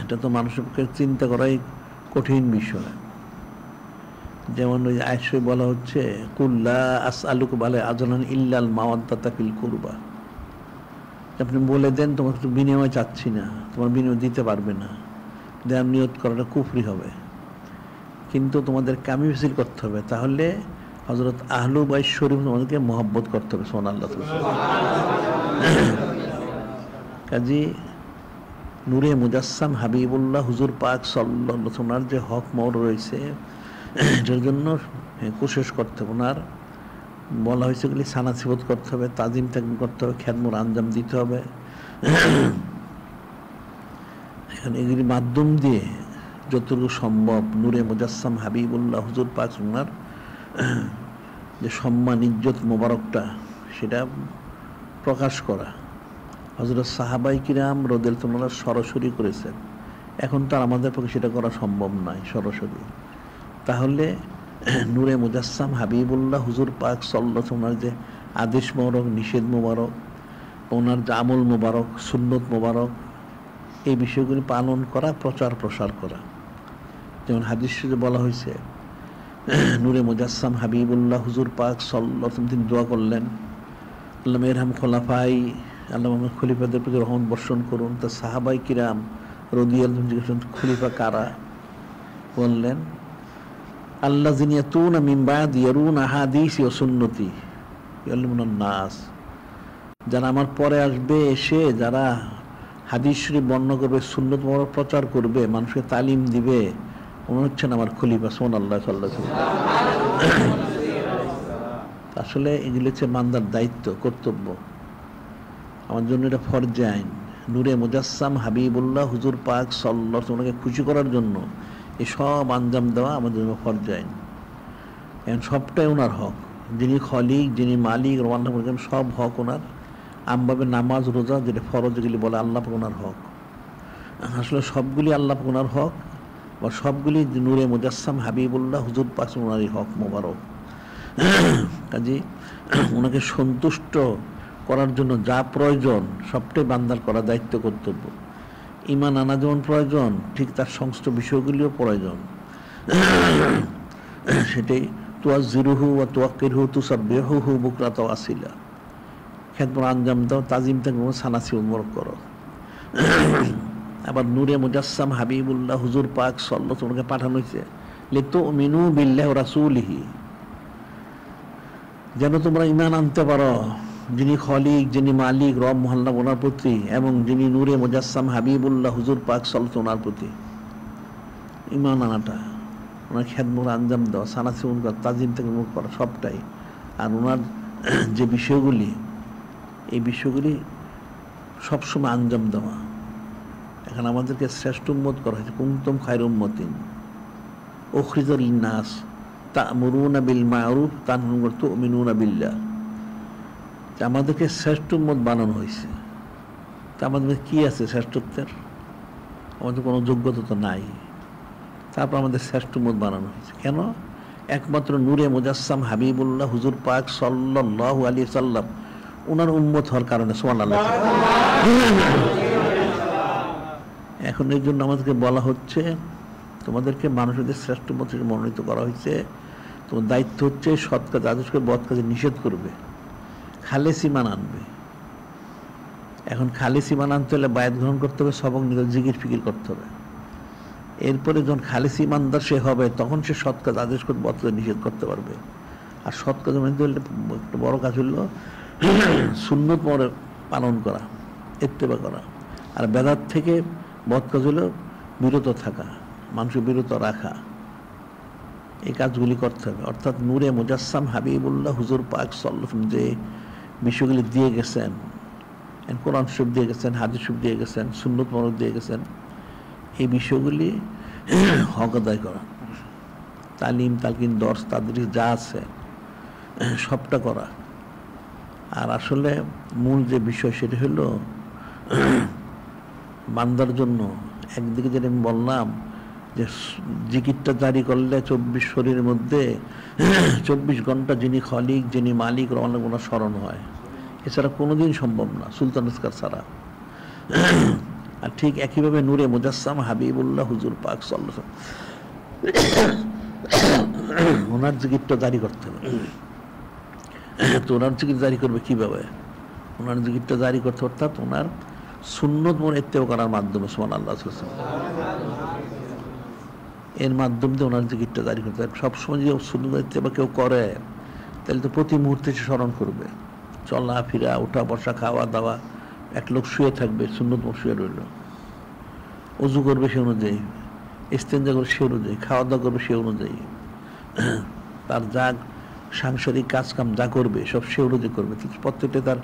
এটা তো মানুষের পক্ষে চিন্তা করাই কঠিন বিষয়। যেমন ওই আয়াতে বলা হচ্ছে কুল্লা আসআলুকা আলাইহি আজরান ইল্লাল মাওয়াদ্দাতা ফিল কুরবা, আপনি বলে দেন তোমার তো বিনিময় চাচ্ছি না, তোমার বিনিময় দিতে পারবে না, দেওয়ার নিয়ত করাটা কুফরি হবে, কিন্তু তোমাদের কামি হাসিল করতে হবে। তাহলে হযরত আহলু বাইত শরীফ তোমাদেরকে মহব্বত করতে হবে। সুবহানাল্লাহ। কাজী নূরে মুজাসসাম হাবিবুল্লাহ হুজুর পাক সাল্লাল্লাহু আলাইহি ওয়াসাল্লাম যে হক মোর রয়েছে, এটার জন্য কোশিশ করতে হবে। ওনার বলা হয়েছে এগুলি সানাত সিফত করতে হবে, তাজিম তাকবীর করতে হবে, খেদমত আঞ্জাম দিতে হবে। এখানে এগুলির মাধ্যম দিয়ে যতটুকু সম্ভব নূরে মুজাসসাম হাবিবুল্লাহ হুজুর পাক ওনার যে সম্মান ইজ্জত মোবারকটা, সেটা প্রকাশ করা। হযরত সাহাবায়ে কিরাম রাদিয়াল্লাহু তাআলা সরাসরি করেছেন, এখন তো আর আমাদের পক্ষে সেটা করা সম্ভব নয় সরাসরি। তাহলে নূরে মুজাসসাম হাবিবুল্লাহ হুজুর পাক সাল্লাল্লাহু আলাইহি ওয়াসাল্লাম যে আদেশ মোবারক, নিষেধ মোবারক, ওনার যে আমল মোবারক, সুন্নত মোবারক, এই বিষয়গুলি পালন করা, প্রচার প্রসার করা। যেমন হাদিস শরীফে বলা হয়েছে, নূরে মুজাসসাম হাবিবুল্লাহ হুজুর পাক সাল্লাল্লাহু আলাইহি ওয়াসাল্লাম তিনি দোয়া করলেন, আল্লাহ মেরহাম খোলাফাই, আল্লাহ আমার খলিফাদের প্রতি রহমত বর্ষণ করুন। তা সাহাবাই কিরাম রাদিয়াল্লাহু আনহুম জিজ্ঞেস করলেন, খলিফা কারা? বললেন, আল্লাযিনা ইয়াতুনা মিন বা'দি ইয়ারুনা হাদিসি ওয়া সুন্নতি ইয়াল্লিমুনান নাস, যারা আমার পরে আসবে, এসে যারা হাদিস শরীফ বর্ণনা করবে, সুন্নত মোবারক প্রচার করবে, মানুষকে তালিম দিবে, মনে হচ্ছেন আমার খলিফা সুবহানাল্লাহ সাল্লাল্লাহু আলাইহি ওয়াসাল্লাম। আসলে এগুলো হচ্ছে বান্দার দায়িত্ব, কর্তব্য। আমার জন্য এটা ফরজে আইন। নূরে মুজাসসাম হাবিবুল্লাহ হুজুর পাক সাল্লাল্লাহু আলাইহি ওয়াসাল্লামকে খুশি করার জন্য এই সব আঞ্জাম দেওয়া আমাদের জন্য ফরজে আইন। এখন সবটাই ওনার হক। যিনি খলিক, যিনি মালিক, রওয়ানা করেন, সব হক ওনার। আমভাবে নামাজ, রোজা, যেটা ফরজ, যেগুলি বলে আল্লাহ পাক ওনার হক। আসলে সবগুলি আল্লাহ পাক ওনার হক, বা সবগুলি নূরে মুজাসসাম হাবিবুল্লাহ হুজুর পাক ওনারই হক মোবারক। কাজে ওনাকে সন্তুষ্ট করার জন্য যা প্রয়োজন সবটাই বান্দার করা দায়িত্ব, কর্তব্য। ঈমান আনা যেমন প্রয়োজন, ঠিক তার সংশ্লিষ্ট বিষয়গুলিও প্রয়োজন। সেটাই তুয়াজ্জিরুহু ওয়া তুওয়াক্কিরহু তুসাব্বিহুহু বুকরাতা ওয়া আসিলা। খেদমত আঞ্জাম দাও, তাজিম থেকে সানাসি উন্মরক করো। আবার নূরে মুজাসসাম হাবিবুল্লাহ হুজুর পাক সাল্লাল্লাহু আলাইহি ওয়াসাল্লামকে পাঠানো হয়েছে লিতুমিনু বিল্লাহি ওয়া রাসূলিহি, যেন তোমরা ঈমান আনতে পারো যিনি খলিক, যিনি মালিক, রব মহাল্লা ওনার প্রতি, এবং যিনি নূরে মুজাসসাম হাবিবুল্লাহ হুজুর পাক সাল্লাল্লাহু আলাইহি ওয়াসাল্লাম ওনার প্রতি ঈমান আনাটা, ওনার খেদমত আঞ্জাম দেওয়া, সানাসি উনকার, তাজিম থেকে মুখ করা, সবটাই। আর ওনার যে বিষয়গুলি, এই বিষয়গুলি সবসময় আঞ্জাম দেওয়া। এখন আমাদেরকে শ্রেষ্ঠ উম্মত করা হয়েছে, কুনতুম খায়রা উম্মাতিন উখরিজাত লিন-নাস তা'মুরুনা বিল মা'রুফ তানহাউনা ওয়া তু'মিনুনা বিল্লাহ। আমাদেরকে শ্রেষ্ঠ উম্মত বানানো হয়েছে। তা আমাদের কি আছে শ্রেষ্ঠত্বের? আমাদের কোনো যোগ্যতা তো নাই। তারপর আমাদের শ্রেষ্ঠ উম্মত বানানো হয়েছে কেন? একমাত্র নূরে মুজাসসাম হাবিবুল্লাহ হুজুর পাক সাল্লাল্লাহু আলাইহি ওয়াসাল্লাম ওনার উম্মত হওয়ার কারণে। সুবহানাল্লাহ। এখন এই জন্য আমাদেরকে বলা হচ্ছে, তোমাদেরকে মানুষদের শ্রেষ্ঠ উম্মত হিসেবে মনোনীত করা হয়েছে। তোমার দায়িত্ব হচ্ছে সৎ কাজ আদেশ করে, বদ কাজে নিষেধ করবে, খালেস ঈমান আনবে। এখন খালেস ঈমান আনতে হলে বায়াত গ্রহণ করতে হবে, সবক নিতে, জিকির ফিকির করতে হবে। এরপরে যখন খালেস ঈমানদার সে হবে, তখন সে সৎ কাজ আদেশ করে, বদ কাজ নিষেধ করতে পারবে। আর সৎ কাজ মানে একটা বড় কাজ হলো সুন্নত পরে পালন করা, ইত্তেবা করা। আর বেদাত থেকে বদ কাজ হলো বিরত থাকা, মানুষকে বিরত রাখা। এই কাজগুলি করতে হবে। অর্থাৎ নূরে মুজাসসাম হাবিবুল্লাহ হুজুর পাক সাল্লাল্লাহু আলাইহি ওয়াসাল্লাম যে বিষয়গুলি দিয়ে গেছেন, কোরআন শরীফ দিয়ে গেছেন, হাদিস শরীফ দিয়ে গেছেন, সুন্নত মোবারক দিয়ে গেছেন, এই বিষয়গুলি হক আদায় করা, তালিম, তালকিন, দর্স, তাদরিস যা আছে সবটা করা। আর আসলে মূল যে বিষয় সেটা হলো বান্দার জন্য একদিকে যেটা আমি বললাম যে জিকিরটা জারি করলে 24 শরীরের মধ্যে 24 ঘন্টা যিনি খলিক, যিনি মালিক, রওনা ওনার স্মরণ হয়। এছাড়া কোনোদিন সম্ভব না, সুলতান আসকার ছাড়া। আর ঠিক একইভাবে নূরে মুজাসসাম হাবিবুল্লাহ হুজুর পাক সাল্লাল্লাহু আলাইহি ওয়াসাল্লাম ওনার জিকিরটা জারি করতে হবে। তো ওনার জিকির জারি করবে কিভাবে? ওনার জিকিরটা জারি করতে, অর্থাৎ ওনার সুন্নত মোর ইত্তেবা করার মাধ্যমে। সুবহানাল্লাহ। এর মাধ্যম দিয়ে ওনার জিকিরটা জারি করতে হবে। সবসময় যদি সুন্নত ইত্তেবা কেউ করে, তাহলে তো প্রতি মুহূর্তে সে স্মরণ করবে। চলা ফিরা, ওঠা বসা, খাওয়া দাওয়া। এক লোক শুয়ে থাকবে, সুন্নত মোর শুয়ে রইল, অজু করবে সে অনুযায়ী, ইস্তেঞ্জা করবে সে অনুযায়ী, খাওয়া দাওয়া করবে সে অনুযায়ী, তার যা সাংসারিক কাজকাম যা করবে সব সে অনুযায়ী করবে। প্রত্যেকটা তার